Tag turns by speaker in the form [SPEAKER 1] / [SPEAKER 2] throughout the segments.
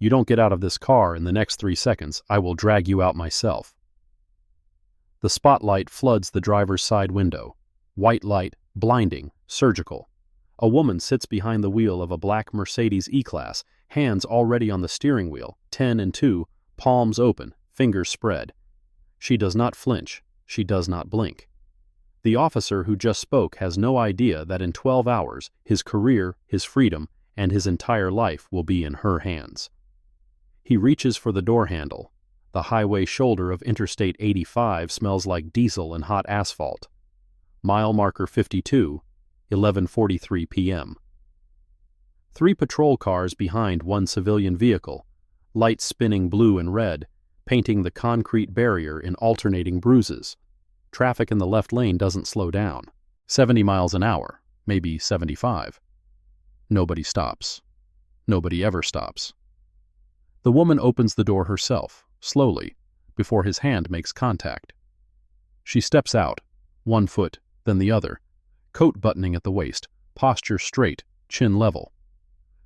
[SPEAKER 1] You don't get out of this car in the next 3 seconds, I will drag you out myself. The spotlight floods the driver's side window. White light, blinding, surgical. A woman sits behind the wheel of a black Mercedes E-Class, hands already on the steering wheel, 10 and 2, palms open, fingers spread. She does not flinch. She does not blink. The officer who just spoke has no idea that in 12 hours, his career, his freedom, and his entire life will be in her hands. He reaches for the door handle. The highway shoulder of Interstate 85 smells like diesel and hot asphalt. Mile marker 52, 11:43 p.m. 3 patrol cars behind one civilian vehicle, lights spinning blue and red, painting the concrete barrier in alternating bruises. Traffic in the left lane doesn't slow down. 70 miles an hour, maybe 75. Nobody stops. Nobody ever stops. The woman opens the door herself, slowly, before his hand makes contact. She steps out, one foot, then the other, coat buttoning at the waist, posture straight, chin level.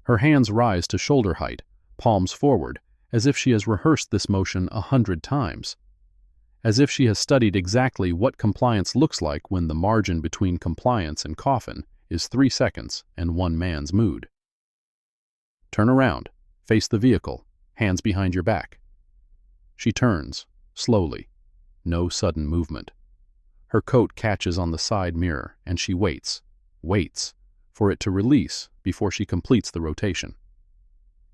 [SPEAKER 1] Her hands rise to shoulder height, palms forward, as if she has rehearsed this motion 100 times. As if she has studied exactly what compliance looks like when the margin between compliance and coffin is 3 seconds and one man's mood. Turn around, face the vehicle, hands behind your back. She turns, slowly, no sudden movement. Her coat catches on the side mirror, and she waits, for it to release before she completes the rotation.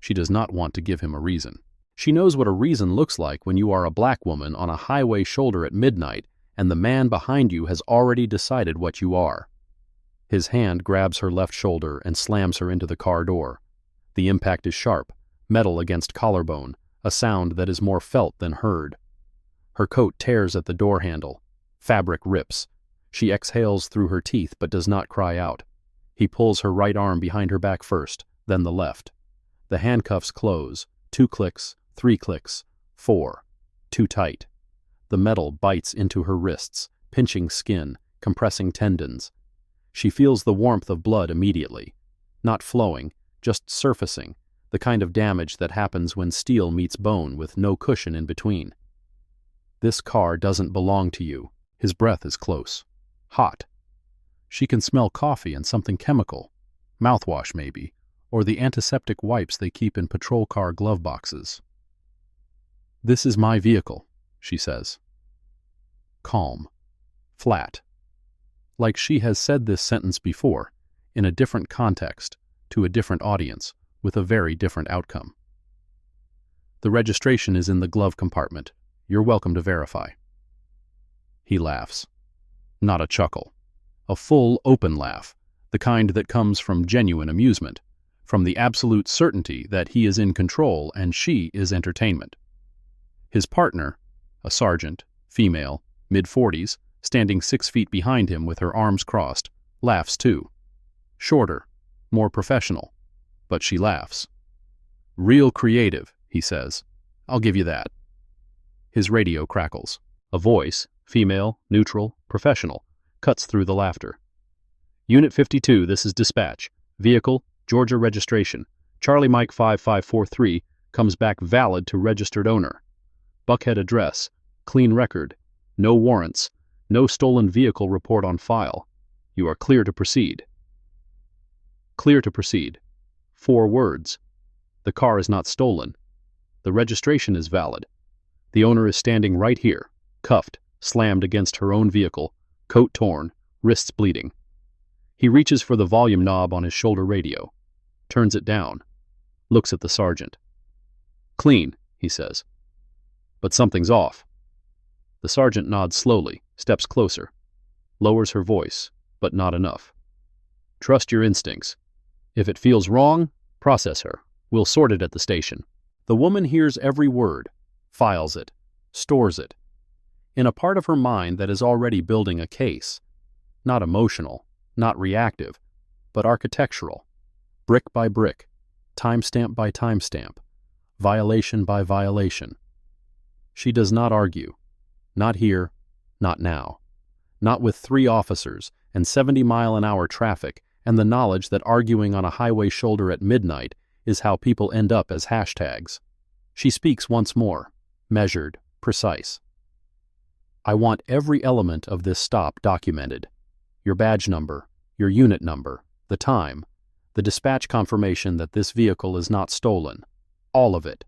[SPEAKER 1] She does not want to give him a reason. She knows what a reason looks like when you are a black woman on a highway shoulder at midnight and the man behind you has already decided what you are. His hand grabs her left shoulder and slams her into the car door. The impact is sharp, metal against collarbone, a sound that is more felt than heard. Her coat tears at the door handle. Fabric rips. She exhales through her teeth but does not cry out. He pulls her right arm behind her back first, then the left. The handcuffs close. 2 clicks, 3 clicks, 4. Too tight. The metal bites into her wrists, pinching skin, compressing tendons. She feels the warmth of blood immediately. Not flowing, just surfacing, the kind of damage that happens when steel meets bone with no cushion in between. This car doesn't belong to you. His breath is close. Hot. She can smell coffee and something chemical. Mouthwash, maybe, or the antiseptic wipes they keep in patrol car glove boxes. "This is my vehicle," she says. Calm. Flat. Like she has said this sentence before, in a different context, to a different audience, with a very different outcome. "The registration is in the glove compartment. You're welcome to verify." He laughs. Not a chuckle. A full, open laugh, the kind that comes from genuine amusement, from the absolute certainty that he is in control and she is entertainment. His partner, a sergeant, female, mid-40s, standing 6 feet behind him with her arms crossed, laughs too. Shorter, more professional, but she laughs. "Real creative," he says. "I'll give you that." His radio crackles. A voice, female, neutral, professional, cuts through the laughter. "Unit 52, this is dispatch. Vehicle, Georgia registration. Charlie Mike 5543, comes back valid to registered owner. Buckhead address, clean record, no warrants, no stolen vehicle report on file. You are clear to proceed." Clear to proceed. 4 words. The car is not stolen. The registration is valid. The owner is standing right here, cuffed, slammed against her own vehicle, coat torn, wrists bleeding. He reaches for the volume knob on his shoulder radio, turns it down, looks at the sergeant. "Clean," he says. "But something's off." The sergeant nods slowly, steps closer, lowers her voice, but not enough. "Trust your instincts. If it feels wrong, process her. We'll sort it at the station." The woman hears every word, files it, stores it, in a part of her mind that is already building a case. Not emotional, not reactive, but architectural. Brick by brick, timestamp by timestamp, violation by violation. She does not argue. Not here, not now. Not with 3 officers and 70-mile-an-hour traffic and the knowledge that arguing on a highway shoulder at midnight is how people end up as hashtags. She speaks once more, measured, precise. I want every element of this stop documented. Your badge number, your unit number, the time, the dispatch confirmation that this vehicle is not stolen. All of it.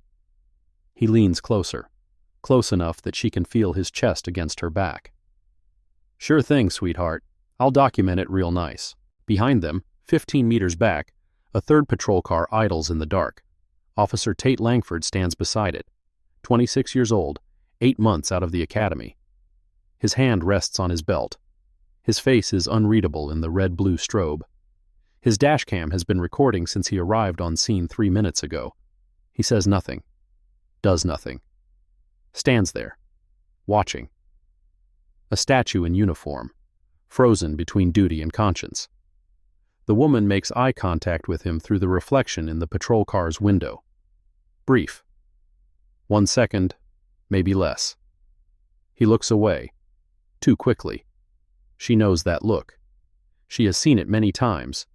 [SPEAKER 1] He leans closer, close enough that she can feel his chest against her back. Sure thing, sweetheart. I'll document it real nice. Behind them, 15 meters back, a third patrol car idles in the dark. Officer Tate Langford stands beside it, 26 years old, 8 months out of the academy. His hand rests on his belt. His face is unreadable in the red-blue strobe. His dashcam has been recording since he arrived on scene 3 minutes ago. He says nothing, does nothing. Stands there, watching. A statue in uniform, frozen between duty and conscience. The woman makes eye contact with him through the reflection in the patrol car's window. Brief. 1 second, maybe less. He looks away, too quickly. She knows that look. She has seen it many times.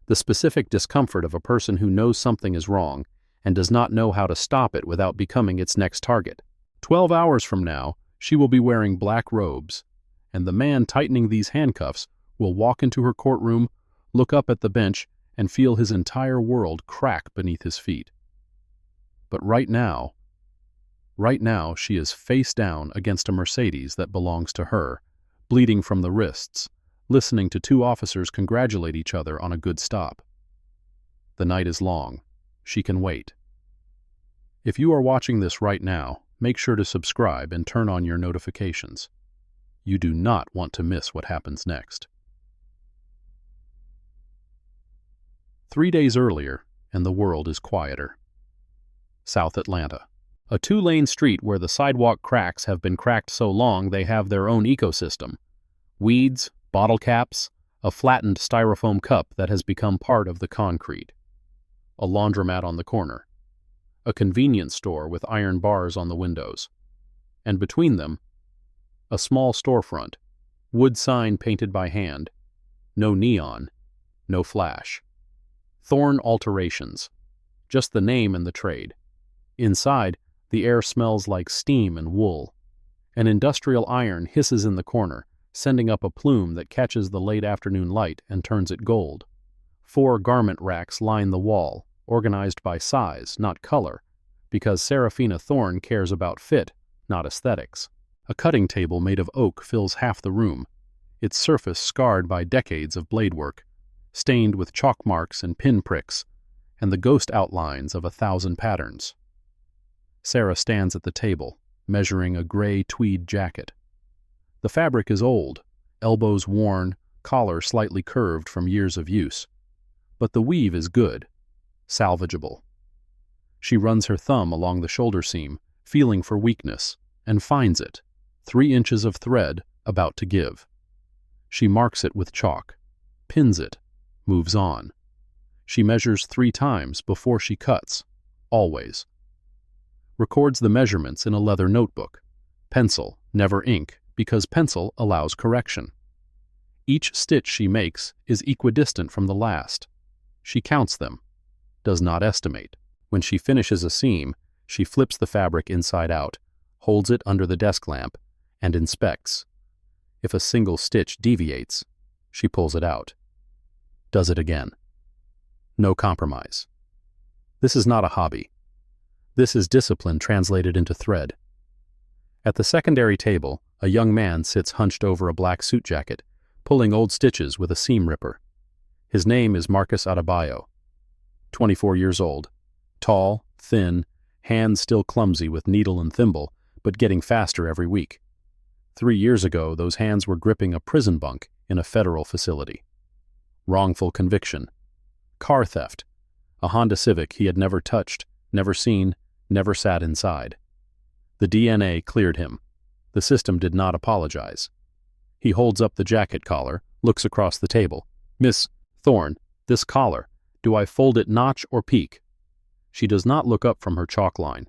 [SPEAKER 1] The specific discomfort of a person who knows something is wrong and does not know how to stop it without becoming its next target. 12 hours from now, she will be wearing black robes, and the man tightening these handcuffs will walk into her courtroom, look up at the bench, and feel his entire world crack beneath his feet. But right now, she is face down against a Mercedes that belongs to her, bleeding from the wrists, listening to 2 officers congratulate each other on a good stop. The night is long. She can wait. If you are watching this right now, make sure to subscribe and turn on your notifications. You do not want to miss what happens next. 3 days earlier, and the world is quieter. South Atlanta. A 2-lane street where the sidewalk cracks have been cracked so long they have their own ecosystem. Weeds, bottle caps, a flattened styrofoam cup that has become part of the concrete. A laundromat on the corner. A convenience store with iron bars on the windows. And between them, a small storefront, wood sign painted by hand. No neon, no flash. Thorne Alterations. Just the name and the trade. Inside, the air smells like steam and wool. An industrial iron hisses in the corner, sending up a plume that catches the late afternoon light and turns it gold. 4 garment racks line the wall, organized by size, not color, because Seraphina Thorne cares about fit, not aesthetics. A cutting table made of oak fills half the room, its surface scarred by decades of blade work, stained with chalk marks and pin pricks, and the ghost outlines of 1,000 patterns. Sera stands at the table, measuring a gray tweed jacket. The fabric is old, elbows worn, collar slightly curved from years of use. But the weave is good, salvageable. She runs her thumb along the shoulder seam, feeling for weakness, and finds it, 3 inches of thread about to give. She marks it with chalk, pins it, moves on. She measures 3 times before she cuts, always. Records the measurements in a leather notebook. Pencil, never ink, because pencil allows correction. Each stitch she makes is equidistant from the last. She counts them, does not estimate. When she finishes a seam, she flips the fabric inside out, holds it under the desk lamp, and inspects. If a single stitch deviates, she pulls it out. Does it again. No compromise. This is not a hobby. This is discipline translated into thread. At the secondary table, a young man sits hunched over a black suit jacket, pulling old stitches with a seam ripper. His name is Marcus Adebayo. 24 years old. Tall, thin, hands still clumsy with needle and thimble, but getting faster every week. 3 years ago, those hands were gripping a prison bunk in a federal facility. Wrongful conviction. Car theft. A Honda Civic he had never touched, never seen, never sat inside. The DNA cleared him. The system did not apologize. He holds up the jacket collar, looks across the table. Miss Thorne, this collar, do I fold it notch or peak? She does not look up from her chalk line.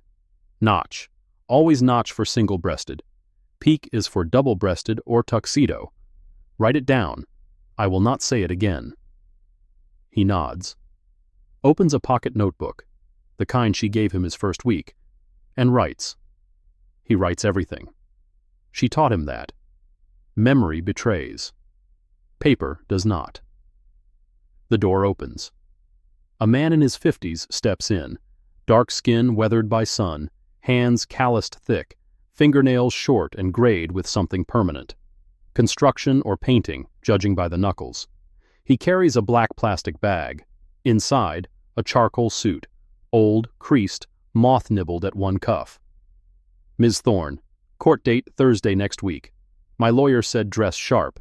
[SPEAKER 1] Notch. Always notch for single-breasted. Peak is for double-breasted or tuxedo. Write it down. I will not say it again. He nods. opens a pocket notebook, the kind she gave him his first week, and writes. He writes everything. She taught him that. Memory betrays. Paper does not. The door opens. A man in his 50s steps in, dark skin weathered by sun, hands calloused thick, fingernails short and grayed with something permanent. Construction or painting, judging by the knuckles. He carries a black plastic bag. Inside, a charcoal suit, old, creased, moth-nibbled at one cuff. Ms. Thorne, court date Thursday next week. My lawyer said dress sharp.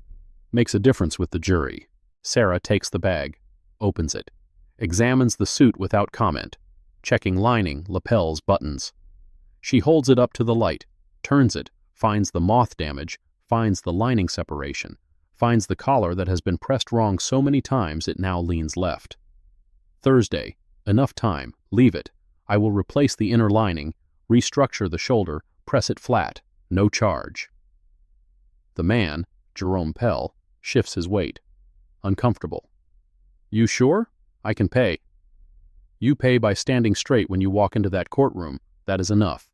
[SPEAKER 1] Makes a difference with the jury. Sera takes the bag, opens it, examines the suit without comment, checking lining, lapels, buttons. She holds it up to the light, turns it, finds the moth damage, finds the lining separation, finds the collar that has been pressed wrong so many times it now leans left. Thursday, enough time, leave it. I will replace the inner lining, restructure the shoulder, press it flat, no charge. The man, Jerome Pell, shifts his weight. Uncomfortable. You sure? I can pay. You pay by standing straight when you walk into that courtroom. That is enough.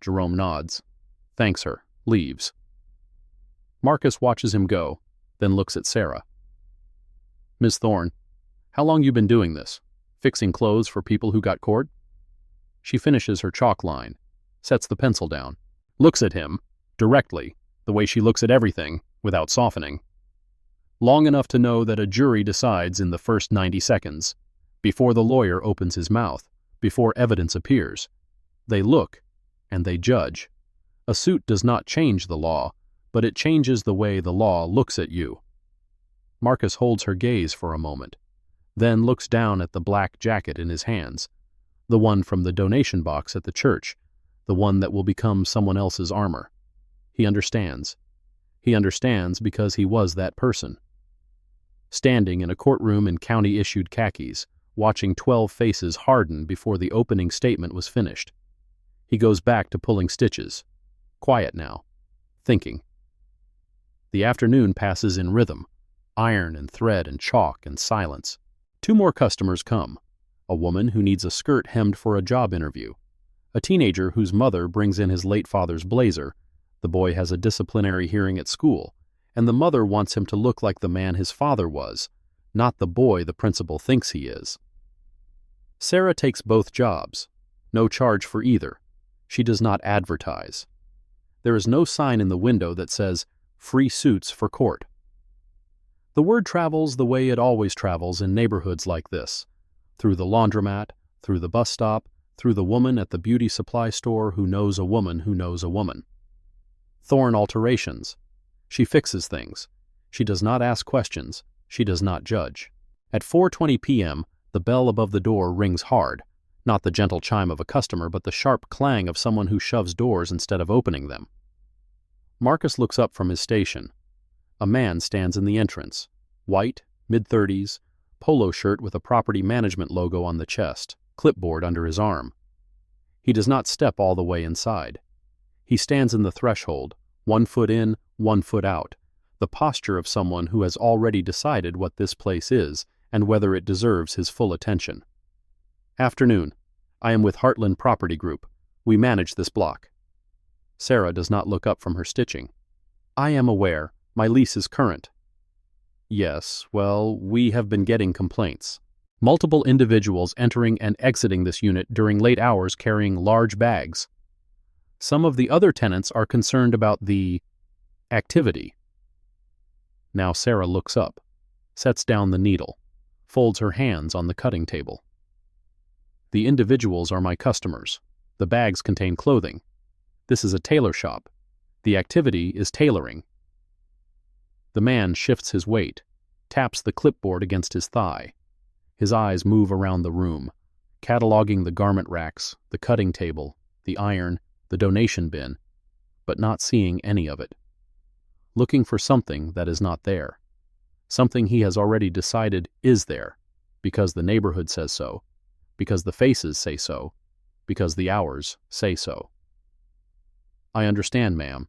[SPEAKER 1] Jerome nods. Thanks her. Leaves. Marcus watches him go, then looks at Sera. Miss Thorne, how long you been doing this? Fixing clothes for people who got court? She finishes her chalk line, sets the pencil down, looks at him, directly, the way she looks at everything, without softening. Long enough to know that a jury decides in the first 90 seconds, before the lawyer opens his mouth, before evidence appears. They look, and they judge. A suit does not change the law, but it changes the way the law looks at you. Marcus holds her gaze for a moment, then looks down at the black jacket in his hands, the one from the donation box at the church, the one that will become someone else's armor. He understands. He understands because he was that person. Standing in a courtroom in county-issued khakis, watching 12 faces harden before the opening statement was finished. He goes back to pulling stitches. Quiet now. Thinking. The afternoon passes in rhythm. Iron and thread and chalk and silence. 2 more customers come. A woman who needs a skirt hemmed for a job interview. A teenager whose mother brings in his late father's blazer. The boy has a disciplinary hearing at school, and the mother wants him to look like the man his father was, not the boy the principal thinks he is. Sera takes both jobs. No charge for either. She does not advertise. There is no sign in the window that says, "Free suits for court." The word travels the way it always travels in neighborhoods like this, through the laundromat, through the bus stop, through the woman at the beauty supply store who knows a woman who knows a woman. Thorne alterations. She fixes things. She does not ask questions. She does not judge. At 4:20 p.m., the bell above the door rings hard, not the gentle chime of a customer, but the sharp clang of someone who shoves doors instead of opening them. Marcus looks up from his station. A man stands in the entrance, white, mid-30s, polo shirt with a property management logo on the chest, clipboard under his arm. He does not step all the way inside. He stands in the threshold, 1 foot in, 1 foot out, the posture of someone who has already decided what this place is and whether it deserves his full attention. Afternoon. I am with Heartland Property Group. We manage this block. Sera does not look up from her stitching. I am aware. My lease is current. Yes, well, we have been getting complaints. Multiple individuals entering and exiting this unit during late hours carrying large bags. Some of the other tenants are concerned about the activity. Now Sera looks up, sets down the needle, folds her hands on the cutting table. The individuals are my customers. The bags contain clothing. This is a tailor shop. The activity is tailoring. The man shifts his weight, taps the clipboard against his thigh. His eyes move around the room, cataloging the garment racks, the cutting table, the iron, the donation bin, but not seeing any of it. Looking for something that is not there. Something he has already decided is there, because the neighborhood says so, because the faces say so, because the hours say so. I understand, ma'am,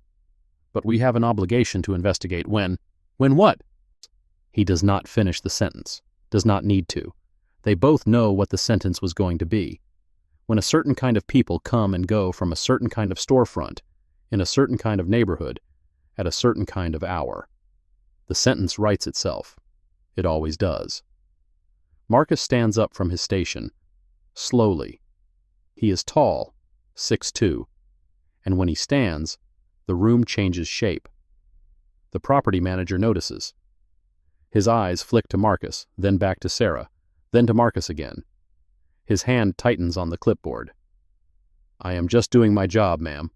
[SPEAKER 1] but we have an obligation to investigate when what? He does not finish the sentence, does not need to. They both know what the sentence was going to be. When a certain kind of people come and go from a certain kind of storefront, in a certain kind of neighborhood, at a certain kind of hour. The sentence writes itself. It always does. Marcus stands up from his station, slowly. He is tall, 6'2", and when he stands, the room changes shape. The property manager notices. His eyes flick to Marcus, then back to Sera, then to Marcus again. His hand tightens on the clipboard. "I am just doing my job, ma'am."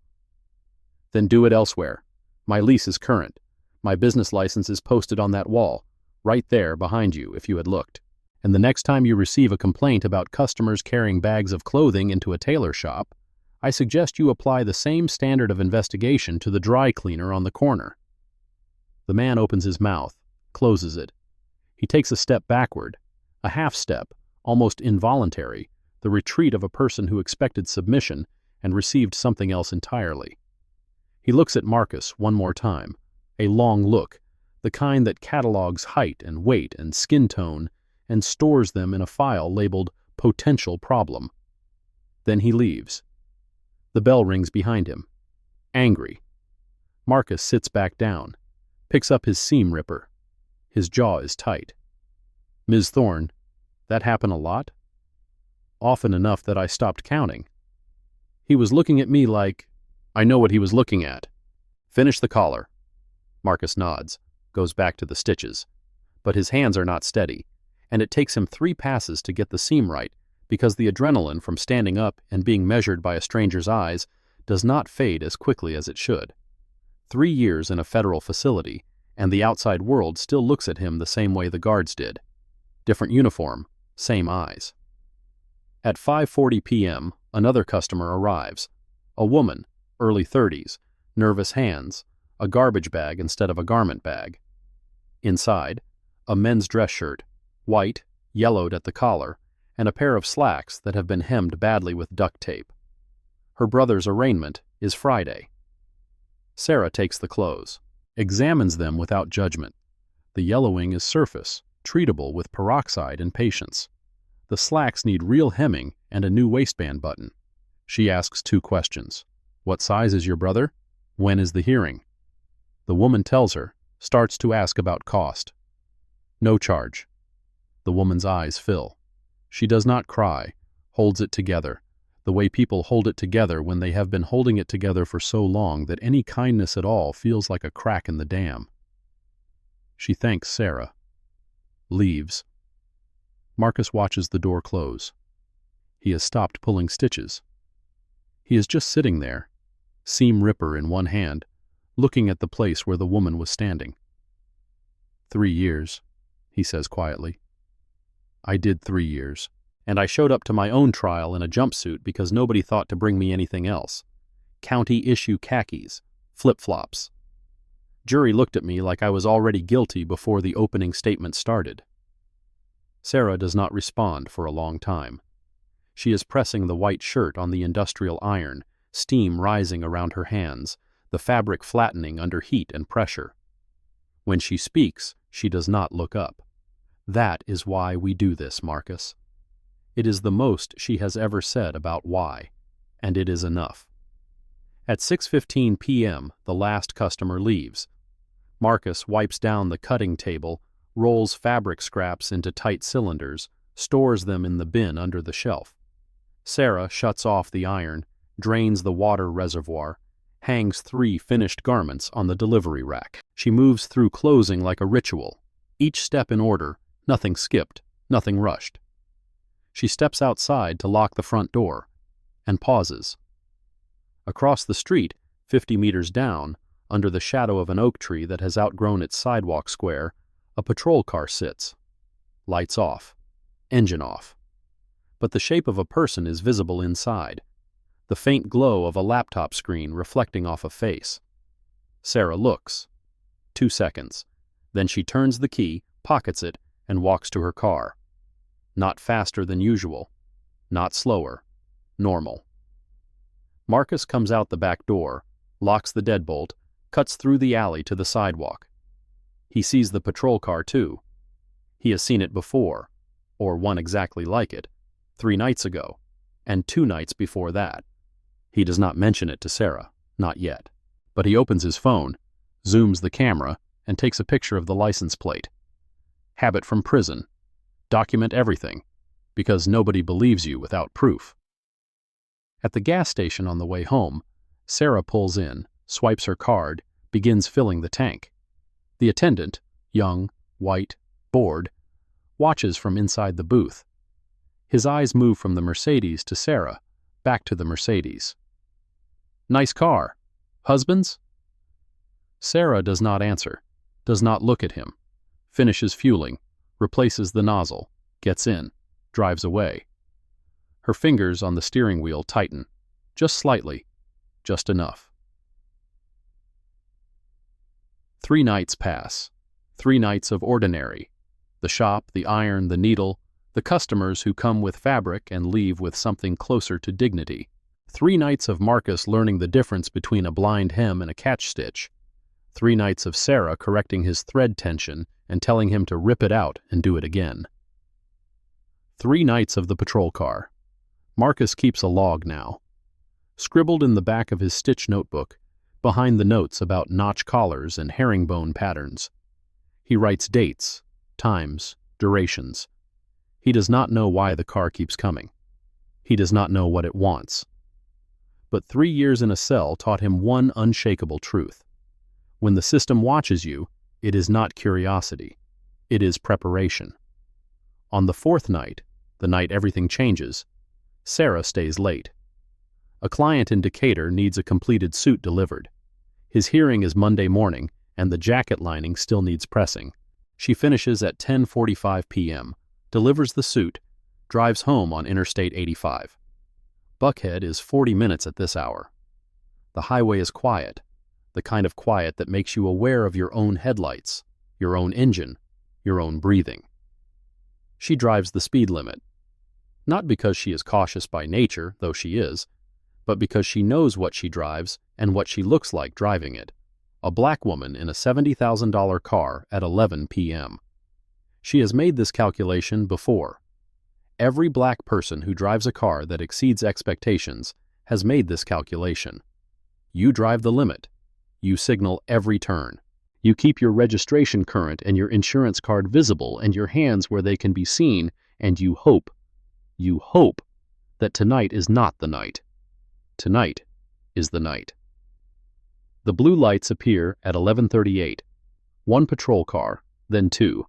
[SPEAKER 1] "Then do it elsewhere. My lease is current. My business license is posted on that wall, right there behind you if you had looked. And the next time you receive a complaint about customers carrying bags of clothing into a tailor shop, I suggest you apply the same standard of investigation to the dry cleaner on the corner." The man opens his mouth, closes it. He takes a step backward, a half step, almost involuntary, the retreat of a person who expected submission and received something else entirely. He looks at Marcus one more time, a long look, the kind that catalogs height and weight and skin tone and stores them in a file labeled potential problem. Then he leaves. The bell rings behind him. Angry. Marcus sits back down, picks up his seam ripper. His jaw is tight. "Ms. Thorne, that happen a lot?" "Often enough that I stopped counting." He was looking at me like, I know what he was looking at. "Finish the collar." Marcus nods, goes back to the stitches. But his hands are not steady, and it takes him 3 passes to get the seam right because the adrenaline from standing up and being measured by a stranger's eyes does not fade as quickly as it should. 3 years in a federal facility, and the outside world still looks at him the same way the guards did. Different uniform, same eyes. At 5:40 p.m., another customer arrives. A woman, early 30s, nervous hands, a garbage bag instead of a garment bag. Inside, a men's dress shirt, white, yellowed at the collar, and a pair of slacks that have been hemmed badly with duct tape. Her brother's arraignment is Friday. Sera takes the clothes, examines them without judgment. The yellowing is surface, treatable with peroxide and patience. The slacks need real hemming and a new waistband button. She asks 2 questions. "What size is your brother? When is the hearing?" The woman tells her, starts to ask about cost. "No charge." The woman's eyes fill. She does not cry, holds it together, the way people hold it together when they have been holding it together for so long that any kindness at all feels like a crack in the dam. She thanks Sera. Leaves. Marcus watches the door close. He has stopped pulling stitches. He is just sitting there, seam ripper in one hand, looking at the place where the woman was standing. 3 years, he says quietly. I did 3 years, and I showed up to my own trial in a jumpsuit because nobody thought to bring me anything else. County-issue khakis, flip-flops. Jury looked at me like I was already guilty before the opening statement started. Sera does not respond for a long time. She is pressing the white shirt on the industrial iron, steam rising around her hands, the fabric flattening under heat and pressure. When she speaks, she does not look up. That is why we do this, Marcus. It is the most she has ever said about why, and it is enough. At 6:15 p.m., the last customer leaves. Marcus wipes down the cutting table, rolls fabric scraps into tight cylinders, stores them in the bin under the shelf. Sera shuts off the iron, drains the water reservoir, hangs 3 finished garments on the delivery rack. She moves through closing like a ritual, each step in order, nothing skipped, nothing rushed. She steps outside to lock the front door, and pauses. Across the street, 50 meters down, under the shadow of an oak tree that has outgrown its sidewalk square, a patrol car sits. Lights off. Engine off. But the shape of a person is visible inside, the faint glow of a laptop screen reflecting off a face. Sera looks. 2 seconds. Then she turns the key, pockets it, and walks to her car. Not faster than usual. Not slower. Normal. Marcus comes out the back door, locks the deadbolt, cuts through the alley to the sidewalk. He sees the patrol car too. He has seen it before. or one exactly like it, 3 nights ago, and 2 nights before that. He does not mention it to Sera, not yet. But he opens his phone, zooms the camera, and takes a picture of the license plate. Habit from prison. Document everything, because nobody believes you without proof. At the gas station on the way home, Sera pulls in, swipes her card, begins filling the tank. The attendant, young, white, bored, watches from inside the booth. His eyes move from the Mercedes to Sera, back to the Mercedes. "Nice car. Husband's?" Sera does not answer, does not look at him, finishes fueling, replaces the nozzle, gets in, drives away. Her fingers on the steering wheel tighten, just slightly, just enough. 3 nights pass. 3 nights of ordinary. The shop, the iron, the needle, the customers who come with fabric and leave with something closer to dignity. 3 nights of Marcus learning the difference between a blind hem and a catch stitch. 3 nights of Sera correcting his thread tension and telling him to rip it out and do it again. 3 nights of the patrol car. Marcus keeps a log now. Scribbled in the back of his stitch notebook, behind the notes about notch collars and herringbone patterns. He writes dates, times, durations. He does not know why the car keeps coming. He does not know what it wants. But 3 years in a cell taught him one unshakable truth. When the system watches you, it is not curiosity. It is preparation. On the 4th night, the night everything changes, Sera stays late. A client in Decatur needs a completed suit delivered. His hearing is Monday morning, and the jacket lining still needs pressing. She finishes at 10:45 p.m., delivers the suit, drives home on Interstate 85. Buckhead is 40 minutes at this hour. The highway is quiet, the kind of quiet that makes you aware of your own headlights, your own engine, your own breathing. She drives the speed limit. Not because she is cautious by nature, though she is, but because she knows what she drives and what she looks like driving it. A black woman in a $70,000 car at 11 p.m. She has made this calculation before. Every black person who drives a car that exceeds expectations has made this calculation. You drive the limit. You signal every turn. You keep your registration current and your insurance card visible and your hands where they can be seen, and you hope that tonight is not the night. Tonight is the night. The blue lights appear at 11:38. 1 patrol car, then 2.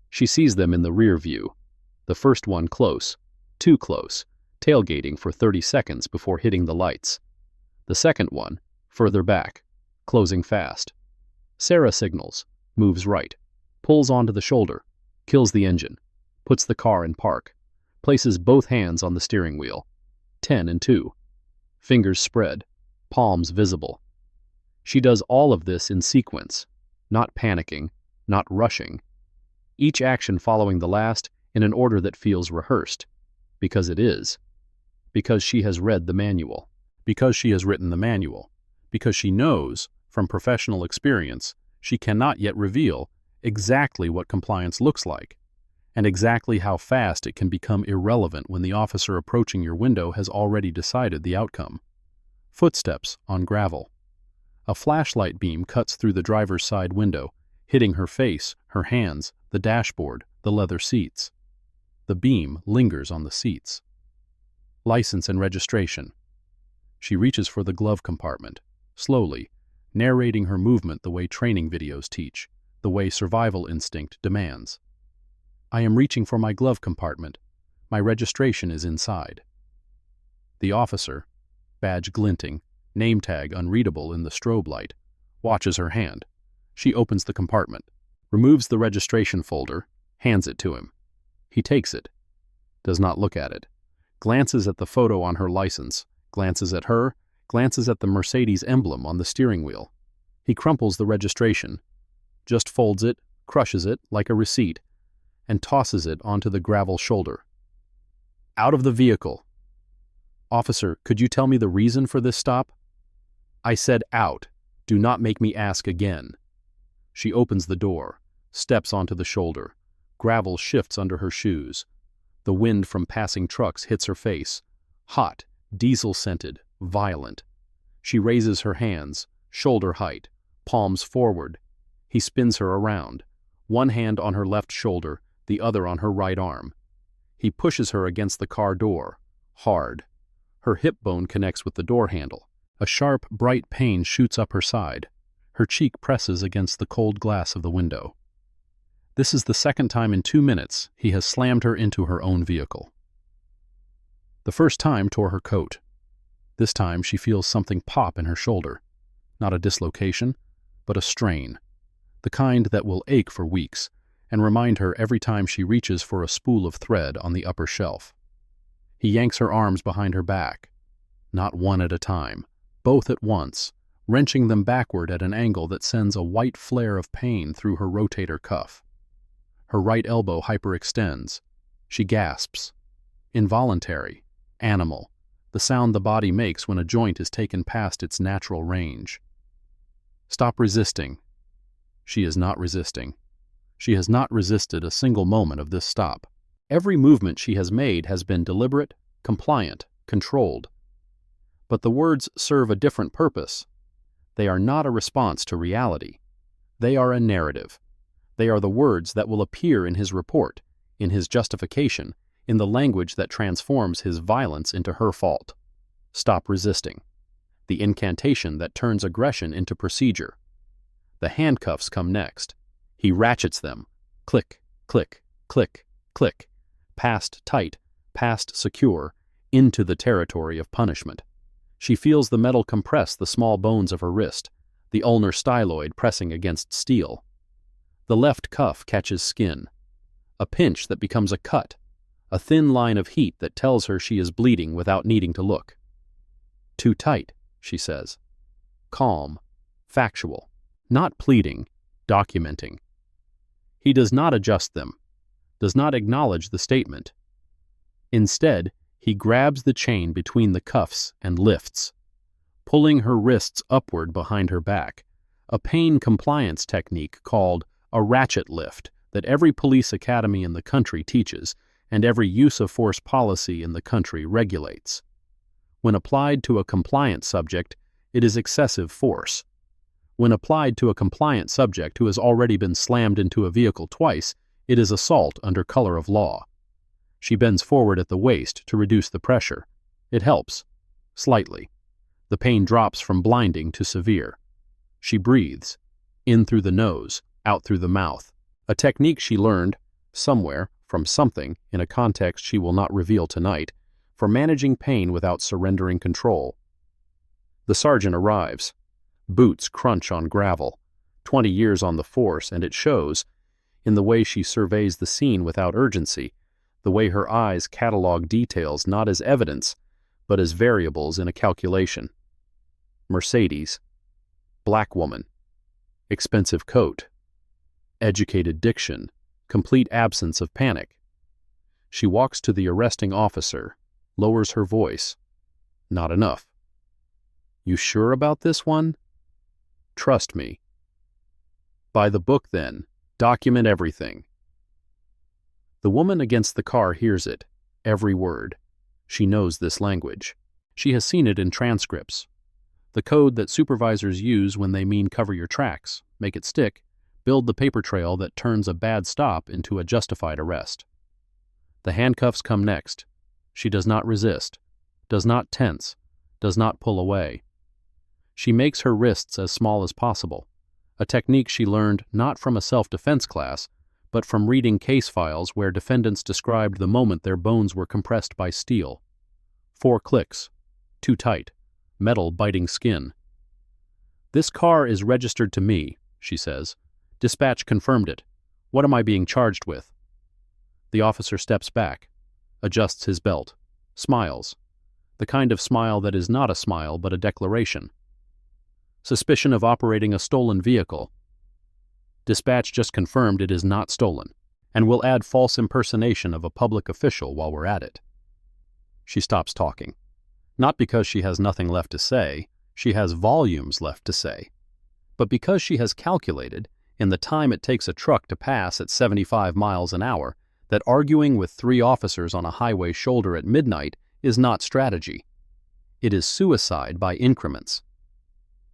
[SPEAKER 1] She sees them in the rear view. The first one close, too close, tailgating for 30 seconds before hitting the lights. The second one, further back, closing fast. Sera signals, moves right, pulls onto the shoulder, kills the engine, puts the car in park, places both hands on the steering wheel. 10 and 2. Fingers spread, palms visible. She does all of this in sequence, not panicking, not rushing. Each action following the last in an order that feels rehearsed, because it is. Because she has read the manual. Because she has written the manual. Because she knows, from professional experience, she cannot yet reveal exactly what compliance looks like, and exactly how fast it can become irrelevant when the officer approaching your window has already decided the outcome. Footsteps on gravel. A flashlight beam cuts through the driver's side window, hitting her face, her hands, the dashboard, the leather seats. The beam lingers on the seats. License and registration. She reaches for the glove compartment, slowly, narrating her movement the way training videos teach, the way survival instinct demands. I am reaching for my glove compartment. My registration is inside. The officer, badge glinting, name tag unreadable in the strobe light, watches her hand. She opens the compartment, removes the registration folder, hands it to him. He takes it, does not look at it, glances at the photo on her license, glances at her, glances at the Mercedes emblem on the steering wheel. He crumples the registration, just folds it, crushes it like a receipt, and tosses it onto the gravel shoulder. Out of the vehicle. Officer, could you tell me the reason for this stop? I said out. Do not make me ask again. She opens the door, steps onto the shoulder. Gravel shifts under her shoes. The wind from passing trucks hits her face. Hot, diesel-scented, violent. She raises her hands, shoulder height, palms forward. He spins her around, one hand on her left shoulder, the other on her right arm. He pushes her against the car door, hard. Her hip bone connects with the door handle. A sharp, bright pain shoots up her side. Her cheek presses against the cold glass of the window. This is the second time in 2 minutes he has slammed her into her own vehicle. The first time tore her coat. This time she feels something pop in her shoulder. Not a dislocation, but a strain. The kind that will ache for weeks and remind her every time she reaches for a spool of thread on the upper shelf. He yanks her arms behind her back. Not one at a time, both at once, wrenching them backward at an angle that sends a white flare of pain through her rotator cuff. Her right elbow hyperextends. She gasps. Involuntary, animal, the sound the body makes when a joint is taken past its natural range. Stop resisting. She is not resisting. She has not resisted a single moment of this stop. Every movement she has made has been deliberate, compliant, controlled. But the words serve a different purpose. They are not a response to reality. They are a narrative. They are the words that will appear in his report, in his justification, in the language that transforms his violence into her fault. Stop resisting. The incantation that turns aggression into procedure. The handcuffs come next. He ratchets them. Click, click, click, click. Past tight, past secure, into the territory of punishment. She feels the metal compress the small bones of her wrist, the ulnar styloid pressing against steel. The left cuff catches skin. A pinch that becomes a cut, a thin line of heat that tells her she is bleeding without needing to look. Too tight, she says. Calm, factual, not pleading, documenting. He does not adjust them, does not acknowledge the statement. Instead, he grabs the chain between the cuffs and lifts, pulling her wrists upward behind her back, a pain compliance technique called a ratchet lift that every police academy in the country teaches and every use of force policy in the country regulates. When applied to a compliant subject, it is excessive force. When applied to a compliant subject who has already been slammed into a vehicle twice, it is assault under color of law. She bends forward at the waist to reduce the pressure. It helps. Slightly. The pain drops from blinding to severe. She breathes. In through the nose, out through the mouth. A technique she learned, somewhere, from something, in a context she will not reveal tonight, for managing pain without surrendering control. The sergeant arrives. Boots crunch on gravel. 20 years on the force, and it shows, in the way she surveys the scene without urgency, the way her eyes catalog details not as evidence, but as variables in a calculation. Mercedes. Black woman. Expensive coat. Educated diction. Complete absence of panic. She walks to the arresting officer, lowers her voice. Not enough. You sure about this one? Trust me. By the book, then. Document everything. The woman against the car hears it, every word. She knows this language. She has seen it in transcripts. The code that supervisors use when they mean cover your tracks, make it stick, build the paper trail that turns a bad stop into a justified arrest. The handcuffs come next. She does not resist, does not tense, does not pull away. She makes her wrists as small as possible, a technique she learned not from a self-defense class, but from reading case files where defendants described the moment their bones were compressed by steel. 4 clicks. Too tight. Metal biting skin. This car is registered to me, she says. Dispatch confirmed it. What am I being charged with? The officer steps back, adjusts his belt, smiles. The kind of smile that is not a smile but a declaration. Suspicion of operating a stolen vehicle. Dispatch just confirmed it is not stolen, and will add false impersonation of a public official while we're at it. She stops talking. Not because she has nothing left to say, she has volumes left to say, but because she has calculated, in the time it takes a truck to pass at 75 miles an hour, that arguing with 3 officers on a highway shoulder at midnight is not strategy. It is suicide by increments.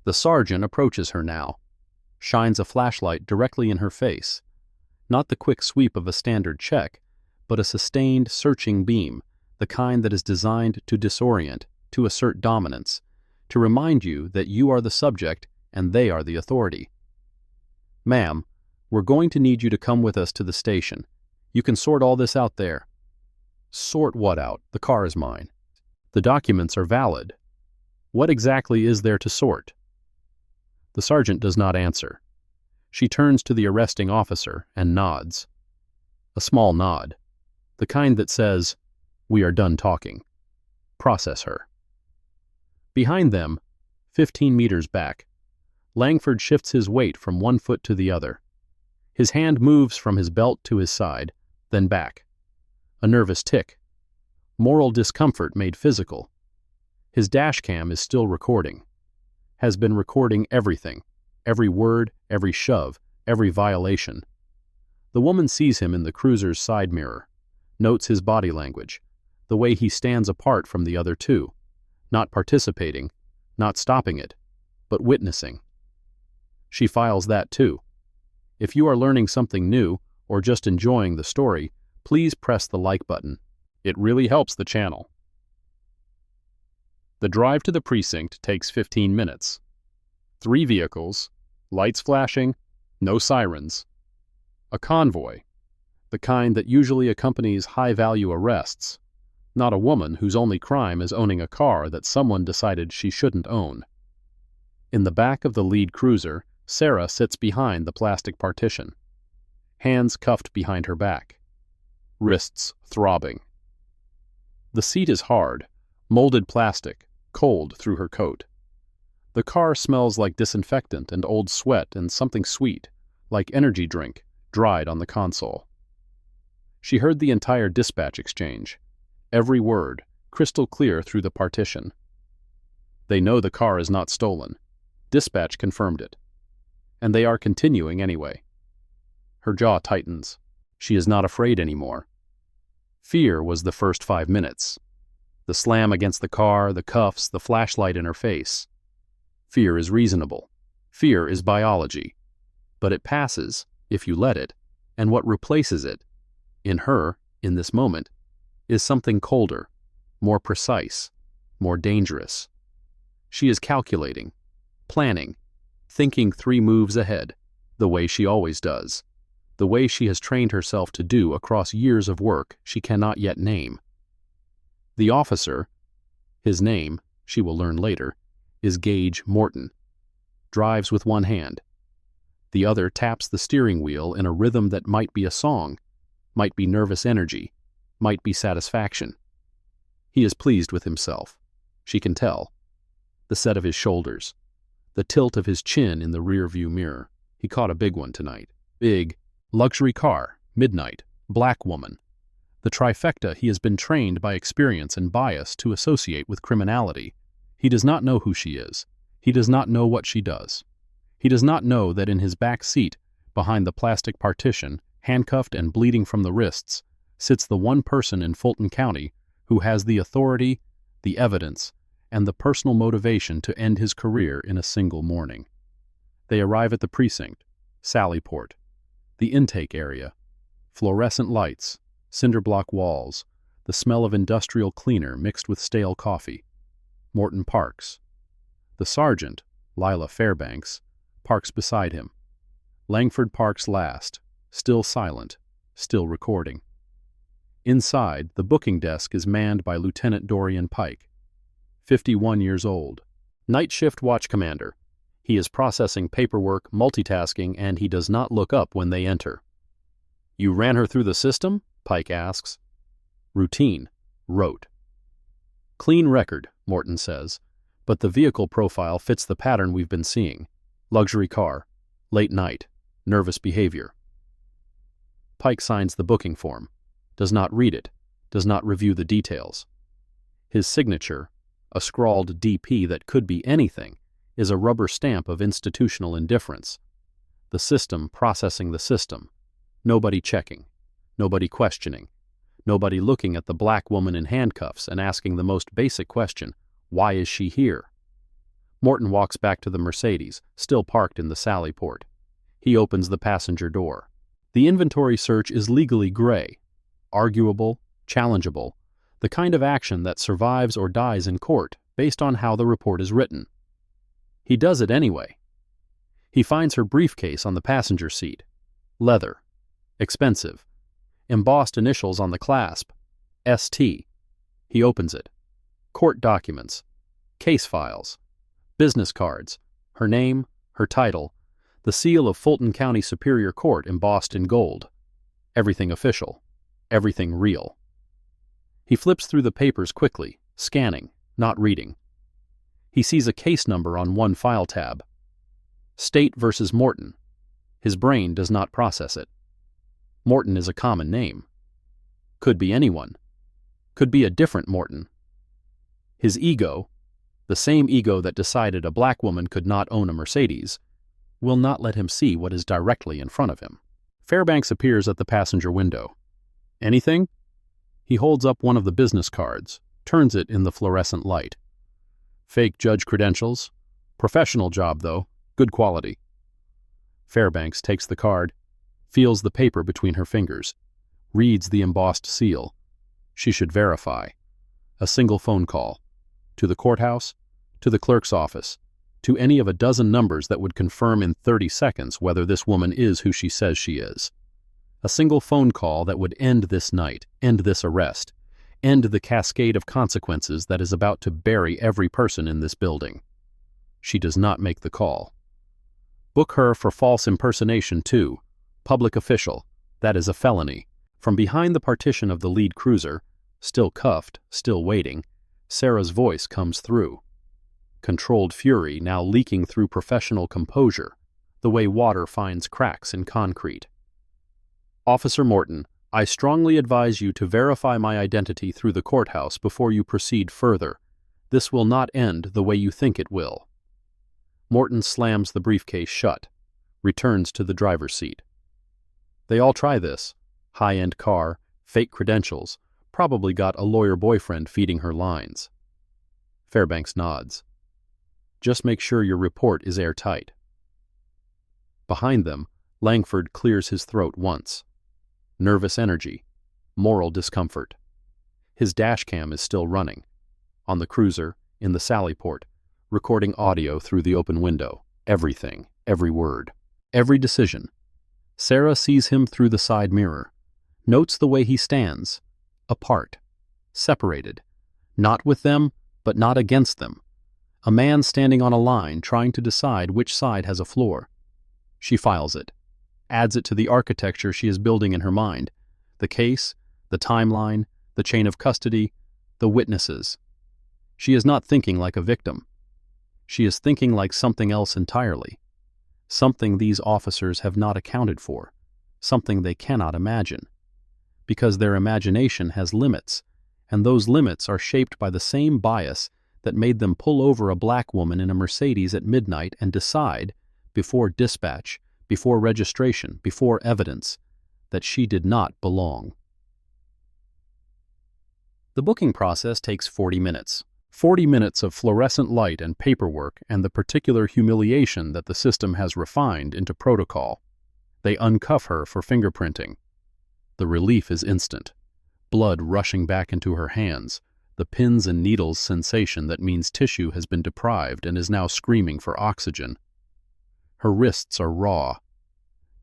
[SPEAKER 1] The sergeant approaches her now, shines a flashlight directly in her face. Not the quick sweep of a standard check, but a sustained, searching beam, the kind that is designed to disorient, to assert dominance, to remind you that you are the subject and they are the authority. "Ma'am, we're going to need you to come with us to the station. You can sort all this out there." "Sort what out? The car is mine. The documents are valid. What exactly is there to sort?" The sergeant does not answer. She turns to the arresting officer and nods. A small nod, the kind that says, "We are done talking. Process her." Behind them, 15 meters back, Langford shifts his weight from one foot to the other. His hand moves from his belt to his side, then back. A nervous tick. Moral discomfort made physical. His dash cam is still recording. Has been recording everything. Every word, every shove, every violation. The woman sees him in the cruiser's side mirror, notes his body language, the way he stands apart from the other two, not participating, not stopping it, but witnessing. She files that too. If you are learning something new or just enjoying the story, please press the like button. It really helps the channel. The drive to the precinct takes 15 minutes. 3 vehicles, lights flashing, no sirens. A convoy, the kind that usually accompanies high-value arrests, not a woman whose only crime is owning a car that someone decided she shouldn't own. In the back of the lead cruiser, Sera sits behind the plastic partition, hands cuffed behind her back, wrists throbbing. The seat is hard, molded plastic, cold through her coat. The car smells like disinfectant and old sweat and something sweet, like energy drink, dried on the console. She heard the entire dispatch exchange, every word, crystal clear through the partition. They know the car is not stolen. Dispatch confirmed it. And they are continuing anyway. Her jaw tightens. She is not afraid anymore. Fear was the first 5 minutes. The slam against the car, the cuffs, the flashlight in her face. Fear is reasonable. Fear is biology. But it passes, if you let it, and what replaces it, in her, in this moment, is something colder, more precise, more dangerous. She is calculating, planning, thinking 3 moves ahead, the way she always does, the way she has trained herself to do across years of work she cannot yet name. The officer, his name, she will learn later, is Gage Morton, drives with one hand. The other taps the steering wheel in a rhythm that might be a song, might be nervous energy, might be satisfaction. He is pleased with himself. She can tell. The set of his shoulders, the tilt of his chin in the rear-view mirror. He caught a big one tonight. Big, luxury car, midnight, black woman. The trifecta he has been trained by experience and bias to associate with criminality. He does not know who she is. He does not know what she does. He does not know that in his back seat, behind the plastic partition, handcuffed and bleeding from the wrists, sits the one person in Fulton County who has the authority, the evidence, and the personal motivation to end his career in a single morning. They arrive at the precinct, Sallyport, the intake area, fluorescent lights, cinder block walls, the smell of industrial cleaner mixed with stale coffee. Morton parks. The sergeant, Lila Fairbanks, parks beside him. Langford parks last, still silent, still recording. Inside, the booking desk is manned by Lieutenant Dorian Pike, 51 years old, night shift watch commander. He is processing paperwork, multitasking, and he does not look up when they enter. "You ran her through the system?" Pike asks. "Routine. Rote." "Clean record," Morton says, "but the vehicle profile fits the pattern we've been seeing. Luxury car, late night, nervous behavior." Pike signs the booking form, does not read it, does not review the details. His signature, a scrawled DP that could be anything, is a rubber stamp of institutional indifference. The system processing the system, nobody checking, Nobody questioning. Nobody looking at the black woman in handcuffs and asking the most basic question, why is she here? Morton walks back to the Mercedes, still parked in the sally port. He opens the passenger door. The inventory search is legally gray, arguable, challengeable, the kind of action that survives or dies in court based on how the report is written. He does it anyway. He finds her briefcase on the passenger seat. Leather. Expensive. Embossed initials on the clasp. ST. He opens it. Court documents. Case files. Business cards. Her name, her title, the seal of Fulton County Superior Court embossed in gold. Everything official. Everything real. He flips through the papers quickly, scanning, not reading. He sees a case number on one file tab. State versus Morton. His brain does not process it. Morton is a common name. Could be anyone. Could be a different Morton. His ego, the same ego that decided a black woman could not own a Mercedes, will not let him see what is directly in front of him. Fairbanks appears at the passenger window. Anything? He holds up one of the business cards, turns it in the fluorescent light. Fake judge credentials. Professional job, though. Good quality. Fairbanks takes the card, feels the paper between her fingers, reads the embossed seal. She should verify. A single phone call. To the courthouse, to the clerk's office, to any of a dozen numbers that would confirm in 30 seconds whether this woman is who she says she is. A single phone call that would end this night, end this arrest, end the cascade of consequences that is about to bury every person in this building. She does not make the call. Book her for false impersonation too. Public official. That is a felony. From behind the partition of the lead cruiser, still cuffed, still waiting, Sera's voice comes through. Controlled fury now leaking through professional composure, the way water finds cracks in concrete. Officer Morton, I strongly advise you to verify my identity through the courthouse before you proceed further. This will not end the way you think it will. Morton slams the briefcase shut, returns to the driver's seat. They all try this. High-end car, fake credentials, probably got a lawyer boyfriend feeding her lines. Fairbanks nods. Just make sure your report is airtight. Behind them, Langford clears his throat once. Nervous energy, moral discomfort. His dashcam is still running. On the cruiser, in the sally port, recording audio through the open window. Everything, every word, every decision. Sera sees him through the side mirror, notes the way he stands, apart, separated, not with them, but not against them. A man standing on a line trying to decide which side has a floor. She files it, adds it to the architecture she is building in her mind, the case, the timeline, the chain of custody, the witnesses. She is not thinking like a victim. She is thinking like something else entirely, something these officers have not accounted for, something they cannot imagine. Because their imagination has limits, and those limits are shaped by the same bias that made them pull over a black woman in a Mercedes at midnight and decide, before dispatch, before registration, before evidence, that she did not belong. The booking process takes 40 minutes. 40 minutes of fluorescent light and paperwork and the particular humiliation that the system has refined into protocol. They uncuff her for fingerprinting. The relief is instant. Blood rushing back into her hands, the pins and needles sensation that means tissue has been deprived and is now screaming for oxygen. Her wrists are raw.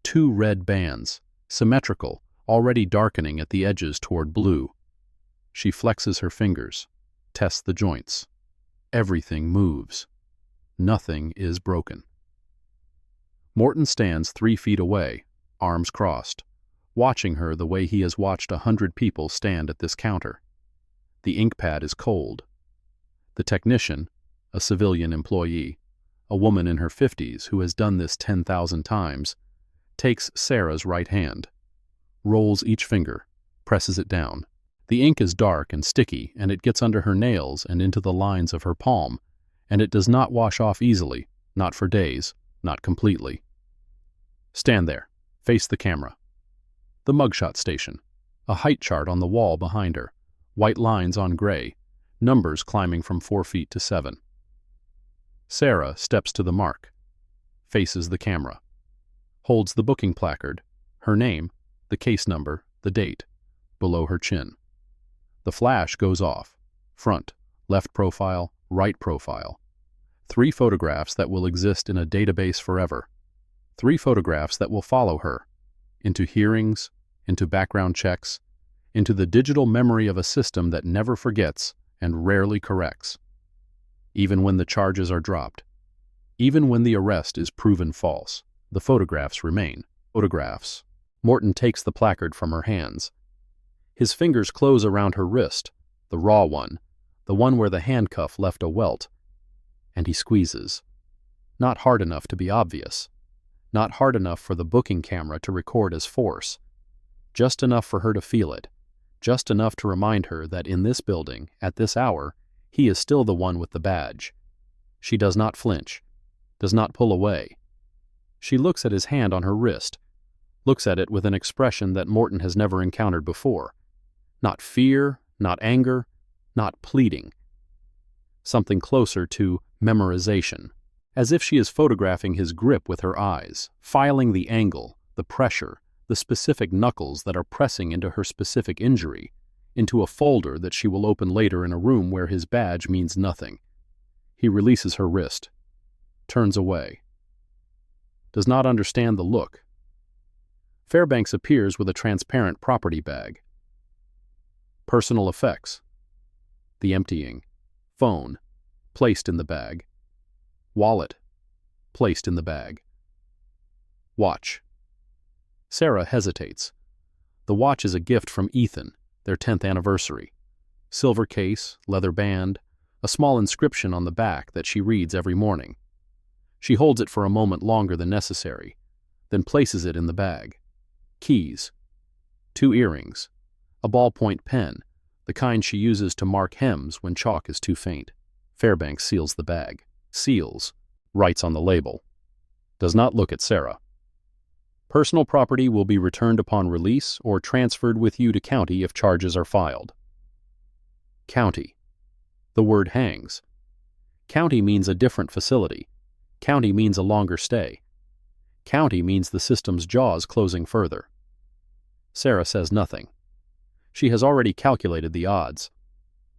[SPEAKER 1] 2 red bands, symmetrical, already darkening at the edges toward blue. She flexes her fingers, tests the joints. Everything moves. Nothing is broken. Morton stands 3 feet away, arms crossed, watching her the way he has watched 100 people stand at this counter. The ink pad is cold. The technician, a civilian employee, a woman in her 50s who has done this 10,000 times, takes Sera's right hand, rolls each finger, presses it down. The ink is dark and sticky, and it gets under her nails and into the lines of her palm, and it does not wash off easily, not for days, not completely. Stand there, face the camera. The mugshot station, A height chart on the wall behind her, white lines on gray, numbers climbing from 4 feet to 7. Sera steps to the mark, faces the camera, holds the booking placard, her name, the case number, the date, below her chin. The flash goes off, front, left profile, right profile. 3 photographs that will exist in a database forever. 3 photographs that will follow her, into hearings, into background checks, into the digital memory of a system that never forgets and rarely corrects. Even when the charges are dropped, even when the arrest is proven false, the photographs remain. Photographs. Morton takes the placard from her hands. His fingers close around her wrist, the raw one, the one where the handcuff left a welt, and he squeezes. Not hard enough to be obvious. Not hard enough for the booking camera to record as force. Just enough for her to feel it. Just enough to remind her that in this building, at this hour, he is still the one with the badge. She does not flinch, does not pull away. She looks at his hand on her wrist, looks at it with an expression that Morton has never encountered before. Not fear, not anger, not pleading. Something closer to memorization, as if she is photographing his grip with her eyes, filing the angle, the pressure, the specific knuckles that are pressing into her specific injury, into a folder that she will open later in a room where his badge means nothing. He releases her wrist, turns away. Does not understand the look. Fairbanks appears with a transparent property bag. Personal effects. The emptying. Phone, placed in the bag. Wallet, placed in the bag. Watch. Sera hesitates. The watch is a gift from Ethan, their 10th anniversary. Silver case, leather band, a small inscription on the back that she reads every morning. She holds it for a moment longer than necessary, then places it in the bag. Keys. 2 earrings. A ballpoint pen, the kind she uses to mark hems when chalk is too faint. Fairbanks seals the bag. Seals. Writes on the label. Does not look at Sera. Personal property will be returned upon release or transferred with you to county if charges are filed. County. The word hangs. County means a different facility. County means a longer stay. County means the system's jaws closing further. Sera says nothing. She has already calculated the odds.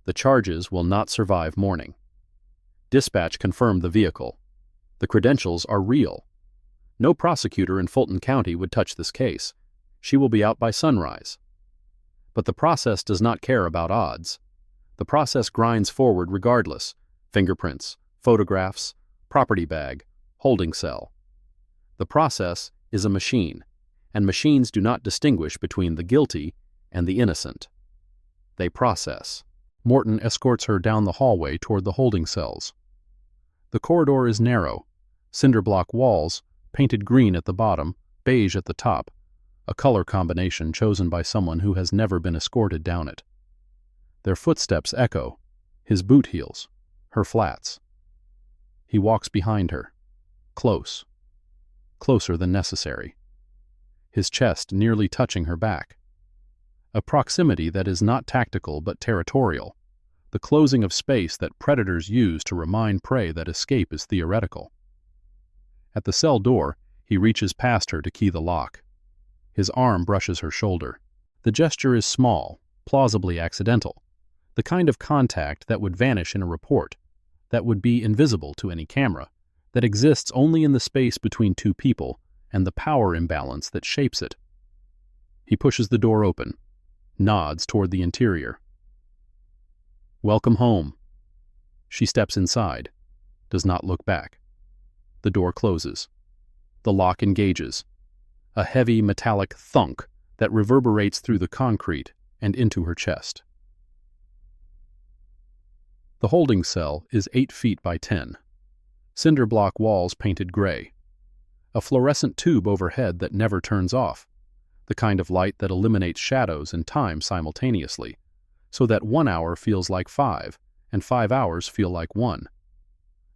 [SPEAKER 1] The charges will not survive morning. Dispatch confirmed the vehicle. The credentials are real. No prosecutor in Fulton County would touch this case. She will be out by sunrise. But the process does not care about odds. The process grinds forward regardless. Fingerprints, photographs, property bag, holding cell. The process is a machine, and machines do not distinguish between the guilty and the innocent. They process. Morton escorts her down the hallway toward the holding cells. The corridor is narrow, cinder block walls, painted green at the bottom, beige at the top, a color combination chosen by someone who has never been escorted down it. Their footsteps echo, his boot heels, her flats. He walks behind her, close, closer than necessary, his chest nearly touching her back. A proximity that is not tactical but territorial, the closing of space that predators use to remind prey that escape is theoretical. At the cell door, he reaches past her to key the lock. His arm brushes her shoulder. The gesture is small, plausibly accidental, the kind of contact that would vanish in a report, that would be invisible to any camera, that exists only in the space between 2 people and the power imbalance that shapes it. He pushes the door open, nods toward the interior. Welcome home. She steps inside, does not look back. The door closes. The lock engages. A heavy metallic thunk that reverberates through the concrete and into her chest. The holding cell is 8 feet by 10. Cinder block walls painted gray. A fluorescent tube overhead that never turns off, the kind of light that eliminates shadows and time simultaneously, so that 1 hour feels like 5 and 5 hours feel like 1.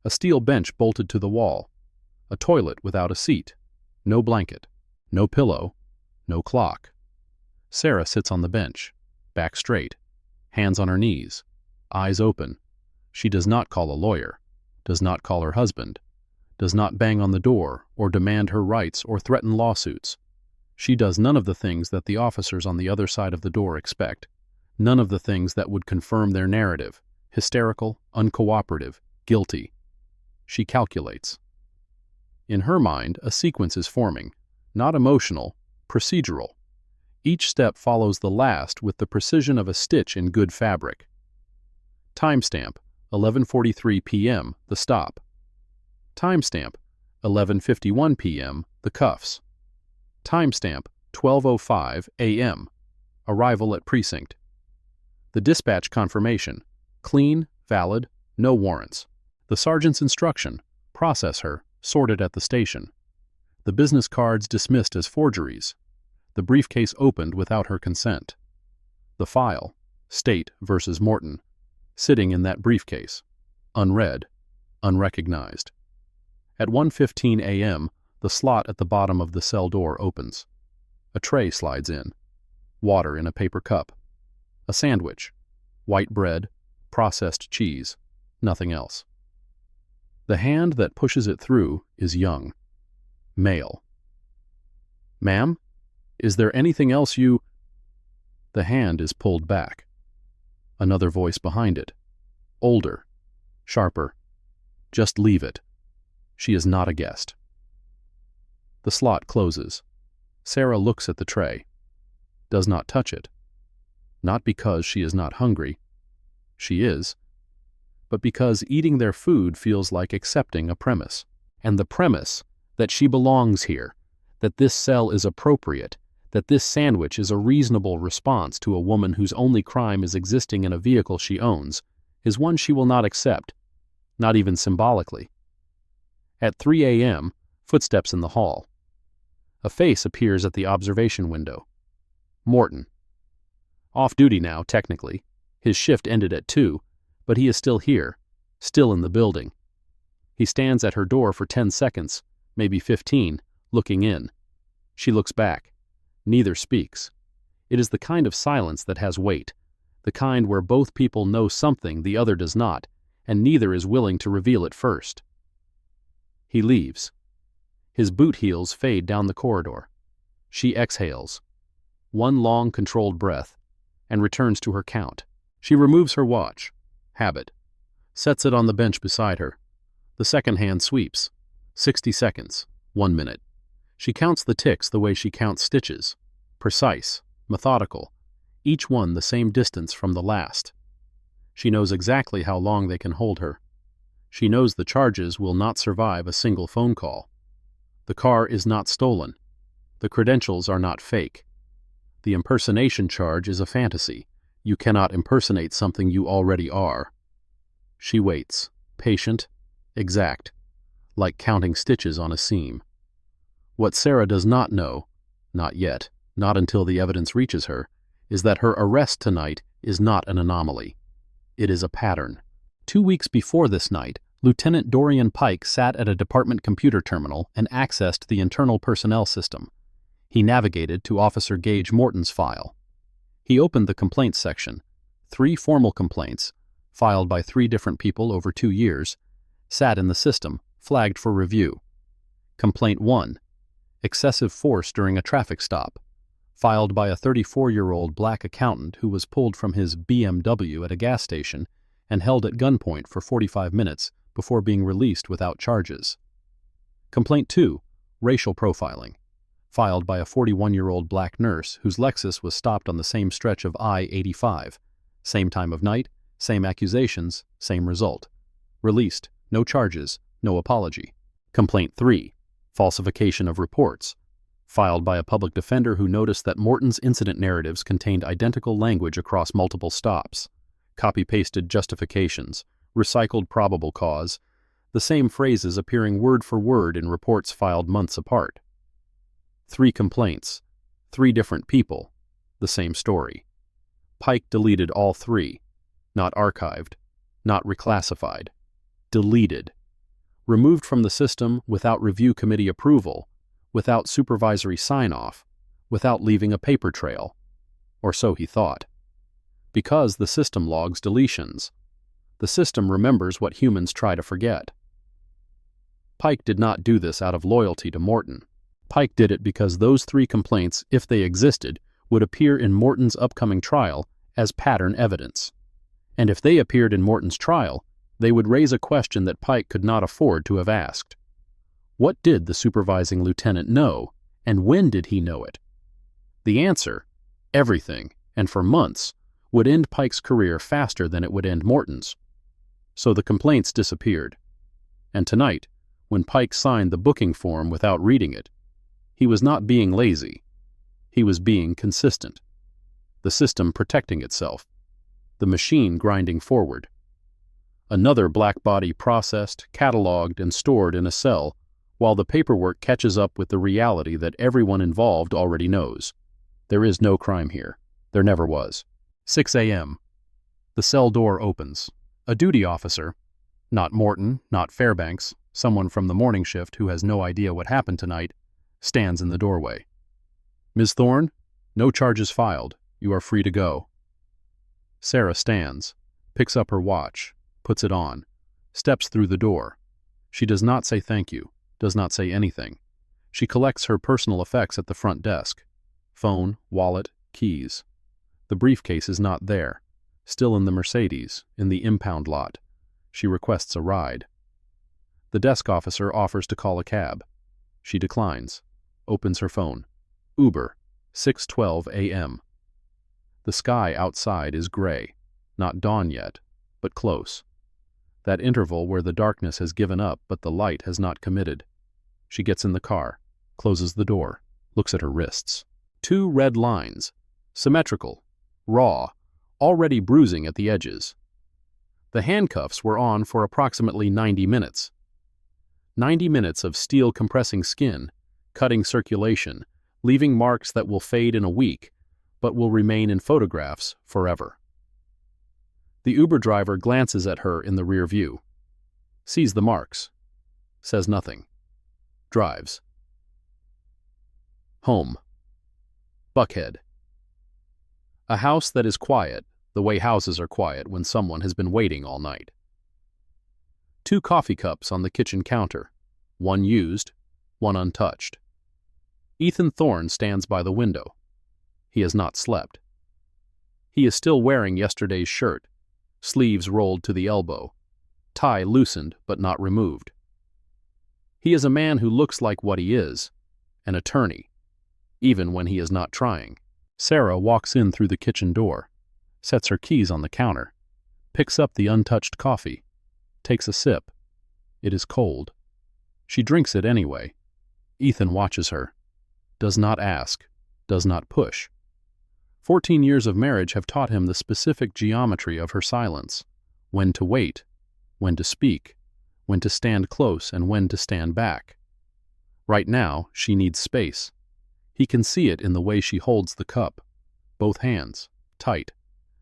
[SPEAKER 1] A steel bench bolted to the wall. A toilet without a seat. No blanket. No pillow. No clock. Sera sits on the bench, back straight, hands on her knees, eyes open. She does not call a lawyer, does not call her husband, does not bang on the door or demand her rights or threaten lawsuits. She does none of the things that the officers on the other side of the door expect, none of the things that would confirm their narrative: hysterical, uncooperative, guilty. She calculates. In her mind, a sequence is forming, not emotional, procedural. Each step follows the last with the precision of a stitch in good fabric. Timestamp, 11:43 p.m., the stop. Timestamp, 11:51 p.m., the cuffs. Timestamp, 12:05 a.m., arrival at precinct. The dispatch confirmation, clean, valid, no warrants. The sergeant's instruction, process her, sorted at the station. The business cards dismissed as forgeries. The briefcase opened without her consent. The file, State versus Morton, sitting in that briefcase, unread, unrecognized. At 1:15 a.m., the slot at the bottom of the cell door opens. A tray slides in. Water in a paper cup. A sandwich. White bread, processed cheese, nothing else. The hand that pushes it through is young. Male. "Ma'am, is there anything else you—" The hand is pulled back. Another voice behind it. Older. Sharper. "Just leave it. She is not a guest." The slot closes. Sera looks at the tray. Does not touch it. Not because she is not hungry. She is. But because eating their food feels like accepting a premise. And the premise that she belongs here, that this cell is appropriate, that this sandwich is a reasonable response to a woman whose only crime is existing in a vehicle she owns, is one she will not accept, not even symbolically. At 3 a.m., footsteps in the hall. A face appears at the observation window. Morton. Off duty now, technically. His shift ended at 2, but he is still here, still in the building. He stands at her door for 10 seconds, maybe 15, looking in. She looks back. Neither speaks. It is the kind of silence that has weight, the kind where both people know something the other does not, and neither is willing to reveal it first. He leaves. His boot heels fade down the corridor. She exhales. One long, controlled breath, and returns to her count. She removes her watch. Habit. Sets it on the bench beside her. The second hand sweeps. 60 seconds. 1 minute. She counts the ticks the way she counts stitches. Precise. Methodical. Each one the same distance from the last. She knows exactly how long they can hold her. She knows the charges will not survive a single phone call. The car is not stolen. The credentials are not fake. The impersonation charge is a fantasy. You cannot impersonate something you already are. She waits, patient, exact, like counting stitches on a seam. What Sera does not know, not yet, not until the evidence reaches her, is that her arrest tonight is not an anomaly. It is a pattern. 2 weeks before this night, Lieutenant Dorian Pike sat at a department computer terminal and accessed the internal personnel system. He navigated to Officer Gage Morton's file. He opened the complaints section. 3 formal complaints, filed by 3 different people over 2 years, sat in the system, flagged for review. Complaint 1. Excessive force during a traffic stop, filed by a 34-year-old black accountant who was pulled from his BMW at a gas station and held at gunpoint for 45 minutes before being released without charges. Complaint 2. Racial profiling, filed by a 41-year-old black nurse whose Lexus was stopped on the same stretch of I-85. Same time of night, same accusations, same result. Released, no charges, no apology. Complaint 3. Falsification of reports, filed by a public defender who noticed that Morton's incident narratives contained identical language across multiple stops. Copy-pasted justifications, recycled probable cause, the same phrases appearing word for word in reports filed months apart. 3 complaints, 3 different people, the same story. Pike deleted all 3, not archived, not reclassified. Deleted. Removed from the system without review committee approval, without supervisory sign-off, without leaving a paper trail. or so he thought. Because the system logs deletions. The system remembers what humans try to forget. Pike did not do this out of loyalty to Morton. Pike did it because those 3 complaints, if they existed, would appear in Morton's upcoming trial as pattern evidence. And if they appeared in Morton's trial, they would raise a question that Pike could not afford to have asked. What did the supervising lieutenant know, and when did he know it? The answer, everything, and for months, would end Pike's career faster than it would end Morton's. So the complaints disappeared. And tonight, when Pike signed the booking form without reading it, he was not being lazy. He was being consistent. The system protecting itself. The machine grinding forward. Another black body processed, cataloged, and stored in a cell, while the paperwork catches up with the reality that everyone involved already knows. There is no crime here. There never was. 6 a.m. The cell door opens. A duty officer, not Morton, not Fairbanks, someone from the morning shift who has no idea what happened tonight, stands in the doorway. Ms. Thorne, no charges filed. You are free to go. Sera stands, picks up her watch, puts it on, steps through the door. She does not say thank you, does not say anything. She collects her personal effects at the front desk. Phone, wallet, keys. The briefcase is not there. Still in the Mercedes, in the impound lot. She requests a ride. The desk officer offers to call a cab. She declines. Opens her phone. Uber, 6:12 a.m. The sky outside is gray. Not dawn yet, but close. That interval where the darkness has given up but the light has not committed. She gets in the car, closes the door, looks at her wrists. 2 red lines, symmetrical, raw, already bruising at the edges. The handcuffs were on for approximately 90 minutes. 90 minutes of steel compressing skin, cutting circulation, leaving marks that will fade in a week, but will remain in photographs forever. The Uber driver glances at her in the rear view, sees the marks, says nothing, drives. Home. Buckhead. A house that is quiet, the way houses are quiet when someone has been waiting all night. 2 coffee cups on the kitchen counter, one used, one untouched. Ethan Thorne stands by the window. He has not slept. He is still wearing yesterday's shirt, sleeves rolled to the elbow, tie loosened but not removed. He is a man who looks like what he is, an attorney, even when he is not trying. Sera walks in through the kitchen door, sets her keys on the counter, picks up the untouched coffee, takes a sip. It is cold. She drinks it anyway. Ethan watches her, does not ask, does not push. 14 years of marriage have taught him the specific geometry of her silence, when to wait, when to speak, when to stand close and when to stand back. Right now, she needs space. He can see it in the way she holds the cup, both hands, tight,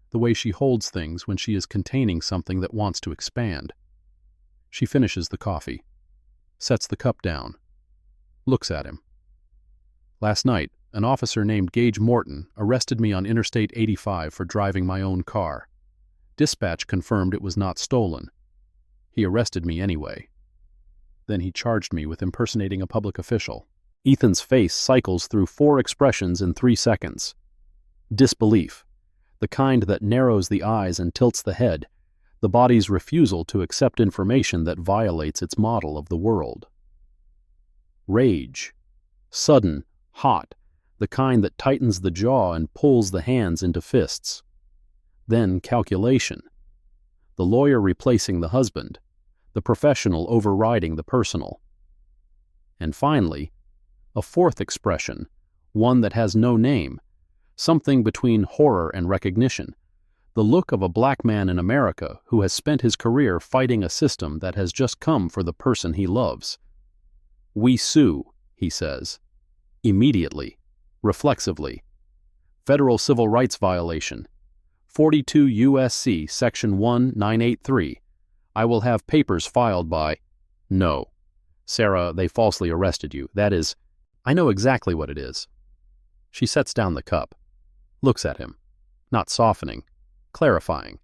[SPEAKER 1] the way she holds things when she is containing something that wants to expand. She finishes the coffee, sets the cup down, looks at him. Last night, an officer named Gage Morton arrested me on Interstate 85 for driving my own car. Dispatch confirmed it was not stolen. He arrested me anyway. Then he charged me with impersonating a public official. Ethan's face cycles through 4 expressions in 3 seconds. Disbelief, the kind that narrows the eyes and tilts the head, the body's refusal to accept information that violates its model of the world. Rage, sudden, hot, the kind that tightens the jaw and pulls the hands into fists. Then calculation, the lawyer replacing the husband, the professional overriding the personal. And finally, a 4th expression, one that has no name, something between horror and recognition, the look of a black man in America who has spent his career fighting a system that has just come for the person he loves. "We sue," he says. Immediately, reflexively. Federal civil rights violation. 42 U.S.C. Section 1983. I will have papers filed by... No. Sera, they falsely arrested you. That is... I know exactly what it is. She sets down the cup. Looks at him, not softening, clarifying.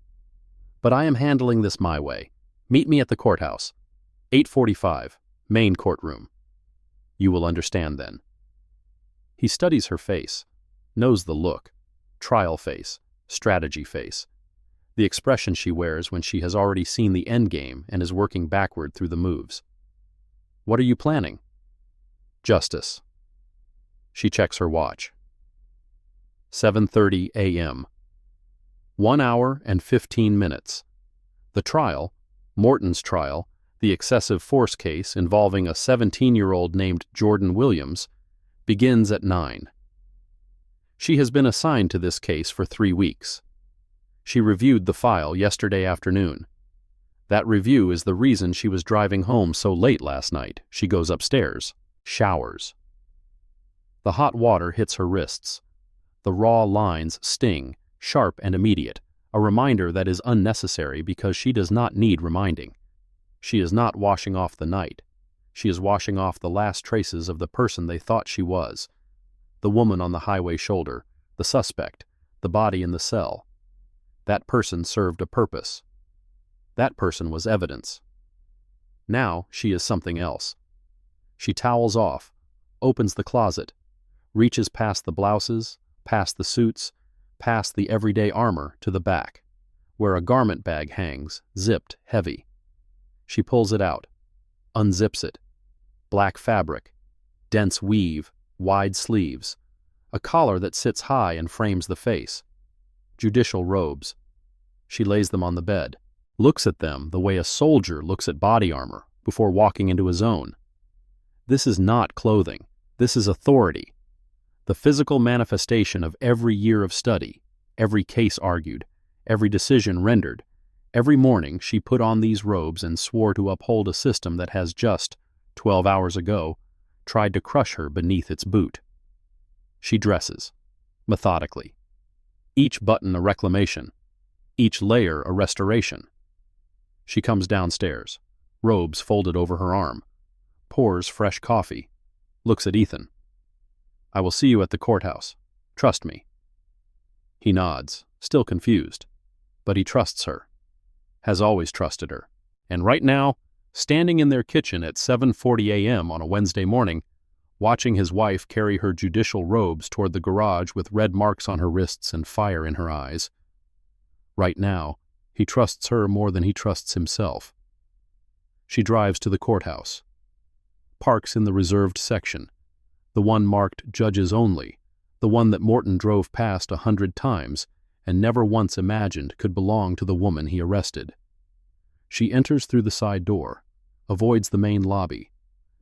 [SPEAKER 1] But I am handling this my way. Meet me at the courthouse. 8:45, main courtroom. You will understand then. He studies her face, knows the look, trial face, strategy face, the expression she wears when she has already seen the end game and is working backward through the moves. What are you planning? Justice. She checks her watch. 7:30 a.m. 1 hour and 15 minutes. The trial, Morton's trial, the excessive force case involving a 17-year-old named Jordan Williams, begins at 9. She has been assigned to this case for 3 weeks. She reviewed the file yesterday afternoon. That review is the reason she was driving home so late last night. She goes upstairs, showers. The hot water hits her wrists. The raw lines sting, sharp and immediate, a reminder that is unnecessary because she does not need reminding. She is not washing off the night. She is washing off the last traces of the person they thought she was. The woman on the highway shoulder, the suspect, the body in the cell. That person served a purpose. That person was evidence. Now she is something else. She towels off, opens the closet, reaches past the blouses, past the suits, past the everyday armor to the back, where a garment bag hangs, zipped, heavy. She pulls it out, unzips it. Black fabric, dense weave, wide sleeves, a collar that sits high and frames the face. Judicial robes. She lays them on the bed, looks at them the way a soldier looks at body armor before walking into his own. This is not clothing. This is authority. The physical manifestation of every year of study, every case argued, every decision rendered. Every morning she put on these robes and swore to uphold a system that has just, 12 hours ago, tried to crush her beneath its boot. She dresses, methodically. Each button a reclamation, each layer a restoration. She comes downstairs, robes folded over her arm, pours fresh coffee, looks at Ethan. I will see you at the courthouse. Trust me. He nods, still confused, but he trusts her, has always trusted her, and right now, standing in their kitchen at 7:40 a.m. on a Wednesday morning, watching his wife carry her judicial robes toward the garage with red marks on her wrists and fire in her eyes. Right now, he trusts her more than he trusts himself. She drives to the courthouse, parks in the reserved section, the one marked Judges Only, the one that Morton drove past 100 times and never once imagined could belong to the woman he arrested. She enters through the side door, avoids the main lobby,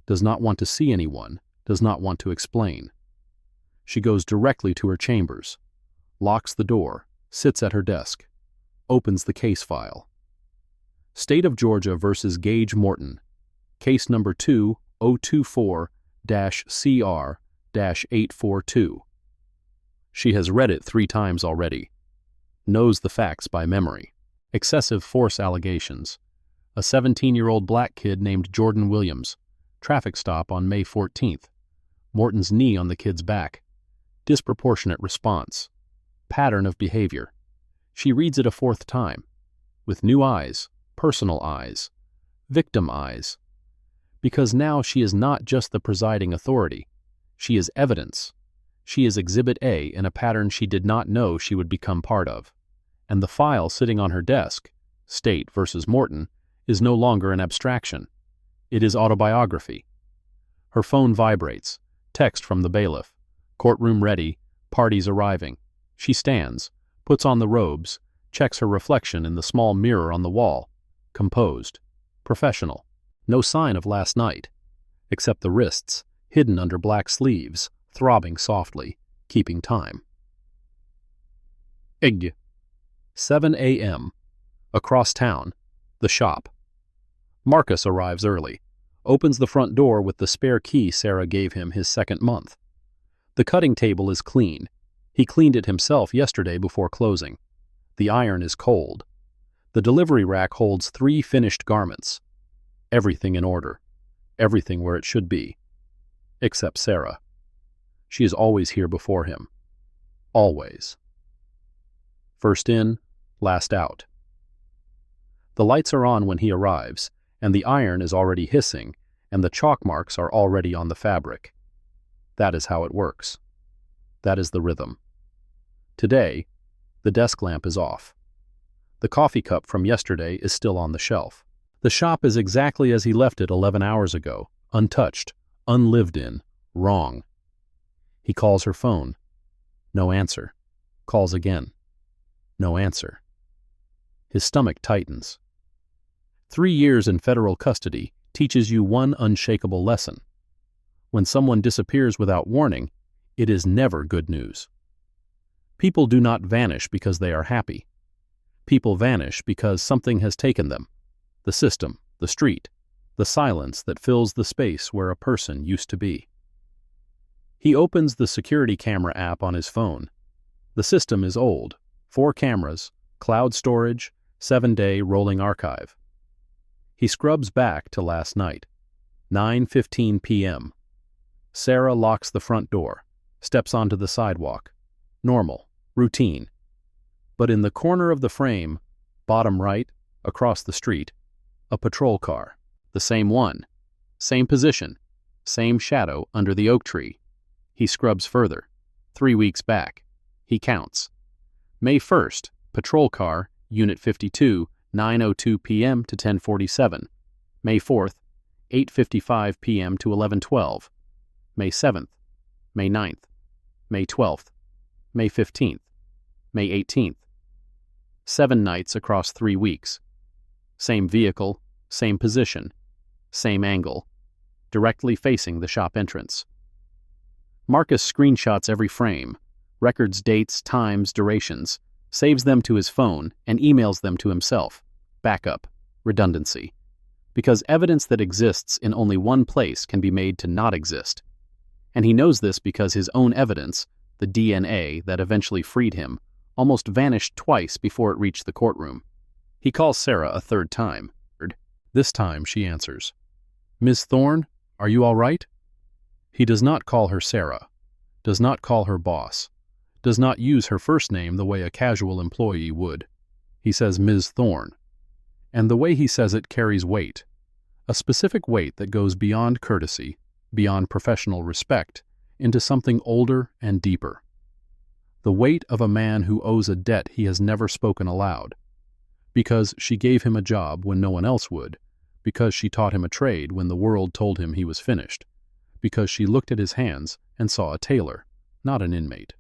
[SPEAKER 1] does not want to see anyone, does not want to explain. She goes directly to her chambers, locks the door, sits at her desk, opens the case file. State of Georgia versus Gage Morton, case number 2024-CR-842. She has read it 3 times already, knows the facts by memory. Excessive force allegations. A 17-year-old black kid named Jordan Williams. Traffic stop on May 14th. Morton's knee on the kid's back. Disproportionate response. Pattern of behavior. She reads it a 4th time. With new eyes, personal eyes, victim eyes. Because now she is not just the presiding authority. She is evidence. She is Exhibit A in a pattern she did not know she would become part of. And the file sitting on her desk, State versus Morton, is no longer an abstraction. It is autobiography. Her phone vibrates. Text from the bailiff. Courtroom ready. Parties arriving. She stands, puts on the robes, checks her reflection in the small mirror on the wall. Composed. Professional. No sign of last night, except the wrists, hidden under black sleeves, throbbing softly, keeping time. 7 a.m. Across town, the shop. Marcus arrives early, opens the front door with the spare key Sera gave him his 2nd month. The cutting table is clean. He cleaned it himself yesterday before closing. The iron is cold. The delivery rack holds 3 finished garments. Everything in order. Everything where it should be. Except Sera. She is always here before him. Always. First in, last out. The lights are on when he arrives, and the iron is already hissing, and the chalk marks are already on the fabric. That is how it works. That is the rhythm. Today, the desk lamp is off. The coffee cup from yesterday is still on the shelf. The shop is exactly as he left it 11 hours ago, untouched, unlived in, wrong. He calls her phone. No answer. Calls again. No answer. His stomach tightens. 3 years in federal custody teaches you one unshakable lesson. When someone disappears without warning, it is never good news. People do not vanish because they are happy. People vanish because something has taken them. The system, the street, the silence that fills the space where a person used to be. He opens the security camera app on his phone. The system is old. 4 cameras, cloud storage, 7-day rolling archive. He scrubs back to last night. 9:15 p.m. Sera locks the front door, steps onto the sidewalk. Normal, routine. But in the corner of the frame, bottom right, across the street, a patrol car. The same one. Same position. Same shadow under the oak tree. He scrubs further. 3 weeks back. He counts. May 1st, patrol car, Unit 52, 9:02 p.m. to 10:47. May 4th, 8:55 p.m. to 11:12. May 7th, May 9th, May 12th, May 15th, May 18th. 7 nights across 3 weeks. Same vehicle, same position, same angle, directly facing the shop entrance. Marcus screenshots every frame, records dates, times, durations, saves them to his phone, and emails them to himself. Backup, redundancy. Because evidence that exists in only one place can be made to not exist. And he knows this because his own evidence, the DNA that eventually freed him, almost vanished twice before it reached the courtroom. He calls Sera a 3rd time. This time she answers. "Miss Thorne, are you all right?" He does not call her Sera, does not call her boss, does not use her first name the way a casual employee would. He says Ms. Thorne. And the way he says it carries weight, a specific weight that goes beyond courtesy, beyond professional respect, into something older and deeper. The weight of a man who owes a debt he has never spoken aloud. Because she gave him a job when no one else would, because she taught him a trade when the world told him he was finished, because she looked at his hands and saw a tailor, not an inmate.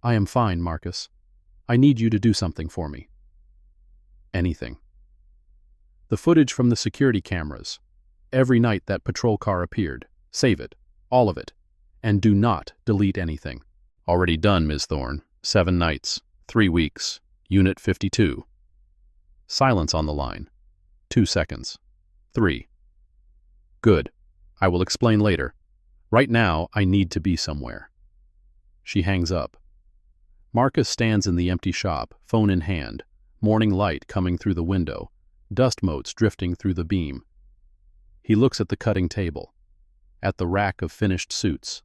[SPEAKER 1] "I am fine, Marcus. I need you to do something for me." Anything. The footage from the security cameras. Every night that patrol car appeared. Save it. All of it. And do not delete anything. Already done, Ms. Thorne. 7 nights. 3 weeks. Unit 52. Silence on the line. 2 seconds. 3. Good. I will explain later. Right now, I need to be somewhere. She hangs up. Marcus stands in the empty shop, phone in hand, morning light coming through the window, dust motes drifting through the beam. He looks at the cutting table, at the rack of finished suits,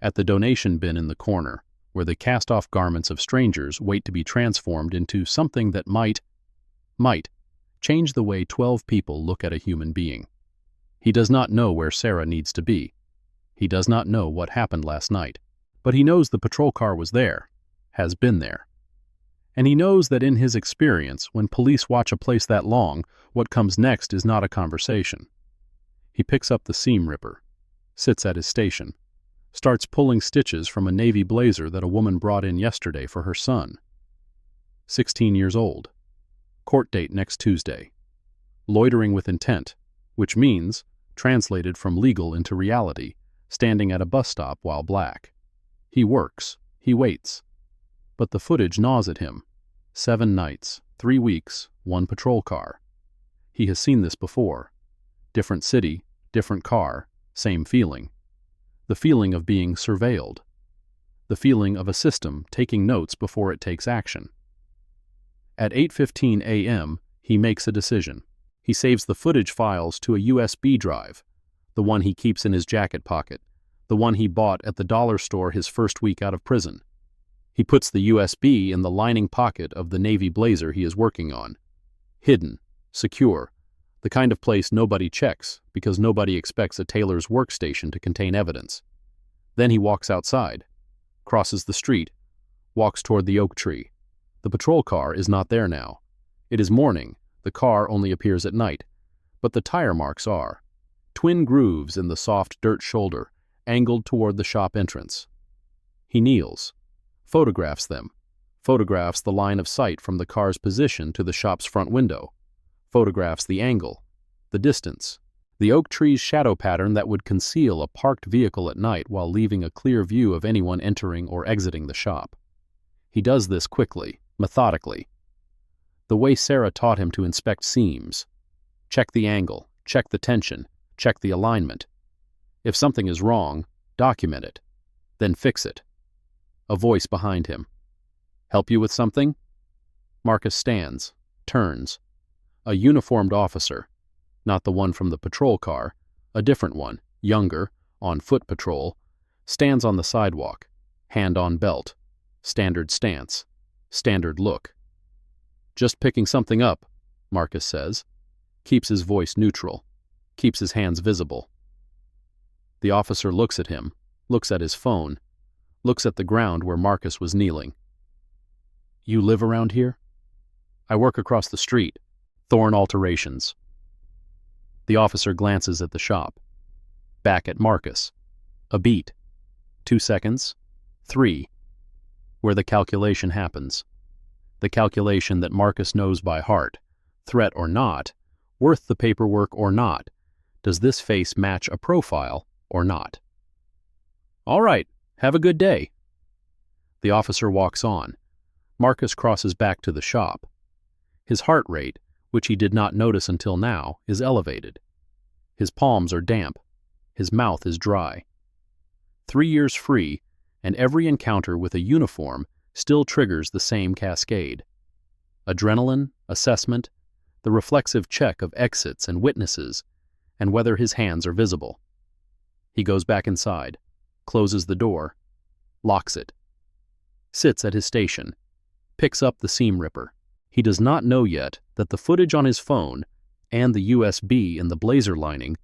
[SPEAKER 1] at the donation bin in the corner, where the cast-off garments of strangers wait to be transformed into something that might change the way 12 people look at a human being. He does not know where Sera needs to be. He does not know what happened last night, but he knows the patrol car was there, has been there. And he knows that in his experience, when police watch a place that long, what comes next is not a conversation. He picks up the seam ripper, sits at his station, starts pulling stitches from a navy blazer that a woman brought in yesterday for her son. 16 years old. Court date next Tuesday. Loitering with intent, which means, translated from legal into reality, standing at a bus stop while black. He works, he waits. But the footage gnaws at him. 7 nights, 3 weeks, 1 patrol car. He has seen this before. Different city, different car, same feeling. The feeling of being surveilled. The feeling of a system taking notes before it takes action. At 8:15 a.m., he makes a decision. He saves the footage files to a USB drive, the one he keeps in his jacket pocket, the one he bought at the dollar store his first week out of prison. He puts the USB in the lining pocket of the navy blazer he is working on. Hidden, secure, the kind of place nobody checks because nobody expects a tailor's workstation to contain evidence. Then he walks outside, crosses the street, walks toward the oak tree. The patrol car is not there now. It is morning, the car only appears at night, but the tire marks are. Twin grooves in the soft dirt shoulder, angled toward the shop entrance. He kneels, photographs them, photographs the line of sight from the car's position to the shop's front window, photographs the angle, the distance, the oak tree's shadow pattern that would conceal a parked vehicle at night while leaving a clear view of anyone entering or exiting the shop. He does this quickly, methodically, the way Sera taught him to inspect seams. Check the angle, check the tension, check the alignment. If something is wrong, document it, then fix it. A voice behind him. Help you with something? Marcus stands, turns. A uniformed officer, not the one from the patrol car, a different one, younger, on foot patrol, stands on the sidewalk, hand on belt, standard stance, standard look. Just picking something up, Marcus says, keeps his voice neutral, keeps his hands visible. The officer looks at him, looks at his phone, looks at the ground where Marcus was kneeling. You live around here? I work across the street. Thorne Alterations. The officer glances at the shop. Back at Marcus. A beat. 2 seconds. 3. Where the calculation happens. The calculation that Marcus knows by heart. Threat or not, worth the paperwork or not, does this face match a profile or not? All right, have a good day. The officer walks on. Marcus crosses back to the shop. His heart rate, which he did not notice until now, is elevated. His palms are damp. His mouth is dry. 3 years free, and every encounter with a uniform still triggers the same cascade. Adrenaline, assessment, the reflexive check of exits and witnesses, and whether his hands are visible. He goes back inside, closes the door, locks it, sits at his station, picks up the seam ripper. He does not know yet that the footage on his phone and the USB in the blazer lining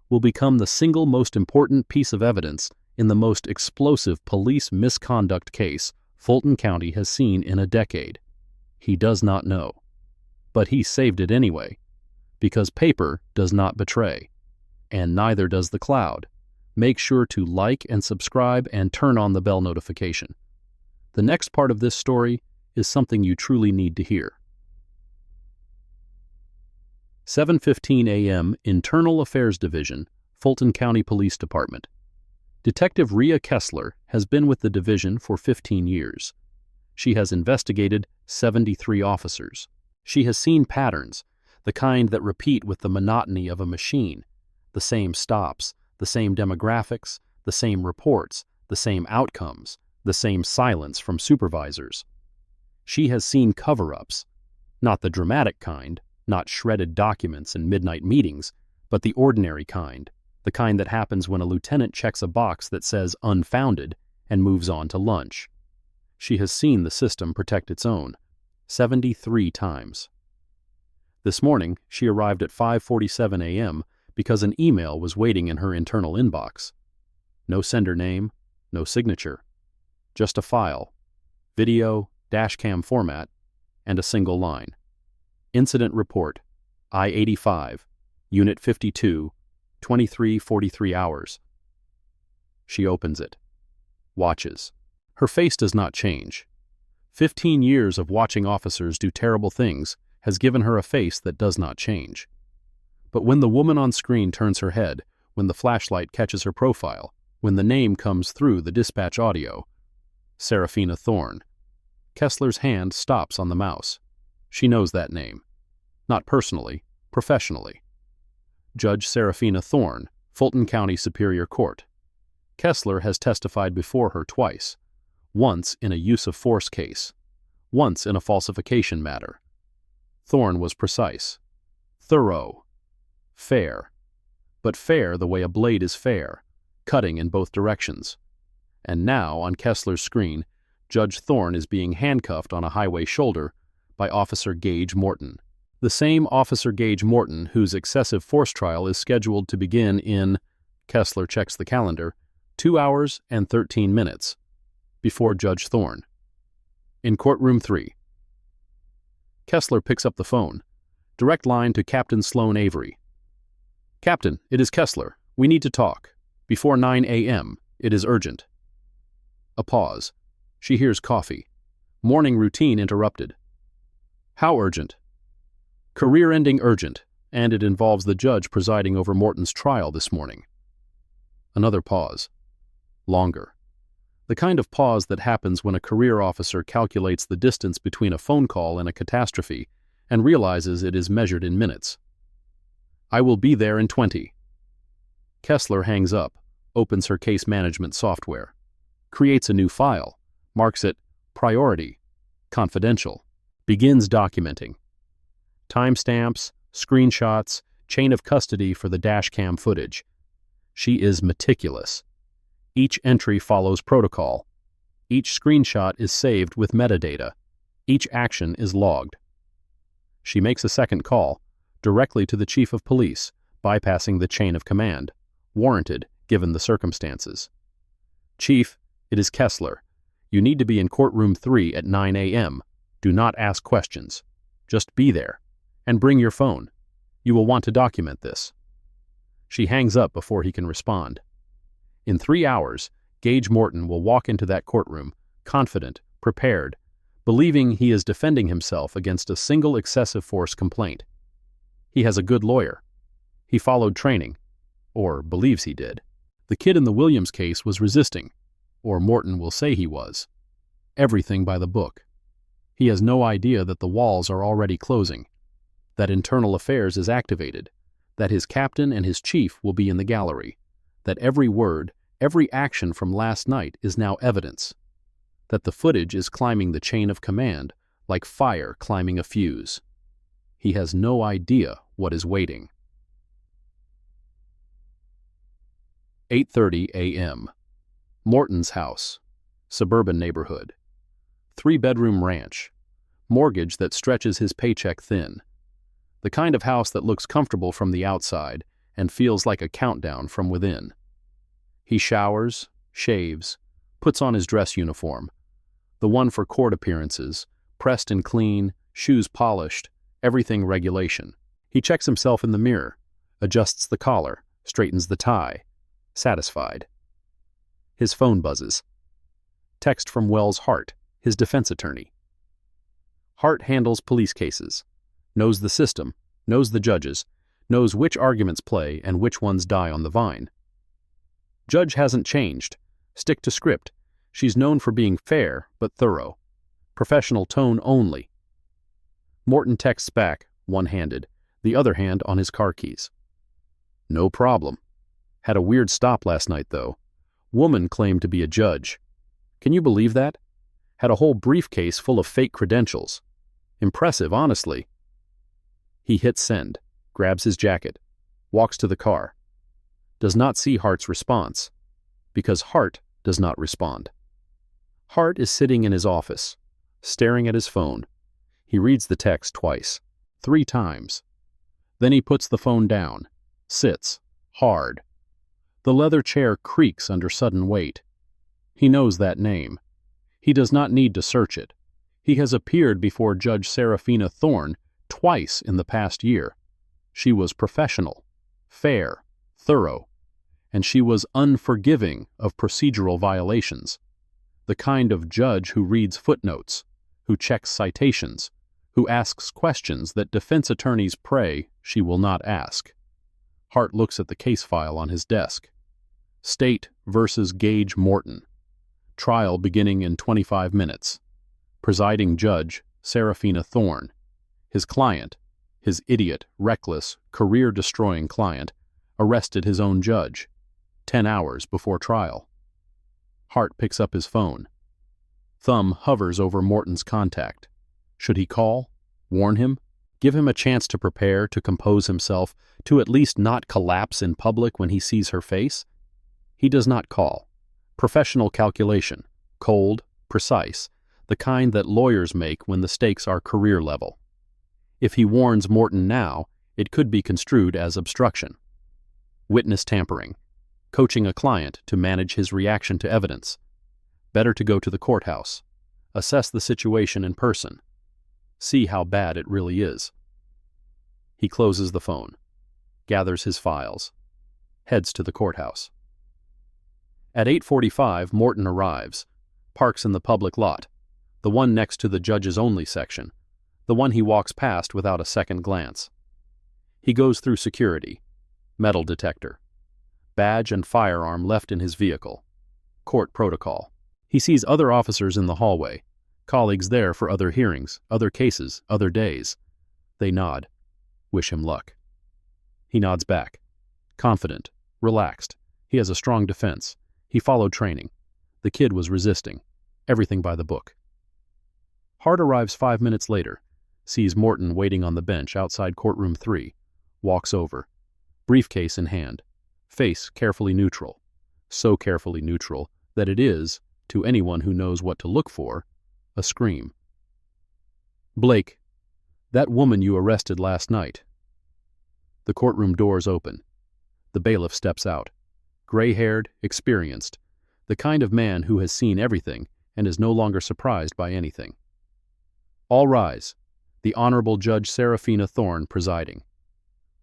[SPEAKER 1] will become the single most important piece of evidence in the most explosive police misconduct case Fulton County has seen in a decade. He does not know. But he saved it anyway, because paper does not betray, and neither does the cloud. Make sure to like and subscribe and turn on the bell notification. The next part of this story is something you truly need to hear. 7:15 a.m. Internal Affairs Division, Fulton County Police Department. Detective Rhea Kessler has been with the division for 15 years. She has investigated 73 officers. She has seen patterns, the kind that repeat with the monotony of a machine, the same stops, the same demographics, the same reports, the same outcomes, the same silence from supervisors. She has seen cover-ups, not the dramatic kind, not shredded documents and midnight meetings, but the ordinary kind, the kind that happens when a lieutenant checks a box that says unfounded and moves on to lunch. She has seen the system protect its own, 73 times. This morning, she arrived at 5:47 a.m. because an email was waiting in her internal inbox. No sender name, no signature, just a file, video, dashcam format, and a single line. Incident report, I-85, Unit 52, 23:43 hours. She opens it, watches. Her face does not change. 15 years of watching officers do terrible things has given her a face that does not change. But when the woman on screen turns her head, when the flashlight catches her profile, when the name comes through the dispatch audio, Seraphina Thorne, Kessler's hand stops on the mouse. She knows that name. Not personally, professionally. Judge Seraphina Thorne, Fulton County Superior Court. Kessler has testified before her twice. Once in a use of force case, once in a falsification matter. Thorne was precise, thorough, fair, but fair the way a blade is fair, cutting in both directions. And now, on Kessler's screen, Judge Thorne is being handcuffed on a highway shoulder by Officer Gage Morton. The same Officer Gage Morton whose excessive force trial is scheduled to begin in, Kessler checks the calendar, 2 hours and 13 minutes, before Judge Thorne. In courtroom 3. Kessler picks up the phone. Direct line to Captain Sloan Avery. Captain, it is Kessler. We need to talk. Before 9 a.m. It is urgent. A pause. She hears coffee. Morning routine interrupted. How urgent? Career-ending urgent, and it involves the judge presiding over Morton's trial this morning. Another pause. Longer. The kind of pause that happens when a career officer calculates the distance between a phone call and a catastrophe and realizes it is measured in minutes. I will be there in 20. Kessler hangs up, opens her case management software, creates a new file, marks it Priority, Confidential, begins documenting. Timestamps, screenshots, chain of custody for the dashcam footage. She is meticulous. Each entry follows protocol. Each screenshot is saved with metadata. Each action is logged. She makes a second call, directly to the Chief of Police, bypassing the chain of command, warranted given the circumstances. Chief, it is Kessler. You need to be in courtroom 3 at 9 a.m. Do not ask questions. Just be there. And bring your phone. You will want to document this. She hangs up before he can respond. In 3 hours, Gage Morton will walk into that courtroom, confident, prepared, believing he is defending himself against a single excessive force complaint. He has a good lawyer. He followed training, or believes he did. The kid in the Williams case was resisting, or Morton will say he was. Everything by the book. He has no idea that the walls are already closing, that internal affairs is activated, that his captain and his chief will be in the gallery, that every word, every action from last night is now evidence, that the footage is climbing the chain of command like fire climbing a fuse. He has no idea what is waiting. 8:30 a.m. Morton's house, suburban neighborhood. 3-bedroom ranch. Mortgage that stretches his paycheck thin. The kind of house that looks comfortable from the outside and feels like a countdown from within. He showers, shaves, puts on his dress uniform, the one for court appearances, pressed and clean, shoes polished, everything regulation. He checks himself in the mirror, adjusts the collar, straightens the tie, satisfied. His phone buzzes. Text from Wells Hart, his defense attorney. Hart handles police cases, knows the system, knows the judges, knows which arguments play and which ones die on the vine. Judge hasn't changed. Stick to script. She's known for being fair but thorough. Professional tone only. Morton texts back, one-handed, the other hand on his car keys. No problem. Had a weird stop last night, though. Woman claimed to be a judge. Can you believe that? Had a whole briefcase full of fake credentials. Impressive, honestly. He hits send, grabs his jacket, walks to the car. Does not see Hart's response, because Hart does not respond. Hart is sitting in his office, staring at his phone. He reads the text twice, 3 times. Then he puts the phone down, sits, hard. The leather chair creaks under sudden weight. He knows that name. He does not need to search it. He has appeared before Judge Seraphina Thorne twice in the past year. She was professional, fair, thorough, and she was unforgiving of procedural violations. The kind of judge who reads footnotes, who checks citations, who asks questions that defense attorneys pray she will not ask. Hart looks at the case file on his desk. State versus Gage Morton. Trial beginning in 25 minutes. Presiding judge, Seraphina Thorne. His client, his idiot, reckless, career-destroying client, arrested his own judge, 10 hours before trial. Hart picks up his phone. Thumb hovers over Morton's contact. Should he call? Warn him? Give him a chance to prepare, to compose himself, to at least not collapse in public when he sees her face? He does not call. Professional calculation. Cold, precise, the kind that lawyers make when the stakes are career level. If he warns Morton now, it could be construed as obstruction. Witness tampering. Coaching a client to manage his reaction to evidence. Better to go to the courthouse. Assess the situation in person. See how bad it really is. He closes the phone, gathers his files, heads to the courthouse. At 8:45, Morton arrives, parks in the public lot, the one next to the judge's only section, the one he walks past without a second glance. He goes through security, metal detector, badge and firearm left in his vehicle, court protocol. He sees other officers in the hallway, colleagues there for other hearings, other cases, other days. They nod, wish him luck. He nods back, confident, relaxed. He has a strong defense. He followed training. The kid was resisting. Everything by the book. Hart arrives 5 minutes later, sees Morton waiting on the bench outside courtroom 3, walks over, briefcase in hand, face carefully neutral, so carefully neutral that it is, to anyone who knows what to look for, a scream. "Blake, that woman you arrested last night." The courtroom doors open. The bailiff steps out, gray-haired, experienced, the kind of man who has seen everything and is no longer surprised by anything. All rise. The Honorable Judge Seraphina Thorne presiding.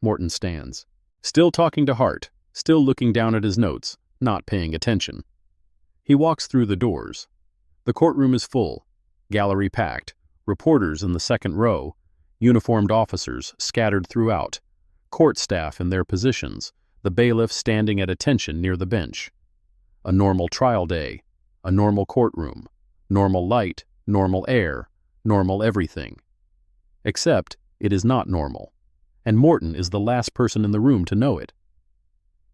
[SPEAKER 1] Morton stands, still talking to Hart, still looking down at his notes, not paying attention. He walks through the doors. The courtroom is full, gallery packed, reporters in the second row, uniformed officers scattered throughout, court staff in their positions, the bailiff standing at attention near the bench. A normal trial day, a normal courtroom, normal light, normal air, normal everything. Except it is not normal, and Morton is the last person in the room to know it.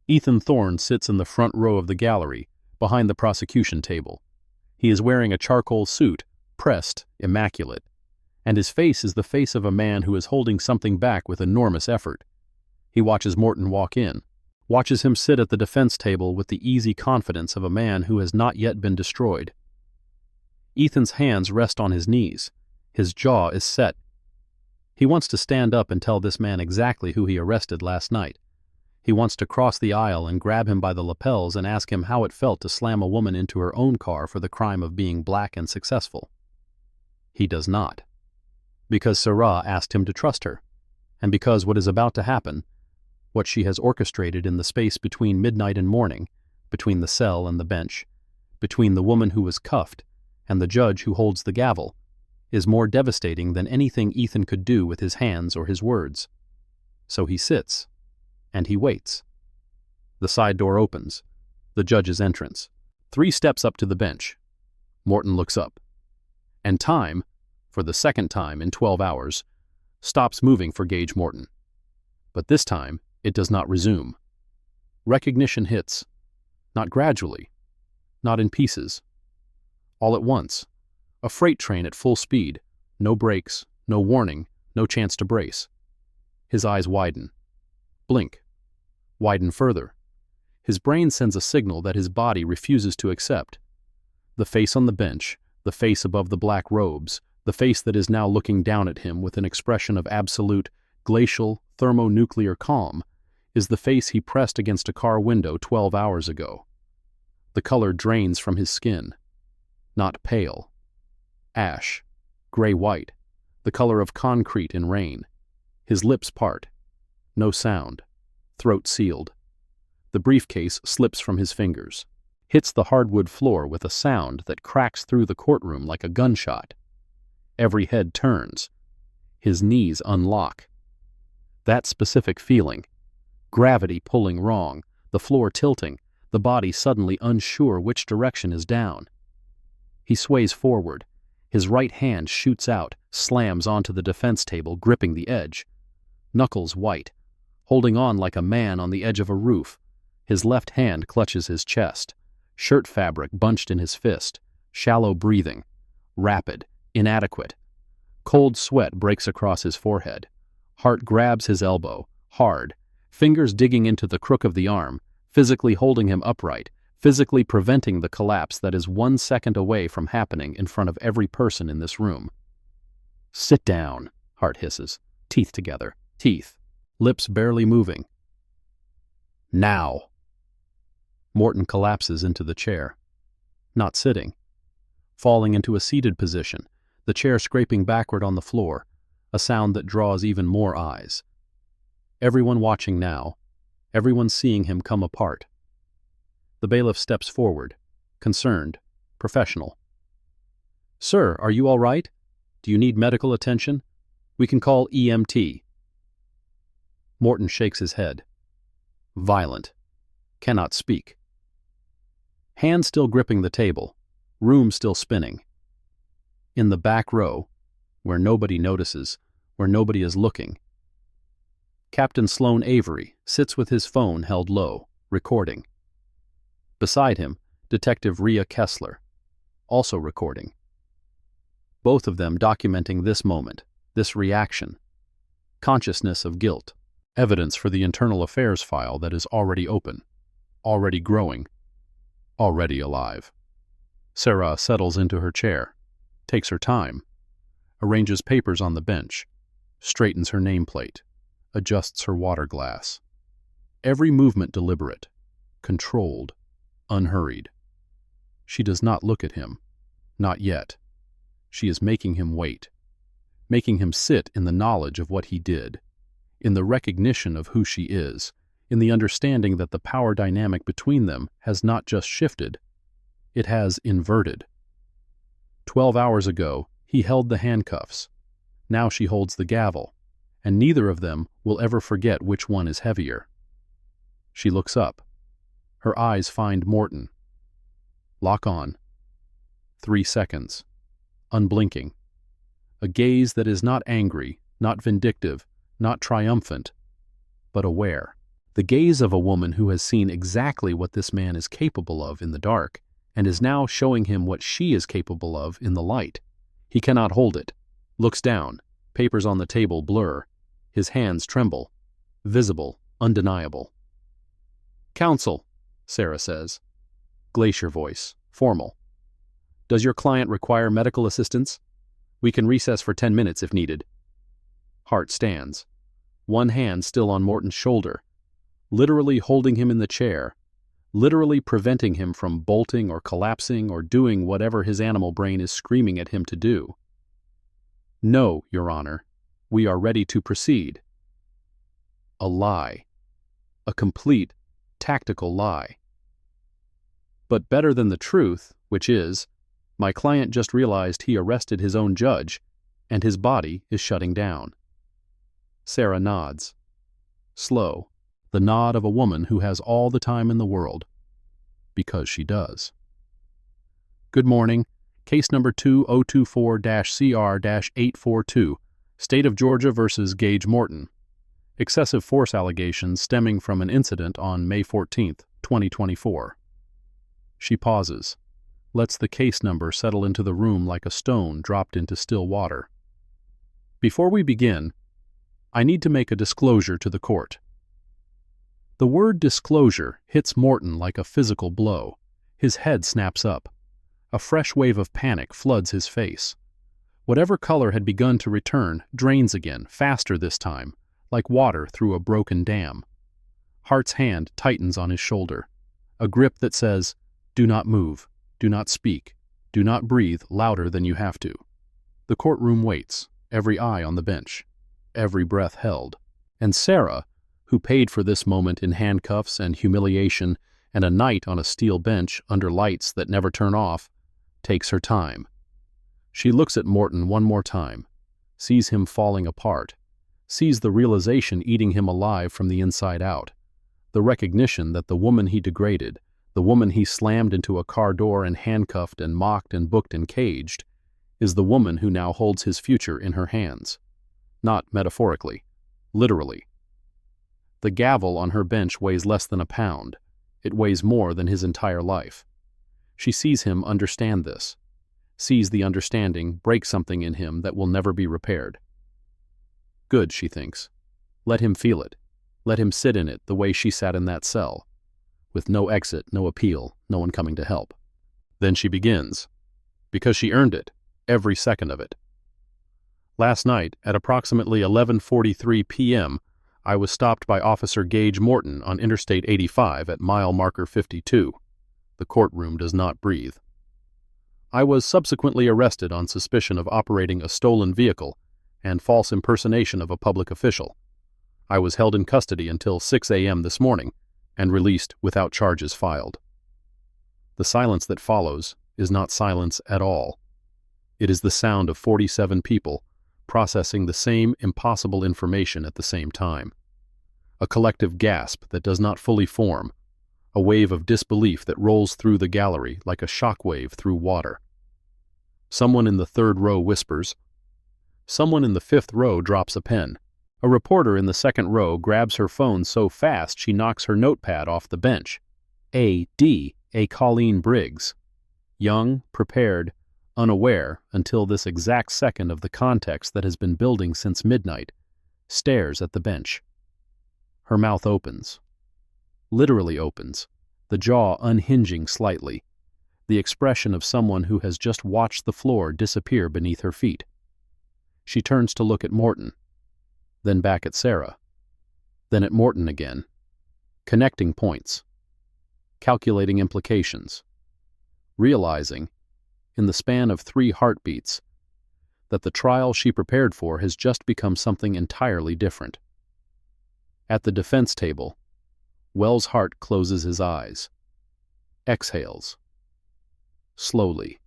[SPEAKER 1] Ethan Thorne sits in the front row of the gallery, behind the prosecution table. He is wearing a charcoal suit, pressed, immaculate, and his face is the face of a man who is holding something back with enormous effort. He watches Morton walk in, watches him sit at the defense table with the easy confidence of a man who has not yet been destroyed. Ethan's hands rest on his knees. His jaw is set. He wants to stand up and tell this man exactly who he arrested last night. He wants to cross the aisle and grab him by the lapels and ask him how it felt to slam a woman into her own car for the crime of being black and successful. He does not. Because Sera asked him to trust her, and because what is about to happen, what she has orchestrated in the space between midnight and morning, between the cell and the bench, between the woman who was cuffed and the judge who holds the gavel, is more devastating than anything Ethan could do with his hands or his words. So he sits, and he waits. The side door opens, the judge's entrance. 3 steps up to the bench. Morton looks up. And time, for the second time in 12 hours, stops moving for Gage Morton. But this time, it does not resume. Recognition hits, not gradually, not in pieces. All at once, a freight train at full speed, no brakes, no warning, no chance to brace. His eyes widen, blink, widen further. His brain sends a signal that his body refuses to accept. The face on the bench, the face above the black robes, the face that is now looking down at him with an expression of absolute, glacial, thermonuclear calm, is the face he pressed against a car window 12 hours ago. The color drains from his skin. Not pale. Ash. Gray-white. The color of concrete in rain. His lips part. No sound. Throat sealed. The briefcase slips from his fingers, hits the hardwood floor with a sound that cracks through the courtroom like a gunshot. Every head turns. His knees unlock. That specific feeling, gravity pulling wrong, the floor tilting, the body suddenly unsure which direction is down. He sways forward. His right hand shoots out, slams onto the defense table, gripping the edge. Knuckles white, holding on like a man on the edge of a roof. His left hand clutches his chest, shirt fabric bunched in his fist, shallow breathing, rapid, inadequate. Cold sweat breaks across his forehead. Hart grabs his elbow, hard, fingers digging into the crook of the arm, physically holding him upright, physically preventing the collapse that is 1 second away from happening in front of every person in this room. "Sit down," Hart hisses, teeth together, teeth, lips barely moving. "Now." Morton collapses into the chair. Not sitting. Falling into a seated position, the chair scraping backward on the floor, a sound that draws even more eyes. Everyone watching now, everyone seeing him come apart. The bailiff steps forward, concerned, professional. "Sir, are you all right? Do you need medical attention? We can call EMT." Morton shakes his head. Violent. Cannot speak. Hand still gripping the table, room still spinning. In the back row, where nobody notices, where nobody is looking, Captain Sloan Avery sits with his phone held low, recording. Beside him, Detective Rhea Kessler, also recording. Both of them documenting this moment, this reaction. Consciousness of guilt, evidence for the internal affairs file that is already open, already growing, already alive. Sera settles into her chair, takes her time, arranges papers on the bench, straightens her nameplate, adjusts her water glass. Every movement deliberate, controlled, unhurried. She does not look at him, not yet. She is making him wait, making him sit in the knowledge of what he did, in the recognition of who she is, in the understanding that the power dynamic between them has not just shifted, it has inverted. 12 hours ago, he held the handcuffs. Now she holds the gavel, and neither of them will ever forget which one is heavier. She looks up. Her eyes find Morton. Lock on. 3 seconds. Unblinking. A gaze that is not angry, not vindictive, not triumphant, but aware. The gaze of a woman who has seen exactly what this man is capable of in the dark, and is now showing him what she is capable of in the light. He cannot hold it. Looks down. Papers on the table blur. His hands tremble. Visible, undeniable. "Counsel," Sera says. Glacier voice, formal. "Does your client require medical assistance? We can recess for 10 minutes if needed." Hart stands, one hand still on Morton's shoulder, literally holding him in the chair, literally preventing him from bolting or collapsing or doing whatever his animal brain is screaming at him to do. "No, Your Honor, we are ready to proceed." A lie. A complete, tactical lie. But better than the truth, which is, my client just realized he arrested his own judge, and his body is shutting down. Sera nods. Slow, the nod of a woman who has all the time in the world. Because she does. "Good morning. Case number 2024-CR-842, State of Georgia versus Gage Morton. Excessive force allegations stemming from an incident on May 14, 2024. She pauses, lets the case number settle into the room like a stone dropped into still water. "Before we begin, I need to make a disclosure to the court." The word disclosure hits Morton like a physical blow. His head snaps up. A fresh wave of panic floods his face. Whatever color had begun to return drains again, faster this time, like water through a broken dam. Hart's hand tightens on his shoulder, a grip that says, "Do not move, do not speak, do not breathe louder than you have to." The courtroom waits, every eye on the bench, every breath held. And Sera, who paid for this moment in handcuffs and humiliation and a night on a steel bench under lights that never turn off, takes her time. She looks at Morton one more time, sees him falling apart, sees the realization eating him alive from the inside out, the recognition that the woman he degraded, the woman he slammed into a car door and handcuffed and mocked and booked and caged, is the woman who now holds his future in her hands. Not metaphorically, literally. The gavel on her bench weighs less than a pound. It weighs more than his entire life. She sees him understand this, sees the understanding break something in him that will never be repaired. Good, she thinks. Let him feel it. Let him sit in it the way she sat in that cell, with no exit, no appeal, no one coming to help. Then she begins, because she earned it, every second of it. Last night, at approximately 11:43 p.m., I was stopped by Officer Gage Morton on Interstate 85 at mile marker 52. The courtroom does not breathe. I was subsequently arrested on suspicion of operating a stolen vehicle and false impersonation of a public official. I was held in custody until 6 a.m. this morning and released without charges filed. The silence that follows is not silence at all. It is the sound of 47 people processing the same impossible information at the same time. A collective gasp that does not fully form, a wave of disbelief that rolls through the gallery like a shock wave through water. Someone in the third row whispers. Someone in the fifth row drops a pen. A reporter in the second row grabs her phone so fast she knocks her notepad off the bench. A Colleen Briggs. Young, prepared, unaware until this exact second of the context that has been building since midnight, stares at the bench. Her mouth opens. Literally opens, the jaw unhinging slightly, the expression of someone who has just watched the floor disappear beneath her feet. She turns to look at Morton, then back at Sera, then at Morton again, connecting points, calculating implications, realizing, in the span of 3 heartbeats, that the trial she prepared for has just become something entirely different. At the defense table, Wells' Hart closes his eyes, exhales, slowly,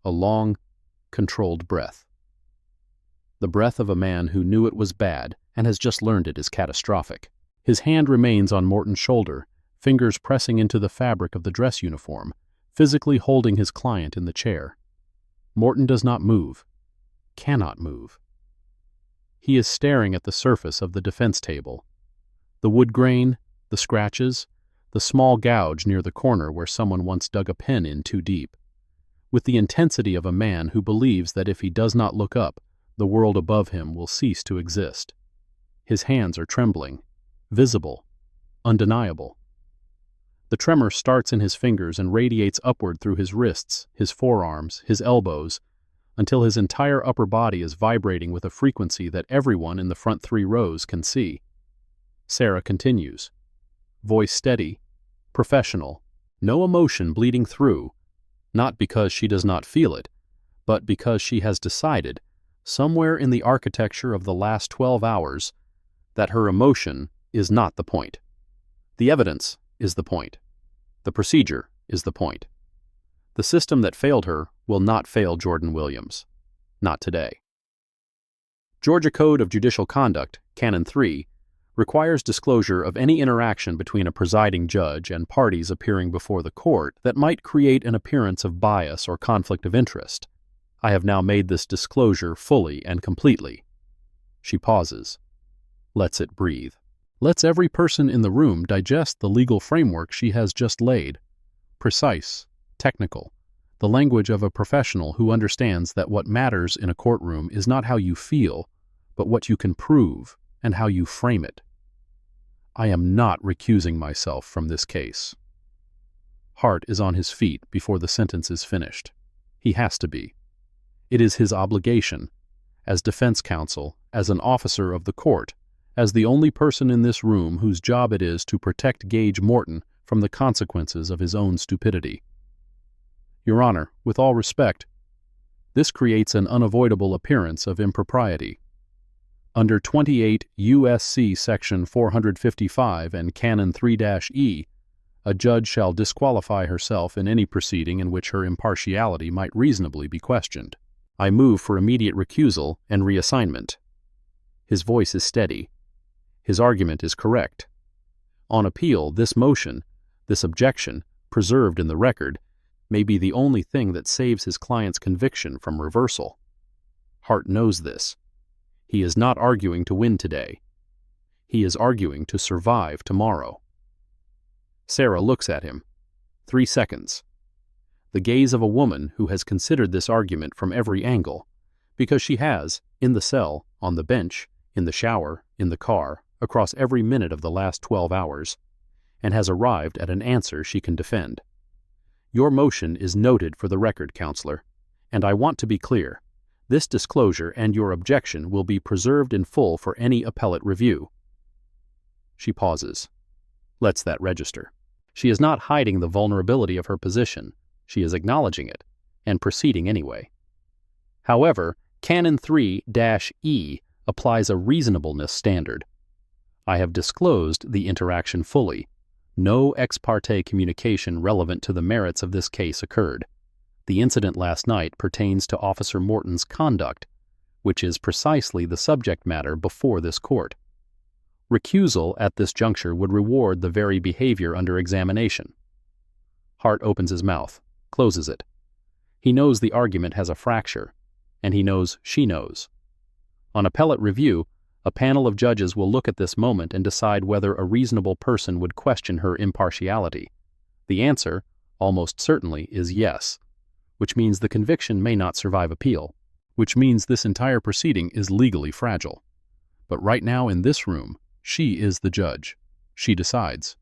[SPEAKER 1] a long, controlled breath. The breath of a man who knew it was bad and has just learned it is catastrophic. His hand remains on Morton's shoulder, fingers pressing into the fabric of the dress uniform, physically holding his client in the chair. Morton does not move, cannot move. He is staring at the surface of the defense table. The wood grain, the scratches, the small gouge near the corner where someone once dug a pen in too deep. With the intensity of a man who believes that if he does not look up, the world above him will cease to exist. His hands are trembling, visible, undeniable. The tremor starts in his fingers and radiates upward through his wrists, his forearms, his elbows, until his entire upper body is vibrating with a frequency that everyone in the front 3 rows can see. Sera continues, voice steady, professional, no emotion bleeding through, not because she does not feel it, but because she has decided, somewhere in the architecture of the last 12 hours, that her emotion is not the point. The evidence is the point. The procedure is the point. The system that failed her will not fail Jordan Williams. Not today. Georgia Code of Judicial Conduct, Canon 3, requires disclosure of any interaction between a presiding judge and parties appearing before the court that might create an appearance of bias or conflict of interest. I have now made this disclosure fully and completely. She pauses, lets it breathe. Lets every person in the room digest the legal framework she has just laid. Precise, technical, the language of a professional who understands that what matters in a courtroom is not how you feel, but what you can prove and how you frame it. I am not recusing myself from this case. Hart is on his feet before the sentence is finished. He has to be. It is his obligation, as defense counsel, as an officer of the court, as the only person in this room whose job it is to protect Gage Morton from the consequences of his own stupidity. Your Honor, with all respect, this creates an unavoidable appearance of impropriety. Under 28 U.S.C. Section 455 and Canon 3-E, a judge shall disqualify herself in any proceeding in which her impartiality might reasonably be questioned. I move for immediate recusal and reassignment. His voice is steady. His argument is correct. On appeal, this motion, this objection, preserved in the record, may be the only thing that saves his client's conviction from reversal. Hart knows this. He is not arguing to win today. He is arguing to survive tomorrow. Sera looks at him. 3 seconds. The gaze of a woman who has considered this argument from every angle, because she has, in the cell, on the bench, in the shower, in the car, across every minute of the last 12 hours, and has arrived at an answer she can defend. Your motion is noted for the record, counselor, and I want to be clear. This disclosure and your objection will be preserved in full for any appellate review. She pauses. Lets that register. She is not hiding the vulnerability of her position. She is acknowledging it, and proceeding anyway. However, Canon 3-E applies a reasonableness standard. I have disclosed the interaction fully. No ex parte communication relevant to the merits of this case occurred. The incident last night pertains to Officer Morton's conduct, which is precisely the subject matter before this court. Recusal at this juncture would reward the very behavior under examination. Hart opens his mouth, closes it. He knows the argument has a fracture, and he knows she knows. On appellate review, a panel of judges will look at this moment and decide whether a reasonable person would question her impartiality. The answer, almost certainly, is yes, which means the conviction may not survive appeal, which means this entire proceeding is legally fragile. But right now in this room, she is the judge. She decides.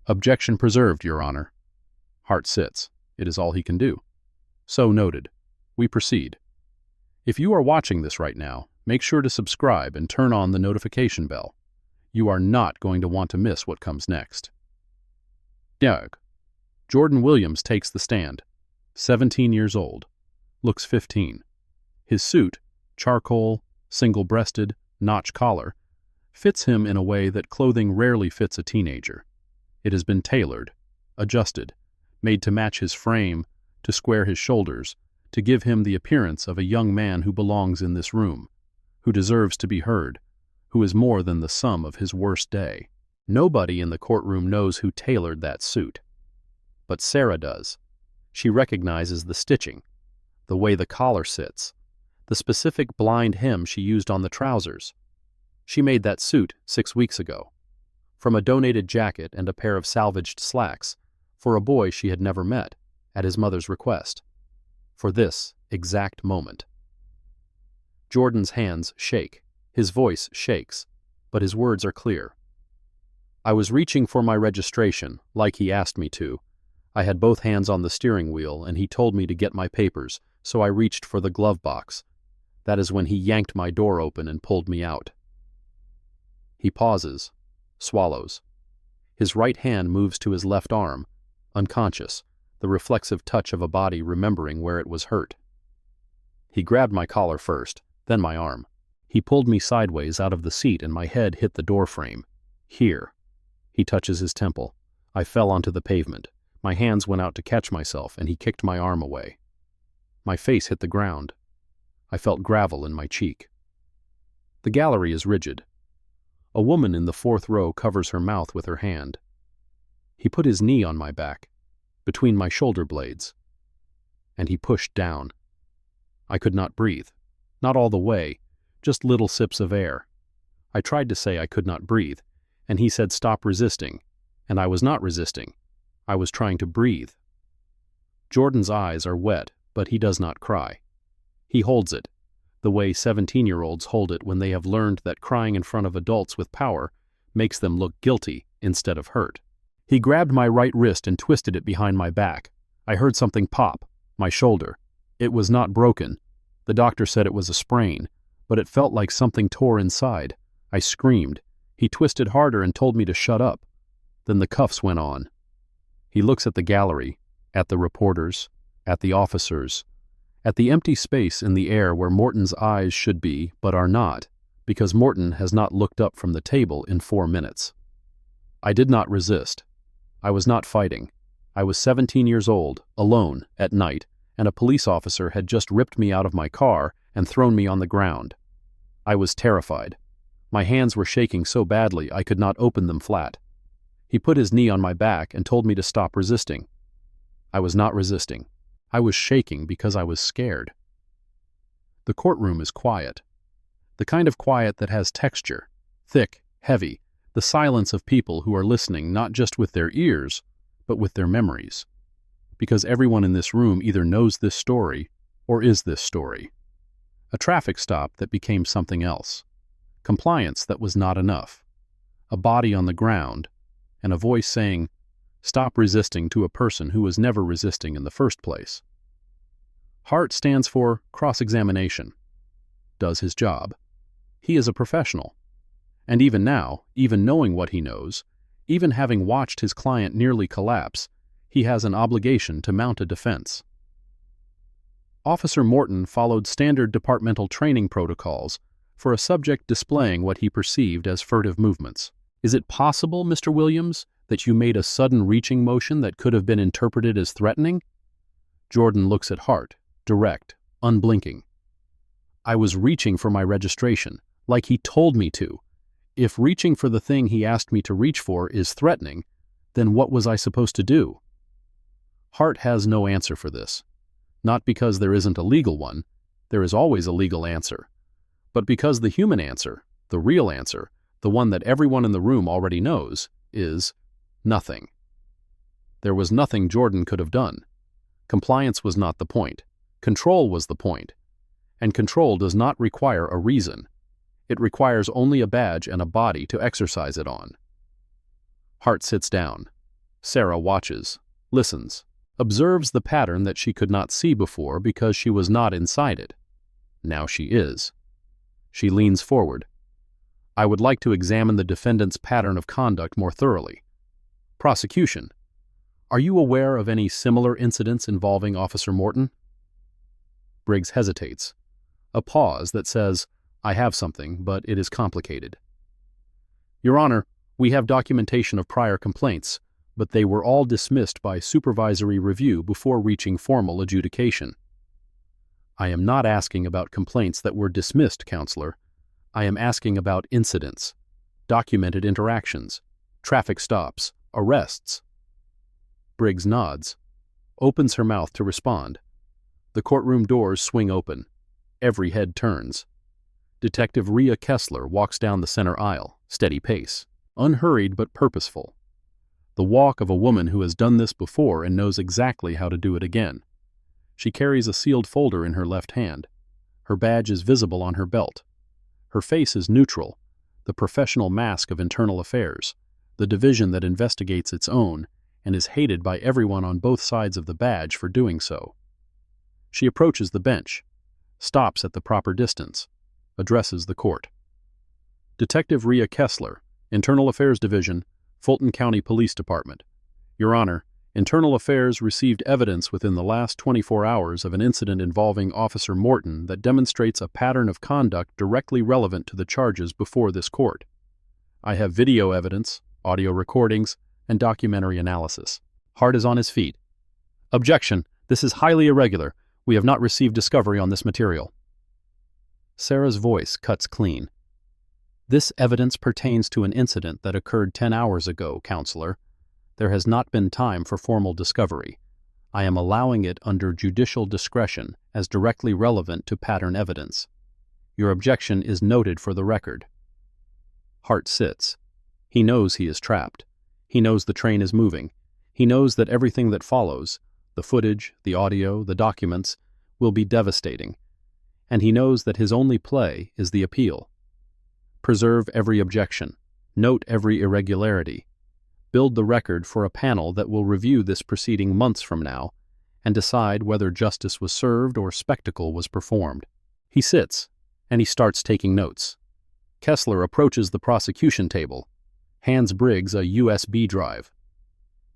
[SPEAKER 1] Objection preserved, Your Honor. Hart sits. It is all he can do. So noted. We proceed. If you are watching this right now, make sure to subscribe and turn on the notification bell. You are not going to want to miss what comes next. Doug. Jordan Williams takes the stand. 17 years old. Looks 15. His suit, charcoal, single-breasted, notch collar, fits him in a way that clothing rarely fits a teenager. It has been tailored, adjusted, made to match his frame, to square his shoulders, to give him the appearance of a young man who belongs in this room, who deserves to be heard, who is more than the sum of his worst day. Nobody in the courtroom knows who tailored that suit. But Sera does. She recognizes the stitching, the way the collar sits, the specific blind hem she used on the trousers. She made that suit 6 weeks ago, from a donated jacket and a pair of salvaged slacks, for a boy she had never met, at his mother's request, for this exact moment. Jordan's hands shake, his voice shakes, but his words are clear. I was reaching for my registration, like he asked me to. I had both hands on the steering wheel, and he told me to get my papers, so I reached for the glove box. That is when he yanked my door open and pulled me out. He pauses, swallows. His right hand moves to his left arm, unconscious, the reflexive touch of a body remembering where it was hurt. He grabbed my collar first, then my arm. He pulled me sideways out of the seat and my head hit the door frame. Here. He touches his temple. I fell onto the pavement. My hands went out to catch myself, and he kicked my arm away. My face hit the ground. I felt gravel in my cheek. The gallery is rigid. A woman in the 4th row covers her mouth with her hand. He put his knee on my back, between my shoulder blades, and he pushed down. I could not breathe. Not all the way, just little sips of air. I tried to say I could not breathe, and he said stop resisting, and I was not resisting. I was trying to breathe. Jordan's eyes are wet, but he does not cry. He holds it, the way 17-year-olds hold it when they have learned that crying in front of adults with power makes them look guilty instead of hurt. He grabbed my right wrist and twisted it behind my back. I heard something pop, my shoulder. It was not broken. The doctor said it was a sprain, but it felt like something tore inside. I screamed. He twisted harder and told me to shut up. Then the cuffs went on. He looks at the gallery, at the reporters, at the officers, at the empty space in the air where Morton's eyes should be but are not, because Morton has not looked up from the table in 4 minutes. I did not resist. I was not fighting. I was 17 years old, alone, at night, and a police officer had just ripped me out of my car and thrown me on the ground. I was terrified. My hands were shaking so badly I could not open them flat. He put his knee on my back and told me to stop resisting. I was not resisting. I was shaking because I was scared. The courtroom is quiet. The kind of quiet that has texture, thick, heavy, the silence of people who are listening not just with their ears, but with their memories. Because everyone in this room either knows this story or is this story. A traffic stop that became something else. Compliance that was not enough. A body on the ground, and a voice saying, "Stop resisting," to a person who was never resisting in the first place. Hart stands for cross-examination. Does his job. He is a professional. And even now, even knowing what he knows, even having watched his client nearly collapse, he has an obligation to mount a defense. Officer Morton followed standard departmental training protocols for a subject displaying what he perceived as furtive movements. "Is it possible, Mr. Williams, that you made a sudden reaching motion that could have been interpreted as threatening?" Jordan looks at Hart, direct, unblinking. "I was reaching for my registration, like he told me to. If reaching for the thing he asked me to reach for is threatening, then what was I supposed to do?" Hart has no answer for this. Not because there isn't a legal one, there is always a legal answer, but because the human answer, the real answer, the one that everyone in the room already knows, is nothing. There was nothing Jordan could have done. Compliance was not the point. Control was the point. And control does not require a reason. It requires only a badge and a body to exercise it on. Hart sits down. Sera watches, listens, observes the pattern that she could not see before because she was not inside it. Now she is. She leans forward. "I would like to examine the defendant's pattern of conduct more thoroughly." Prosecution. "Are you aware of any similar incidents involving Officer Morton?" Briggs hesitates. A pause that says, "I have something, but it is complicated." "Your Honor, we have documentation of prior complaints, but they were all dismissed by supervisory review before reaching formal adjudication." "I am not asking about complaints that were dismissed, Counselor. I am asking about incidents, documented interactions, traffic stops, arrests." Briggs nods, opens her mouth to respond. The courtroom doors swing open. Every head turns. Detective Rhea Kessler walks down the center aisle, steady pace, unhurried but purposeful. The walk of a woman who has done this before and knows exactly how to do it again. She carries a sealed folder in her left hand. Her badge is visible on her belt. Her face is neutral, the professional mask of internal affairs, the division that investigates its own and is hated by everyone on both sides of the badge for doing so. She approaches the bench, stops at the proper distance, addresses the court. "Detective Rhea Kessler, Internal Affairs Division, Fulton County Police Department. Your Honor, Internal Affairs received evidence within the last 24 hours of an incident involving Officer Morton that demonstrates a pattern of conduct directly relevant to the charges before this court. I have video evidence, audio recordings, and documentary analysis." Hart is on his feet. "Objection. This is highly irregular. We have not received discovery on this material." Sera's voice cuts clean. "This evidence pertains to an incident that occurred 10 hours ago, Counselor. There has not been time for formal discovery. I am allowing it under judicial discretion as directly relevant to pattern evidence. Your objection is noted for the record." Hart sits. He knows he is trapped. He knows the train is moving. He knows that everything that follows, the footage, the audio, the documents, will be devastating. And he knows that his only play is the appeal. Preserve every objection. Note every irregularity. Build the record for a panel that will review this proceeding months from now and decide whether justice was served or spectacle was performed. He sits, and he starts taking notes. Kessler approaches the prosecution table, hands Briggs a USB drive.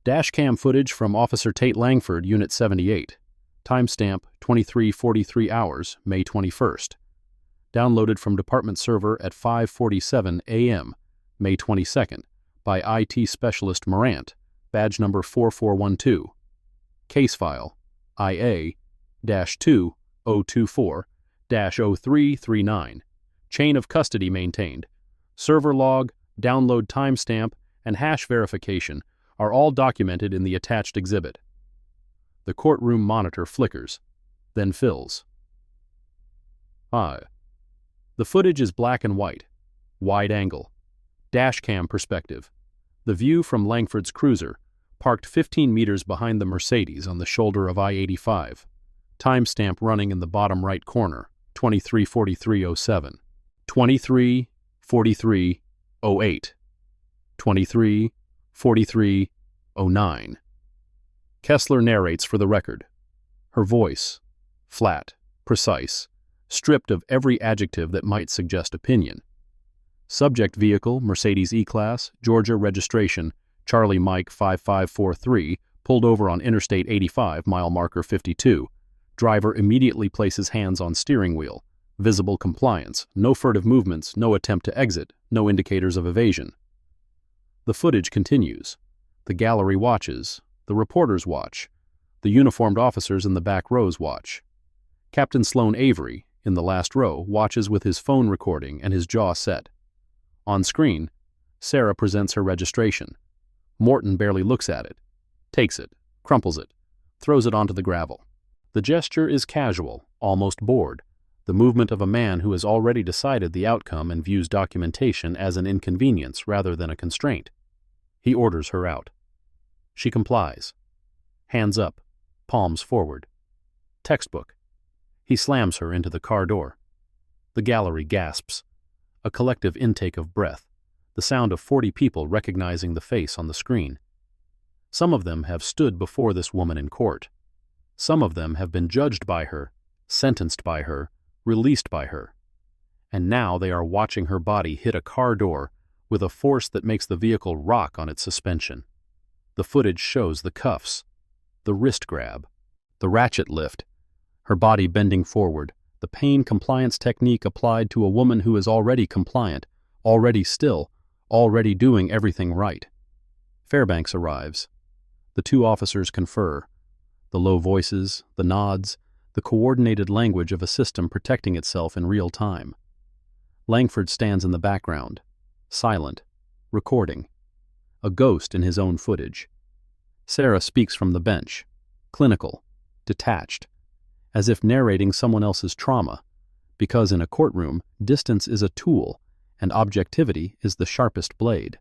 [SPEAKER 1] "Dashcam footage from Officer Tate Langford, Unit 78. Timestamp 23:43 hours, May 21st. Downloaded from department server at 5:47 a.m., May 22nd, by IT Specialist Morant, badge number 4412. Case file, IA-2024-0339. Chain of custody maintained. Server log, download timestamp, and hash verification are all documented in the attached exhibit." The courtroom monitor flickers, then fills. The footage is black and white, wide angle, dashcam perspective. The view from Langford's cruiser, parked 15 meters behind the Mercedes on the shoulder of I-85. Timestamp running in the bottom right corner, 23:43:07. 23:43:08. 23 4309. Kessler narrates for the record. Her voice, flat, precise, stripped of every adjective that might suggest opinion. Subject vehicle, Mercedes E-Class, Georgia registration, Charlie Mike 5543, pulled over on Interstate 85, mile marker 52. Driver immediately places hands on steering wheel. Visible compliance, no furtive movements, no attempt to exit, no indicators of evasion. The footage continues. The gallery watches. The reporters watch. The uniformed officers in the back rows watch. Captain Sloan Avery, in the last row, watches with his phone recording and his jaw set. On screen, Sera presents her registration. Morton barely looks at it, takes it, crumples it, throws it onto the gravel. The gesture is casual, almost bored, the movement of a man who has already decided the outcome and views documentation as an inconvenience rather than a constraint. He orders her out. She complies. Hands up, palms forward. Textbook. He slams her into the car door. The gallery gasps. A collective intake of breath, the sound of 40 people recognizing the face on the screen. Some of them have stood before this woman in court. Some of them have been judged by her, sentenced by her, released by her. And now they are watching her body hit a car door with a force that makes the vehicle rock on its suspension. The footage shows the cuffs, the wrist grab, the ratchet lift, her body bending forward, the pain compliance technique applied to a woman who is already compliant, already still, already doing everything right. Fairbanks arrives. The two officers confer. The low voices, the nods, the coordinated language of a system protecting itself in real time. Langford stands in the background, silent, recording, a ghost in his own footage. Sera speaks from the bench, clinical, detached, as if narrating someone else's trauma, because in a courtroom, distance is a tool and objectivity is the sharpest blade.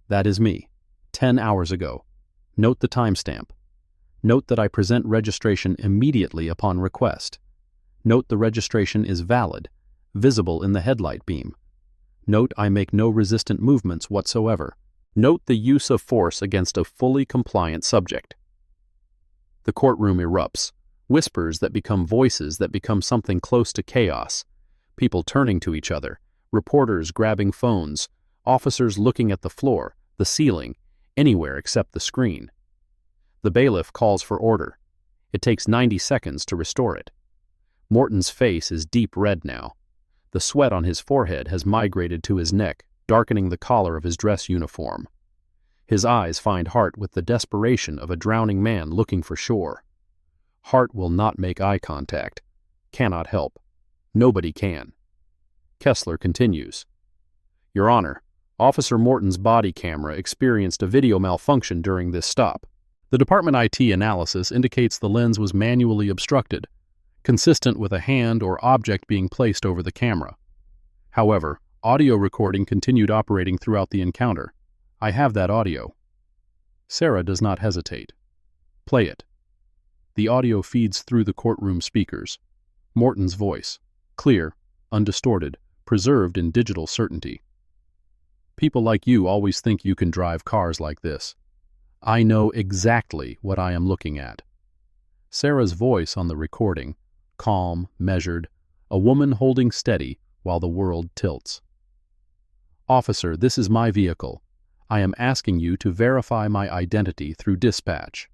[SPEAKER 1] That is me, 10 hours ago. Note the timestamp. Note that I present registration immediately upon request. Note the registration is valid, visible in the headlight beam. Note I make no resistant movements whatsoever. Note the use of force against a fully compliant subject. The courtroom erupts. Whispers that become voices that become something close to chaos. People turning to each other. Reporters grabbing phones. Officers looking at the floor, the ceiling, anywhere except the screen. The bailiff calls for order. It takes 90 seconds to restore it. Morton's face is deep red now. The sweat on his forehead has migrated to his neck, darkening the collar of his dress uniform. His eyes find Hart with the desperation of a drowning man looking for shore. Hart will not make eye contact. Cannot help. Nobody can. Kessler continues. Your Honor, Officer Morton's body camera experienced a video malfunction during this stop. The Department IT analysis indicates the lens was manually obstructed, consistent with a hand or object being placed over the camera. However, audio recording continued operating throughout the encounter. I have that audio. Sera does not hesitate. Play it. The audio feeds through the courtroom speakers. Morton's voice, clear, undistorted, preserved in digital certainty. People like you always think you can drive cars like this. I know exactly what I am looking at. Sera's voice on the recording, calm, measured, a woman holding steady while the world tilts. Officer, this is my vehicle. I am asking you to verify my identity through dispatch.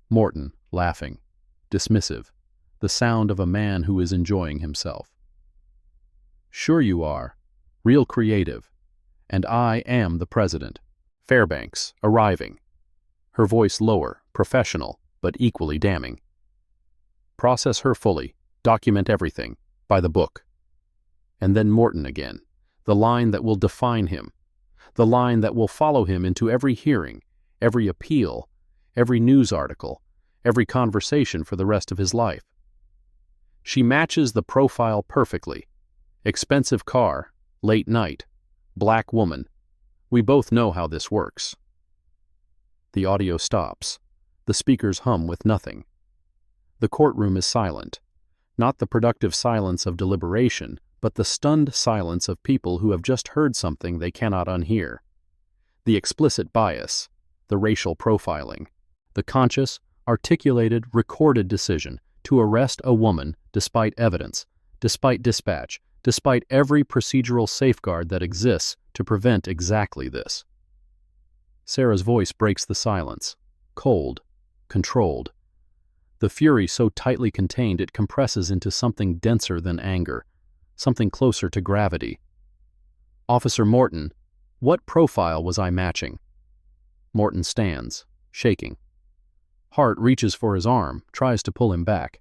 [SPEAKER 1] Morton, laughing, dismissive, the sound of a man who is enjoying himself. Sure you are. Real creative. And I am the president. Fairbanks, arriving. Her voice lower, professional, but equally damning. Process her fully. Document everything. By the book. And then Morton again. The line that will define him. The line that will follow him into every hearing, every appeal, every news article, every conversation for the rest of his life. She matches the profile perfectly. Expensive car, late night, black woman. We both know how this works. The audio stops. The speakers hum with nothing. The courtroom is silent. Not the productive silence of deliberation, but the stunned silence of people who have just heard something they cannot unhear. The explicit bias, the racial profiling, the conscious, articulated, recorded decision to arrest a woman despite evidence, despite dispatch, despite every procedural safeguard that exists to prevent exactly this. Sera's voice breaks the silence, cold, controlled. The fury so tightly contained it compresses into something denser than anger, something closer to gravity. Officer Morton, what profile was I matching? Morton stands, shaking. Hart reaches for his arm, tries to pull him back.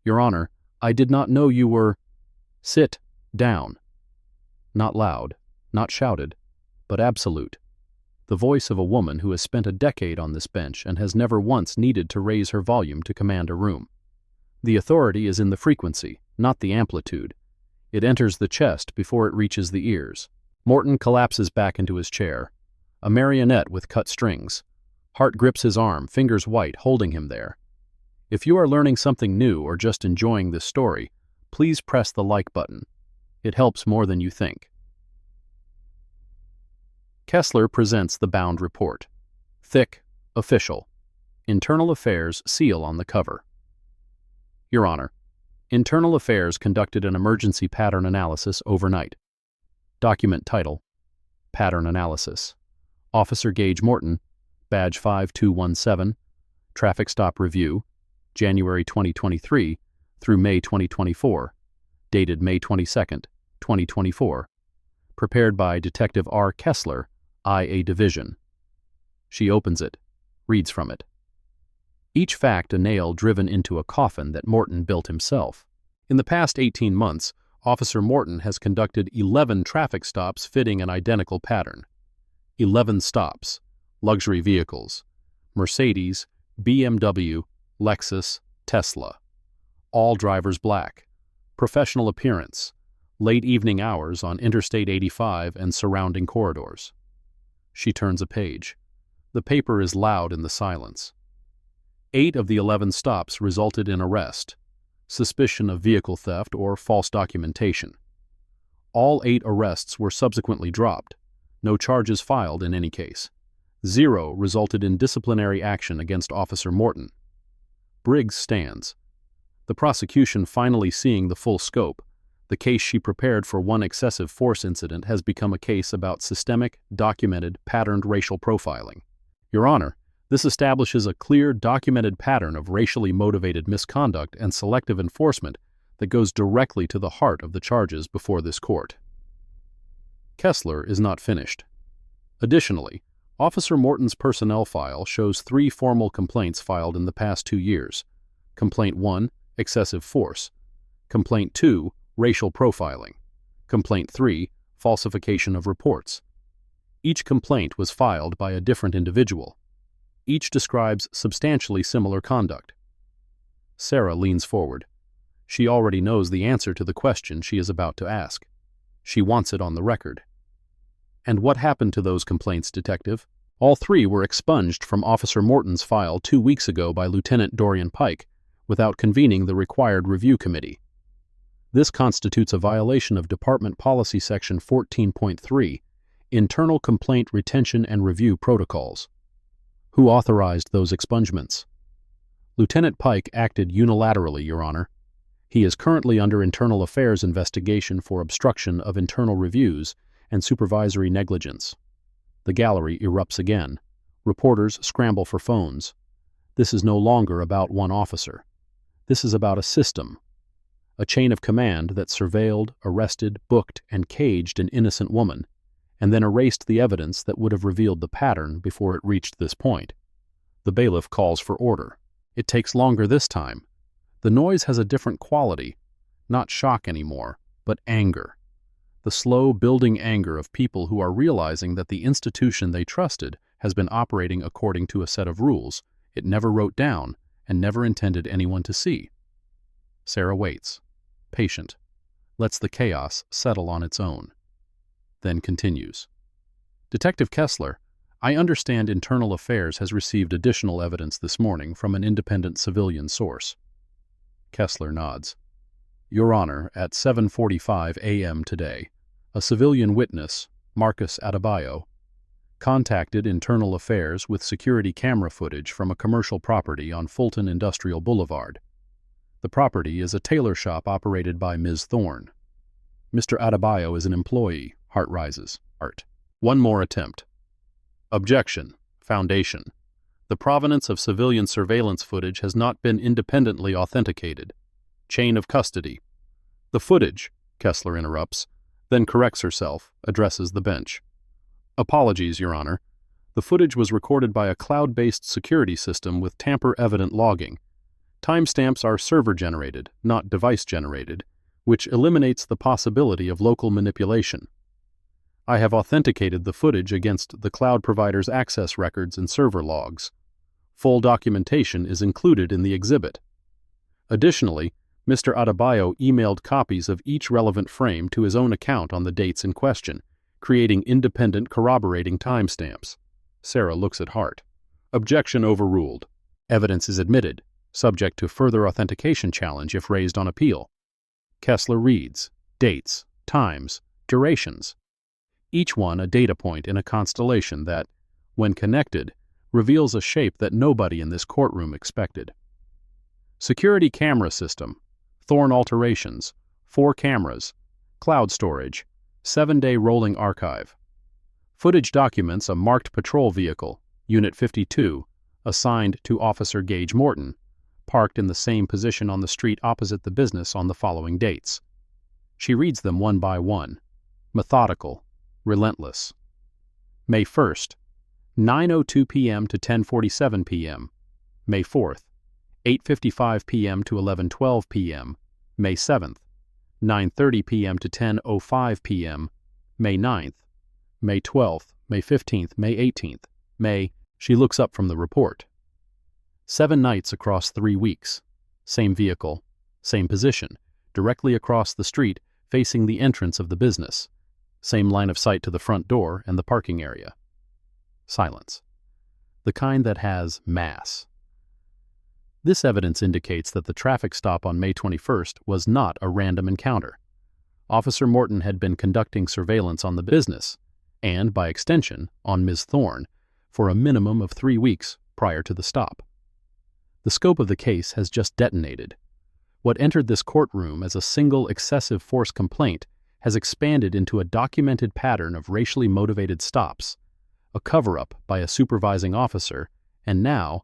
[SPEAKER 1] Your Honor, I did not know you were... Sit down. Not loud, not shouted, but absolute. The voice of a woman who has spent a decade on this bench and has never once needed to raise her volume to command a room. The authority is in the frequency, not the amplitude. It enters the chest before it reaches the ears. Morton collapses back into his chair, a marionette with cut strings. Hart grips his arm, fingers white, holding him there. If you are learning something new or just enjoying this story, please press the like button. It helps more than you think. Kessler presents the bound report. Thick, official. Internal Affairs seal on the cover. Your Honor, Internal Affairs conducted an emergency pattern analysis overnight. Document title, Pattern Analysis. Officer Gage Morton, Badge 5217, Traffic Stop Review, January 2023 through May 2024, dated May 22, 2024. Prepared by Detective R. Kessler, IA Division. She opens it, reads from it. Each fact a nail driven into a coffin that Morton built himself. In the past 18 months, Officer Morton has conducted 11 traffic stops fitting an identical pattern. 11 stops, luxury vehicles, Mercedes, BMW, Lexus, Tesla. All drivers black, professional appearance, late evening hours on Interstate 85 and surrounding corridors. She turns a page. The paper is loud in the silence. 8 of the 11 stops resulted in arrest, suspicion of vehicle theft or false documentation. All 8 arrests were subsequently dropped, no charges filed in any case. 0 resulted in disciplinary action against Officer Morton. Briggs stands. The prosecution finally seeing the full scope, the case she prepared for one excessive force incident has become a case about systemic, documented, patterned racial profiling. Your Honor, this establishes a clear, documented pattern of racially motivated misconduct and selective enforcement that goes directly to the heart of the charges before this court. Kessler is not finished. Additionally, Officer Morton's personnel file shows 3 formal complaints filed in the past 2 years. Complaint 1, excessive force. Complaint 2, racial profiling. Complaint 3, falsification of reports. Each complaint was filed by a different individual. Each describes substantially similar conduct. Sera leans forward. She already knows the answer to the question she is about to ask. She wants it on the record. And what happened to those complaints, Detective? All 3 were expunged from Officer Morton's file 2 weeks ago by Lieutenant Dorian Pike, without convening the required review committee. This constitutes a violation of Department Policy Section 14.3, Internal Complaint Retention and Review Protocols. Who authorized those expungements? Lieutenant Pike acted unilaterally, Your Honor. He is currently under Internal Affairs investigation for obstruction of internal reviews and supervisory negligence. The gallery erupts again. Reporters scramble for phones. This is no longer about one officer. This is about a system, a chain of command that surveilled, arrested, booked, and caged an innocent woman, and then erased the evidence that would have revealed the pattern before it reached this point. The bailiff calls for order. It takes longer this time. The noise has a different quality, not shock anymore, but anger. The slow building anger of people who are realizing that the institution they trusted has been operating according to a set of rules it never wrote down and never intended anyone to see. Sera waits, patient, lets the chaos settle on its own. Then continues. Detective Kessler, I understand Internal Affairs has received additional evidence this morning from an independent civilian source. Kessler nods. Your Honor, at 7:45 a.m. today, a civilian witness, Marcus Adebayo. Contacted Internal Affairs with security camera footage from a commercial property on Fulton Industrial Boulevard. The property is a tailor shop operated by Ms. Thorne. Mr. Adebayo is an employee. Heart rises. Heart. One more attempt. Objection. Foundation. The provenance of civilian surveillance footage has not been independently authenticated. Chain of custody. The footage, Kessler interrupts, then corrects herself, addresses the bench. Apologies, Your Honor. The footage was recorded by a cloud-based security system with tamper-evident logging. Timestamps are server-generated, not device-generated, which eliminates the possibility of local manipulation. I have authenticated the footage against the cloud provider's access records and server logs. Full documentation is included in the exhibit. Additionally, Mr. Adebayo emailed copies of each relevant frame to his own account on the dates in question, creating independent corroborating timestamps. Sera looks at Hart. Objection overruled. Evidence is admitted, subject to further authentication challenge if raised on appeal. Kessler reads, dates, times, durations. Each one a data point in a constellation that, when connected, reveals a shape that nobody in this courtroom expected. Security camera system, Thorne alterations, 4 cameras, cloud storage, 7-day rolling archive. Footage documents a marked patrol vehicle, Unit 52, assigned to Officer Gage Morton, parked in the same position on the street opposite the business on the following dates. She reads them one by one. Methodical, relentless. May 1st, 9:02 p.m. to 10:47 p.m. May 4th, 8:55 p.m. to 11:12 p.m. May 7th, 9:30 p.m. to 10:05 p.m. May 9th, May 12th, May 15th, May 18th, May. She looks up from the report. 7 nights across 3 weeks. Same vehicle, same position, directly across the street, facing the entrance of the business. Same line of sight to the front door and the parking area. Silence. The kind that has mass. This evidence indicates that the traffic stop on May 21st was not a random encounter. Officer Morton had been conducting surveillance on the business, and, by extension, on Ms. Thorne, for a minimum of 3 weeks prior to the stop. The scope of the case has just detonated. What entered this courtroom as a single excessive force complaint has expanded into a documented pattern of racially motivated stops, a cover-up by a supervising officer, and now,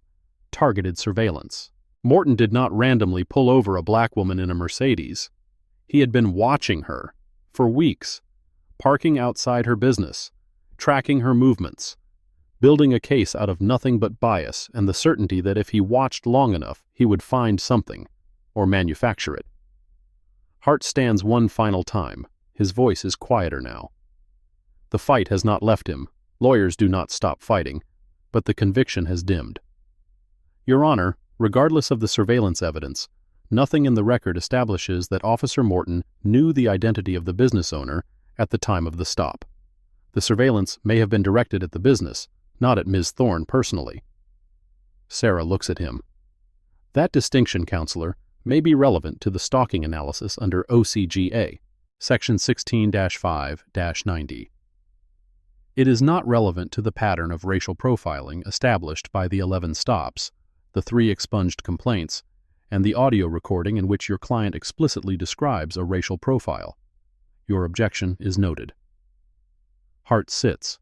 [SPEAKER 1] targeted surveillance. Morton did not randomly pull over a black woman in a Mercedes. He had been watching her, for weeks, parking outside her business, tracking her movements, building a case out of nothing but bias and the certainty that if he watched long enough, he would find something, or manufacture it. Hart stands one final time. His voice is quieter now. The fight has not left him. Lawyers do not stop fighting, but the conviction has dimmed. Your Honor, regardless of the surveillance evidence, nothing in the record establishes that Officer Morton knew the identity of the business owner at the time of the stop. The surveillance may have been directed at the business, not at Ms. Thorne personally. Sera looks at him. That distinction, Counselor, may be relevant to the stalking analysis under OCGA, Section 16-5-90. It is not relevant to the pattern of racial profiling established by the 11 stops, the 3 expunged complaints, and the audio recording in which your client explicitly describes a racial profile. Your objection is noted. Hart sits.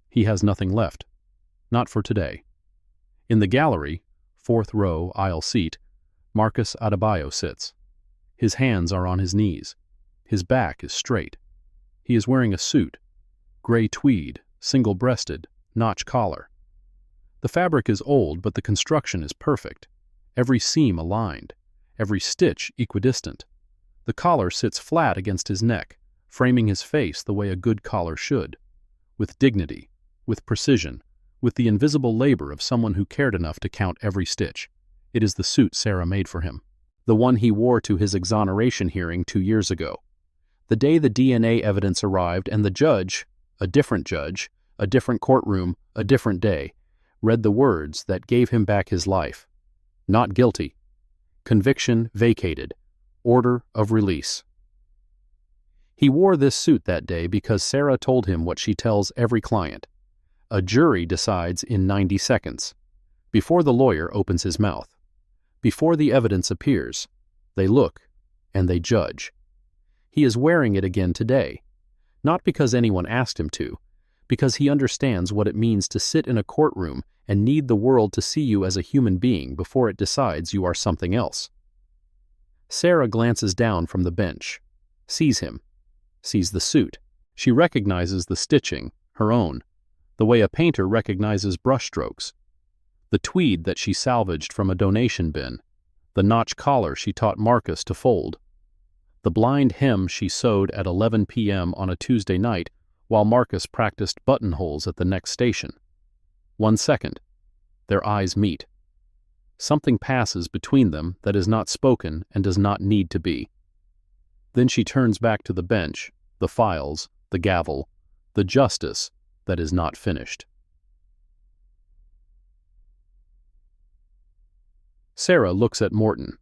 [SPEAKER 1] He has nothing left. Not for today. In the gallery, 4th row, aisle seat, Marcus Adebayo sits. His hands are on his knees. His back is straight. He is wearing a suit, gray tweed, single-breasted, notch collar. The fabric is old, but the construction is perfect. Every seam aligned, every stitch equidistant. The collar sits flat against his neck, framing his face the way a good collar should, with dignity, with precision, with the invisible labor of someone who cared enough to count every stitch. It is the suit Sera made for him, the one he wore to his exoneration hearing 2 years ago. The day the DNA evidence arrived and the judge, a different courtroom, a different day, read the words that gave him back his life. Not guilty. Conviction vacated. Order of release. He wore this suit that day because Sera told him what she tells every client. A jury decides in 90 seconds, before the lawyer opens his mouth. Before the evidence appears, they look and they judge. He is wearing it again today, not because anyone asked him to, because he understands what it means to sit in a courtroom and need the world to see you as a human being before it decides you are something else. Sera glances down from the bench, sees him, sees the suit. She recognizes the stitching, her own, the way a painter recognizes brushstrokes, the tweed that she salvaged from a donation bin, the notch collar she taught Marcus to fold, the blind hem she sewed at 11 p.m. on a Tuesday night while Marcus practiced buttonholes at the next station. 1 second. Their eyes meet. Something passes between them that is not spoken and does not need to be. Then she turns back to the bench, the files, the gavel, the justice that is not finished. Sera looks at Morton,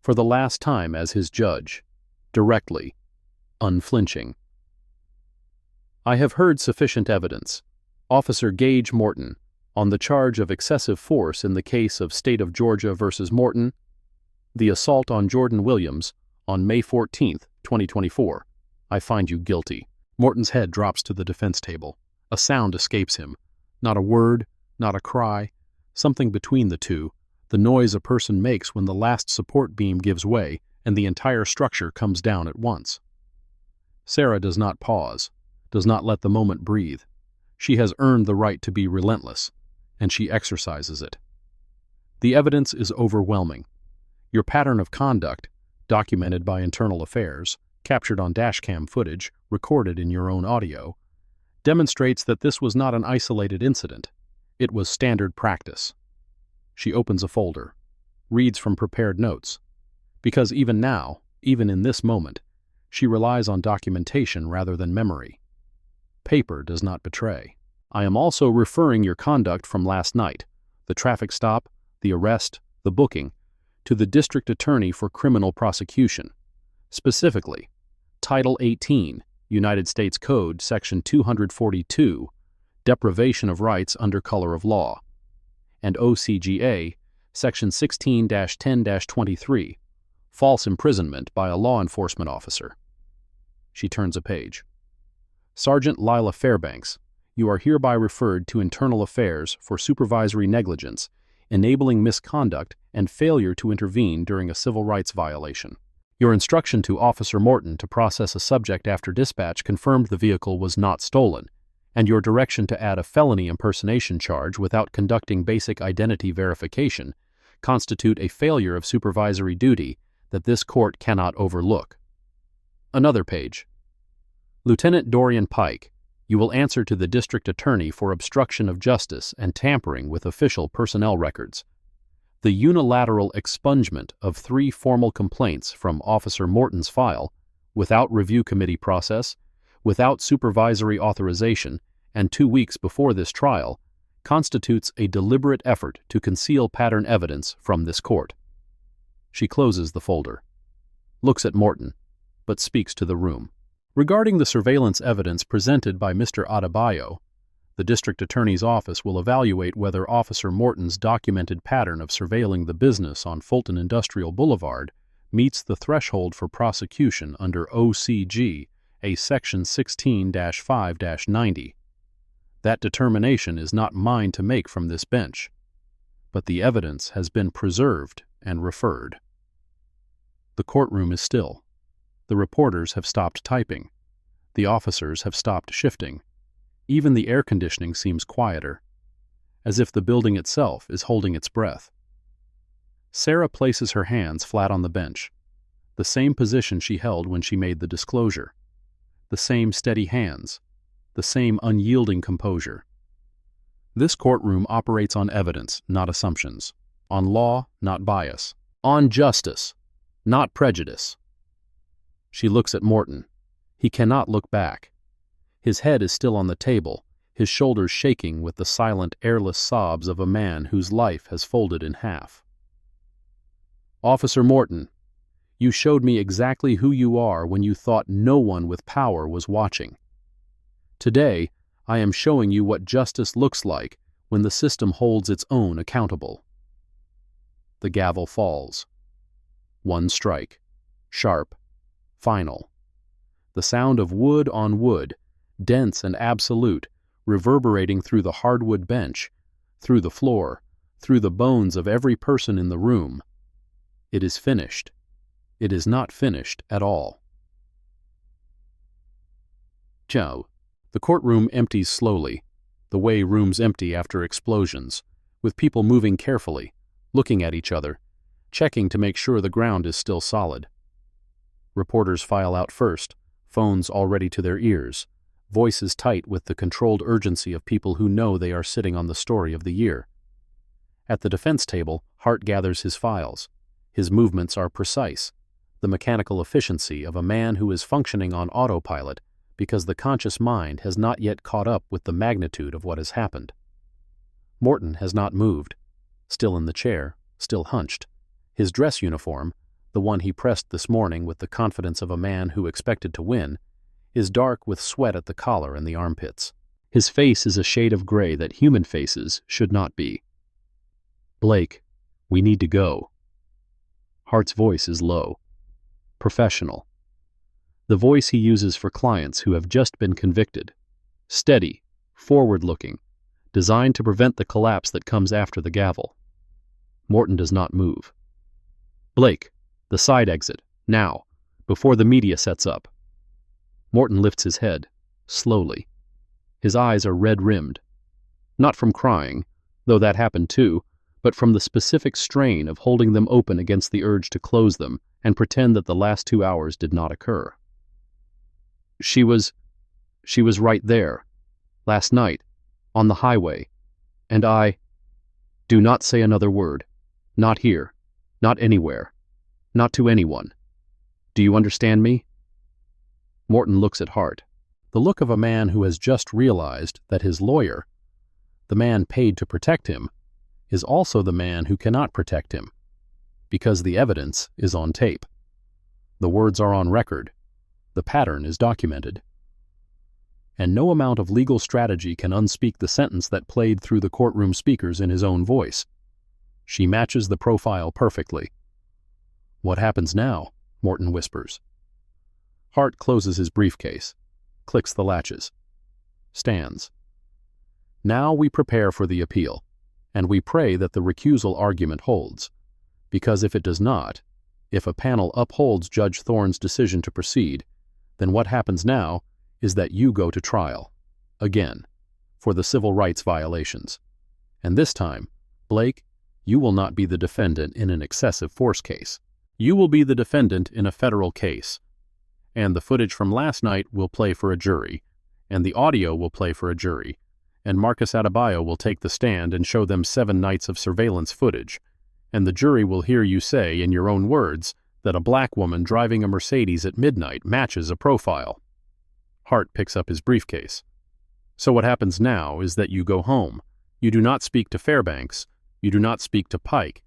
[SPEAKER 1] for the last time as his judge, directly, unflinching. I have heard sufficient evidence. Officer Gage Morton, on the charge of excessive force in the case of State of Georgia versus Morton, the assault on Jordan Williams, on May 14, 2024. I find you guilty. Morton's head drops to the defense table. A sound escapes him. Not a word, not a cry, something between the two, the noise a person makes when the last support beam gives way and the entire structure comes down at once. Sera does not pause, does not let the moment breathe. She has earned the right to be relentless, and she exercises it. The evidence is overwhelming. Your pattern of conduct, documented by Internal Affairs, captured on dashcam footage, recorded in your own audio, demonstrates that this was not an isolated incident. It was standard practice. She opens a folder, reads from prepared notes, because even now, even in this moment, she relies on documentation rather than memory. Paper does not betray. I am also referring your conduct from last night, the traffic stop, the arrest, the booking, to the District Attorney for Criminal Prosecution. Specifically, Title 18, United States Code, Section 242, Deprivation of Rights under Color of Law, and OCGA, Section 16-10-23, False Imprisonment by a Law Enforcement Officer. She turns a page. Sergeant Lila Fairbanks, you are hereby referred to Internal Affairs for supervisory negligence, enabling misconduct and failure to intervene during a civil rights violation. Your instruction to Officer Morton to process a subject after dispatch confirmed the vehicle was not stolen, and your direction to add a felony impersonation charge without conducting basic identity verification constitute a failure of supervisory duty that this court cannot overlook. Another page. Lieutenant Dorian Pike, you will answer to the District Attorney for obstruction of justice and tampering with official personnel records. The unilateral expungement of 3 formal complaints from Officer Morton's file, without review committee process, without supervisory authorization, and 2 weeks before this trial, constitutes a deliberate effort to conceal pattern evidence from this court. She closes the folder, looks at Morton, but speaks to the room. Regarding the surveillance evidence presented by Mr. Adebayo, the District Attorney's Office will evaluate whether Officer Morton's documented pattern of surveilling the business on Fulton Industrial Boulevard meets the threshold for prosecution under OCG, a Section 16-5-90. That determination is not mine to make from this bench, but the evidence has been preserved and referred. The courtroom is still. The reporters have stopped typing. The officers have stopped shifting. Even the air conditioning seems quieter, as if the building itself is holding its breath. Sera places her hands flat on the bench, the same position she held when she made the disclosure. The same steady hands, the same unyielding composure. This courtroom operates on evidence, not assumptions, on law, not bias, on justice, not prejudice. She looks at Morton. He cannot look back. His head is still on the table, his shoulders shaking with the silent, airless sobs of a man whose life has folded in half. Officer Morton, you showed me exactly who you are when you thought no one with power was watching. Today, I am showing you what justice looks like when the system holds its own accountable. The gavel falls. One strike. Sharp. Final. The sound of wood on wood, dense and absolute, reverberating through the hardwood bench, through the floor, through the bones of every person in the room. It is finished. It is not finished at all. Ciao. The courtroom empties slowly, the way rooms empty after explosions, with people moving carefully, looking at each other, checking to make sure the ground is still solid. Reporters file out first, phones already to their ears, voices tight with the controlled urgency of people who know they are sitting on the story of the year. At the defense table, Hart gathers his files. His movements are precise, the mechanical efficiency of a man who is functioning on autopilot because the conscious mind has not yet caught up with the magnitude of what has happened. Morton has not moved, still in the chair, still hunched. His dress uniform, the one he pressed this morning with the confidence of a man who expected to win, is dark with sweat at the collar and the armpits. His face is a shade of gray that human faces should not be. Blake, we need to go. Hart's voice is low, professional. The voice he uses for clients who have just been convicted. Steady, forward-looking, designed to prevent the collapse that comes after the gavel. Morton does not move. Blake, the side exit, now, before the media sets up. Morton lifts his head, slowly. His eyes are red-rimmed. Not from crying, though that happened too, but from the specific strain of holding them open against the urge to close them and pretend that the last 2 hours did not occur. She was right there, last night, on the highway, and do not say another word. Not here, not anywhere, not to anyone. Do you understand me? Morton looks at Hart, the look of a man who has just realized that his lawyer, the man paid to protect him, is also the man who cannot protect him, because the evidence is on tape. The words are on record. The pattern is documented. And no amount of legal strategy can unspeak the sentence that played through the courtroom speakers in his own voice. She matches the profile perfectly. What happens now? Morton whispers. Hart closes his briefcase, clicks the latches, stands. Now we prepare for the appeal, and we pray that the recusal argument holds, because if it does not, if a panel upholds Judge Thorne's decision to proceed, then what happens now is that you go to trial, again, for the civil rights violations. And this time, Blake, you will not be the defendant in an excessive force case. You will be the defendant in a federal case. And the footage from last night will play for a jury, and the audio will play for a jury, and Marcus Adebayo will take the stand and show them 7 nights of surveillance footage, and the jury will hear you say, in your own words, that a black woman driving a Mercedes at midnight matches a profile. Hart picks up his briefcase. So what happens now is that you go home. You do not speak to Fairbanks. You do not speak to Pike.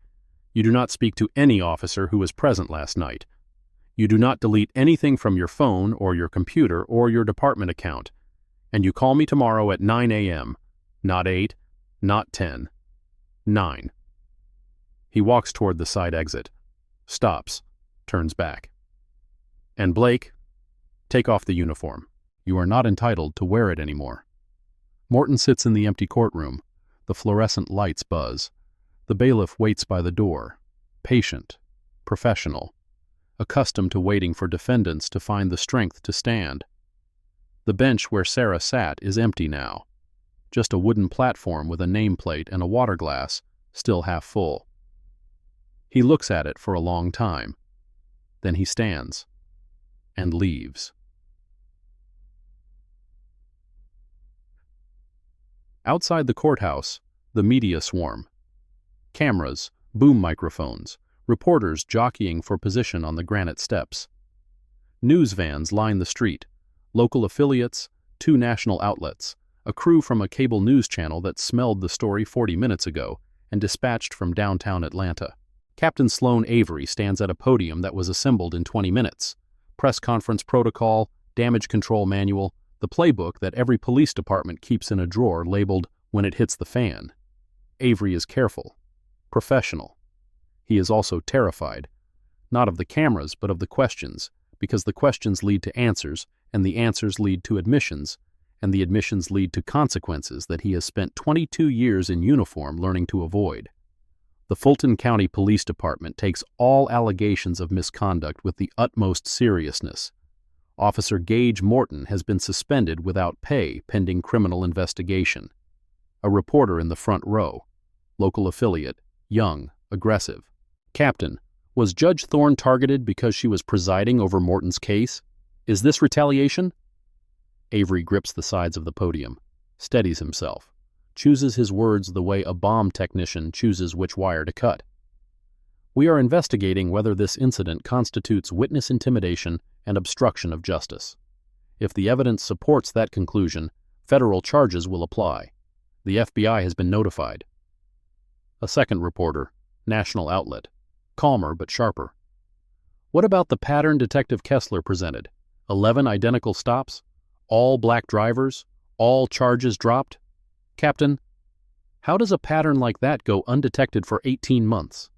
[SPEAKER 1] You do not speak to any officer who was present last night. You do not delete anything from your phone or your computer or your department account. And you call me tomorrow at 9 a.m. Not 8, not 10. 9. He walks toward the side exit, stops, turns back. And Blake, take off the uniform. You are not entitled to wear it anymore. Morton sits in the empty courtroom. The fluorescent lights buzz. The bailiff waits by the door, patient, professional, accustomed to waiting for defendants to find the strength to stand. The bench where Sera sat is empty now, just a wooden platform with a nameplate and a water glass, still half full. He looks at it for a long time. Then he stands and leaves. Outside the courthouse, the media swarm. Cameras, boom microphones, reporters jockeying for position on the granite steps. News vans line the street, local affiliates, 2 national outlets, a crew from a cable news channel that smelled the story 40 minutes ago and dispatched from downtown Atlanta. Captain Sloan Avery stands at a podium that was assembled in 20 minutes. Press conference protocol, damage control manual, the playbook that every police department keeps in a drawer labeled "When it hits the fan." Avery is careful, professional. He is also terrified, not of the cameras but of the questions, because the questions lead to answers, and the answers lead to admissions, and the admissions lead to consequences that he has spent 22 years in uniform learning to avoid. The Fulton County Police Department takes all allegations of misconduct with the utmost seriousness. Officer Gage Morton has been suspended without pay pending criminal investigation. A reporter in the front row. Local affiliate. Young. Aggressive. Captain, was Judge Thorne targeted because she was presiding over Morton's case? Is this retaliation? Avery grips the sides of the podium, steadies himself, chooses his words the way a bomb technician chooses which wire to cut. We are investigating whether this incident constitutes witness intimidation and obstruction of justice. If the evidence supports that conclusion, federal charges will apply. The FBI has been notified. A second reporter, national outlet, calmer but sharper. What about the pattern Detective Kessler presented? 11 identical stops? All black drivers? All charges dropped? Captain, how does a pattern like that go undetected for 18 months?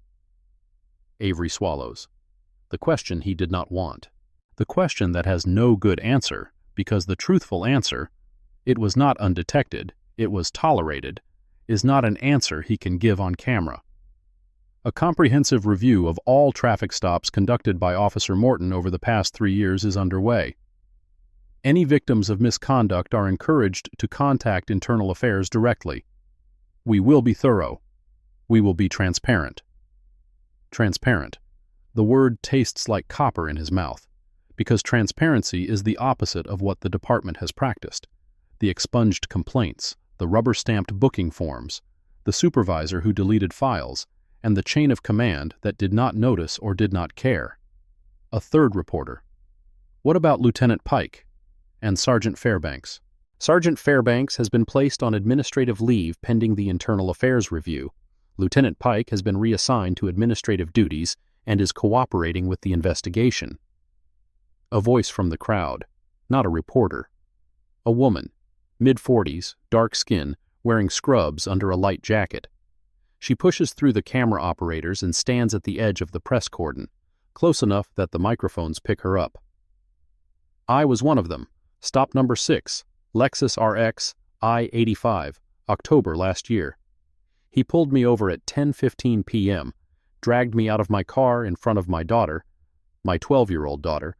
[SPEAKER 1] Avery swallows. The question he did not want. The question that has no good answer, because the truthful answer, it was not undetected, it was tolerated, is not an answer he can give on camera. A comprehensive review of all traffic stops conducted by Officer Morton over the past 3 years is underway. Any victims of misconduct are encouraged to contact Internal Affairs directly. We will be thorough. We will be transparent. Transparent. The word tastes like copper in his mouth, because transparency is the opposite of what the department has practiced. The expunged complaints, the rubber-stamped booking forms, the supervisor who deleted files, and the chain of command that did not notice or did not care. A third reporter. What about Lieutenant Pike and Sergeant Fairbanks? Sergeant Fairbanks has been placed on administrative leave pending the Internal Affairs review. Lieutenant Pike has been reassigned to administrative duties and is cooperating with the investigation. A voice from the crowd, not a reporter. A woman, mid-40s, dark skin, wearing scrubs under a light jacket. She pushes through the camera operators and stands at the edge of the press cordon, close enough that the microphones pick her up. I was one of them. Stop number 6, Lexus RX I-85, October last year. He pulled me over at 10:15 p.m., dragged me out of my car in front of my daughter, my 12-year-old daughter,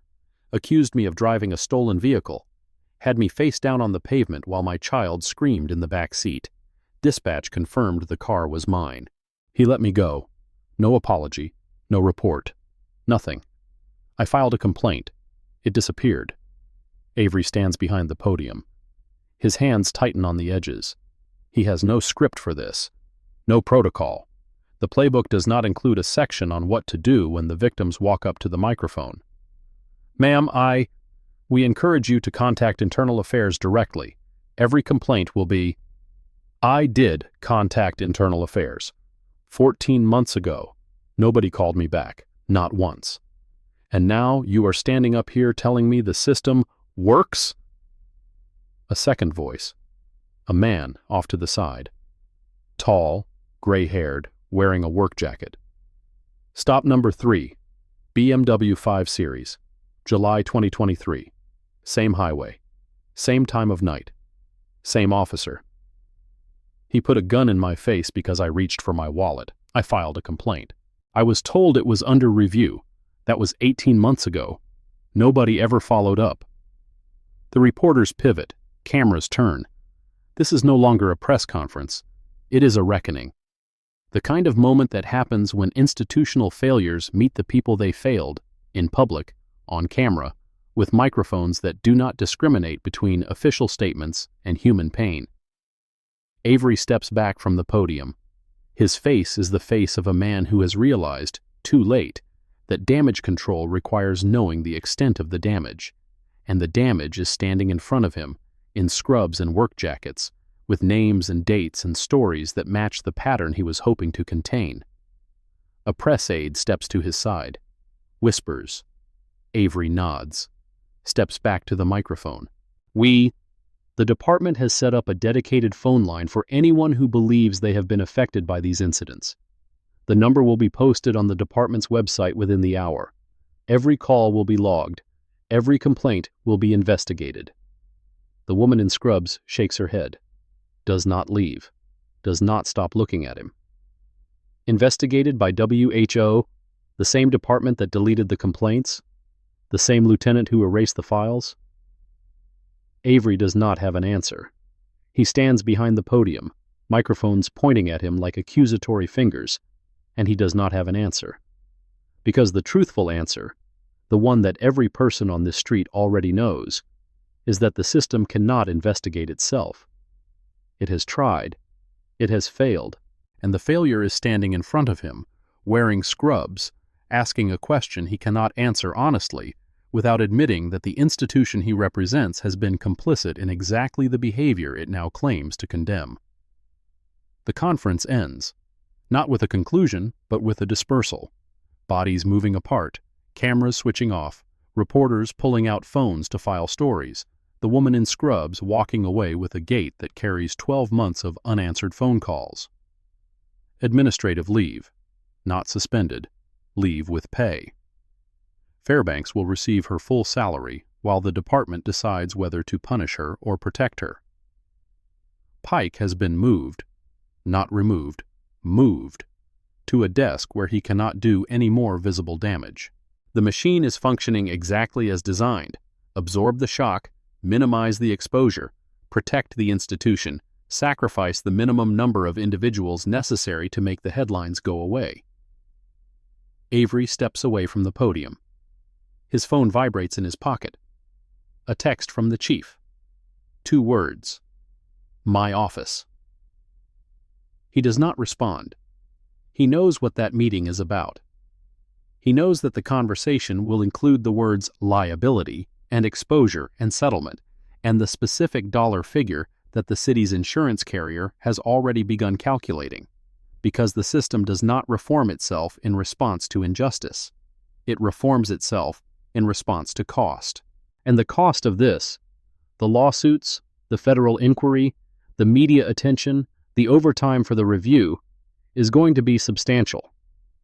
[SPEAKER 1] accused me of driving a stolen vehicle, had me face down on the pavement while my child screamed in the back seat. Dispatch confirmed the car was mine. He let me go. No apology, no report, nothing. I filed a complaint. It disappeared. Avery stands behind the podium. His hands tighten on the edges. He has no script for this, no protocol. The playbook does not include a section on what to do when the victims walk up to the microphone. Ma'am, we encourage you to contact Internal Affairs directly. Every complaint will be, I did contact Internal Affairs. 14 months ago, nobody called me back, not once. And now you are standing up here telling me the system works? A second voice. A man off to the side. Tall, gray-haired, wearing a work jacket. Stop number 3, BMW 5 Series, July 2023. Same highway. Same time of night. Same officer. He put a gun in my face because I reached for my wallet. I filed a complaint. I was told it was under review. That was 18 months ago. Nobody ever followed up. The reporters pivot. Cameras turn. This is no longer a press conference. It is a reckoning. The kind of moment that happens when institutional failures meet the people they failed, in public, on camera, with microphones that do not discriminate between official statements and human pain. Avery steps back from the podium. His face is the face of a man who has realized, too late, that damage control requires knowing the extent of the damage, and the damage is standing in front of him, in scrubs and work jackets, with names and dates and stories that match the pattern he was hoping to contain. A press aide steps to his side, whispers. Avery nods, steps back to the microphone. The department has set up a dedicated phone line for anyone who believes they have been affected by these incidents. The number will be posted on the department's website within the hour. Every call will be logged. Every complaint will be investigated. The woman in scrubs shakes her head, does not leave, does not stop looking at him. Investigated by WHO, the same department that deleted the complaints, the same lieutenant who erased the files. Avery does not have an answer. He stands behind the podium, microphones pointing at him like accusatory fingers, and he does not have an answer. Because the truthful answer, the one that every person on this street already knows, is that the system cannot investigate itself. It has tried. It has failed. And the failure is standing in front of him, wearing scrubs, asking a question he cannot answer honestly, without admitting that the institution he represents has been complicit in exactly the behavior it now claims to condemn. The conference ends, not with a conclusion, but with a dispersal. Bodies moving apart, cameras switching off, reporters pulling out phones to file stories, the woman in scrubs walking away with a gait that carries 12 months of unanswered phone calls. Administrative leave, not suspended, leave with pay. Fairbanks will receive her full salary while the department decides whether to punish her or protect her. Pike has been moved, not removed, moved, to a desk where he cannot do any more visible damage. The machine is functioning exactly as designed: absorb the shock, minimize the exposure, protect the institution, sacrifice the minimum number of individuals necessary to make the headlines go away. Avery steps away from the podium. His phone vibrates in his pocket. A text from the chief. 2 words. My office. He does not respond. He knows what that meeting is about. He knows that the conversation will include the words liability and exposure and settlement, and the specific dollar figure that the city's insurance carrier has already begun calculating, because the system does not reform itself in response to injustice. It reforms itself in response to cost. And the cost of this, the lawsuits, the federal inquiry, the media attention, the overtime for the review, is going to be substantial.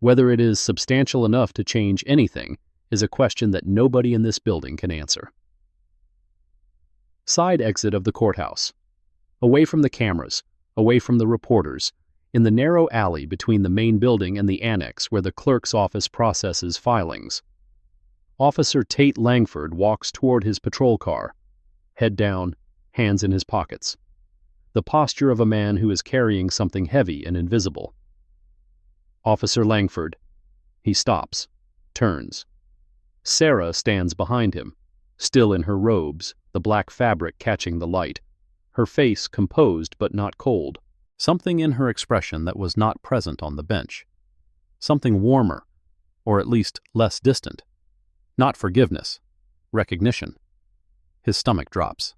[SPEAKER 1] Whether it is substantial enough to change anything is a question that nobody in this building can answer. Side exit of the courthouse. Away from the cameras, away from the reporters, in the narrow alley between the main building and the annex where the clerk's office processes filings. Officer Tate Langford walks toward his patrol car, head down, hands in his pockets. The posture of a man who is carrying something heavy and invisible. Officer Langford. He stops, turns. Sera stands behind him, still in her robes, the black fabric catching the light, her face composed but not cold. Something in her expression that was not present on the bench. Something warmer, or at least less distant. Not forgiveness, recognition. His stomach drops.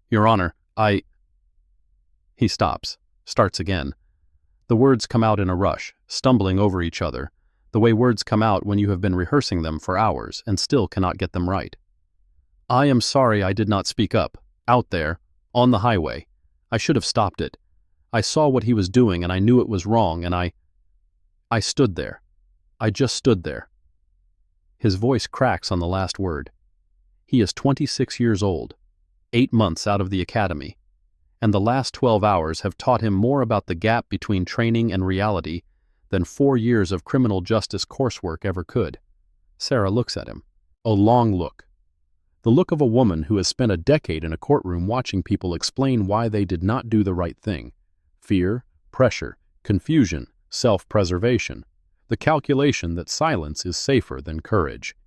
[SPEAKER 1] Your Honor, He stops, starts again. The words come out in a rush, stumbling over each other, the way words come out when you have been rehearsing them for hours and still cannot get them right. I am sorry I did not speak up, out there, on the highway. I should have stopped it. I saw what he was doing and I knew it was wrong, and I stood there. I just stood there. His voice cracks on the last word. He is 26 years old, 8 months out of the academy, and the last 12 hours have taught him more about the gap between training and reality than 4 years of criminal justice coursework ever could. Sera looks at him. A long look. The look of a woman who has spent a decade in a courtroom watching people explain why they did not do the right thing. Fear, pressure, confusion, self-preservation. The calculation that silence is safer than courage.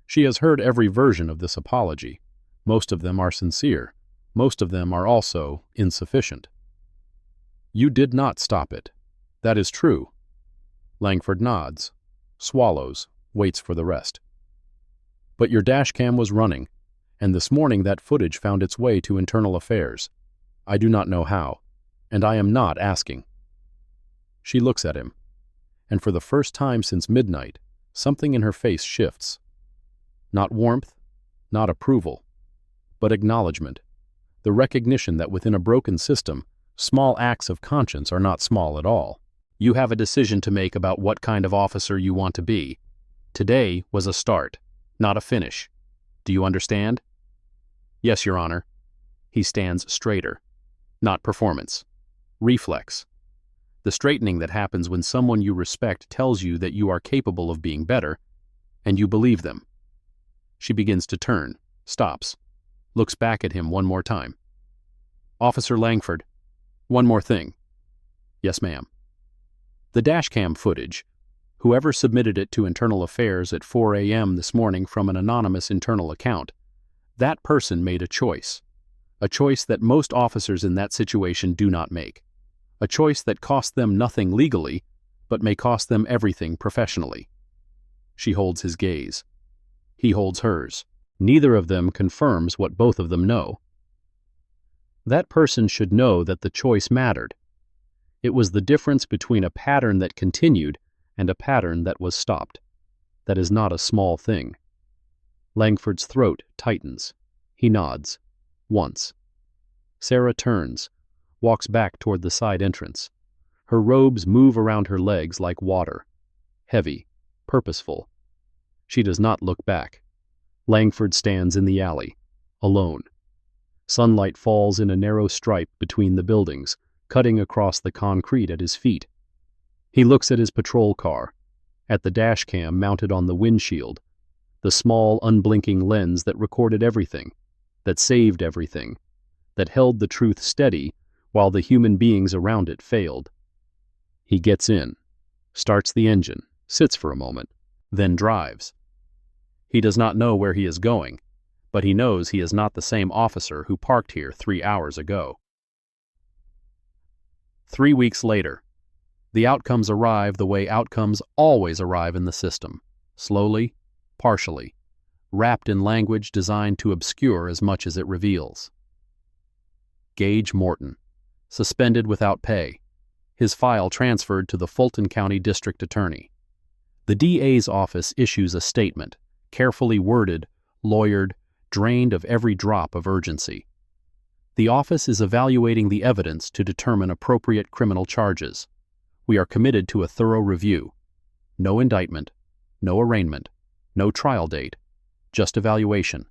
[SPEAKER 1] She has heard every version of this apology. Most of them are sincere. Most of them are also insufficient. You did not stop it. That is true. Langford nods, swallows, waits for the rest. But your dashcam was running, and this morning that footage found its way to internal affairs. I do not know how, and I am not asking. She looks at him. And for the first time since midnight, something in her face shifts. Not warmth, not approval, but acknowledgement. The recognition that within a broken system, small acts of conscience are not small at all. You have a decision to make about what kind of officer you want to be. Today was a start, not a finish. Do you understand? Yes, Your Honor. He stands straighter. Not performance. Reflex. The straightening that happens when someone you respect tells you that you are capable of being better, and you believe them. She begins to turn, stops, looks back at him one more time. Officer Langford, one more thing. Yes, ma'am. The dashcam footage, whoever submitted it to Internal Affairs at 4 a.m. this morning from an anonymous internal account, that person made a choice that most officers in that situation do not make. A choice that costs them nothing legally, but may cost them everything professionally. She holds his gaze. He holds hers. Neither of them confirms what both of them know. That person should know that the choice mattered. It was the difference between a pattern that continued and a pattern that was stopped. That is not a small thing. Langford's throat tightens. He nods. Once. Sera turns, walks back toward the side entrance. Her robes move around her legs like water. Heavy, purposeful. She does not look back. Langford stands in the alley, alone. Sunlight falls in a narrow stripe between the buildings, cutting across the concrete at his feet. He looks at his patrol car, at the dashcam mounted on the windshield, the small, unblinking lens that recorded everything, that saved everything, that held the truth steady while the human beings around it failed. He gets in, starts the engine, sits for a moment, then drives. He does not know where he is going, but he knows he is not the same officer who parked here 3 hours ago. 3 weeks later, the outcomes arrive the way outcomes always arrive in the system, slowly, partially, wrapped in language designed to obscure as much as it reveals. Gage Morton, suspended without pay, his file transferred to the Fulton County District Attorney. The DA's office issues a statement, carefully worded, lawyered, drained of every drop of urgency. The office is evaluating the evidence to determine appropriate criminal charges. We are committed to a thorough review. No indictment, no arraignment, no trial date, just evaluation,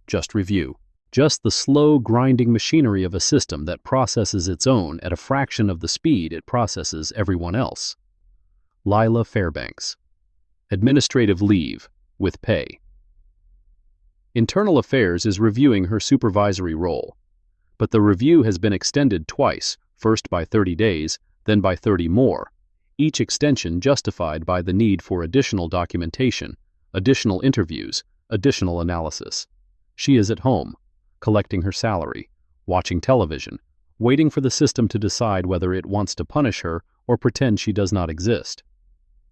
[SPEAKER 1] just review. Just the slow, grinding machinery of a system that processes its own at a fraction of the speed it processes everyone else. Lila Fairbanks. Administrative leave, with pay. Internal Affairs is reviewing her supervisory role, but the review has been extended twice, first by 30 days, then by 30 more, each extension justified by the need for additional documentation, additional interviews, additional analysis. She is at home, collecting her salary, watching television, waiting for the system to decide whether it wants to punish her or pretend she does not exist.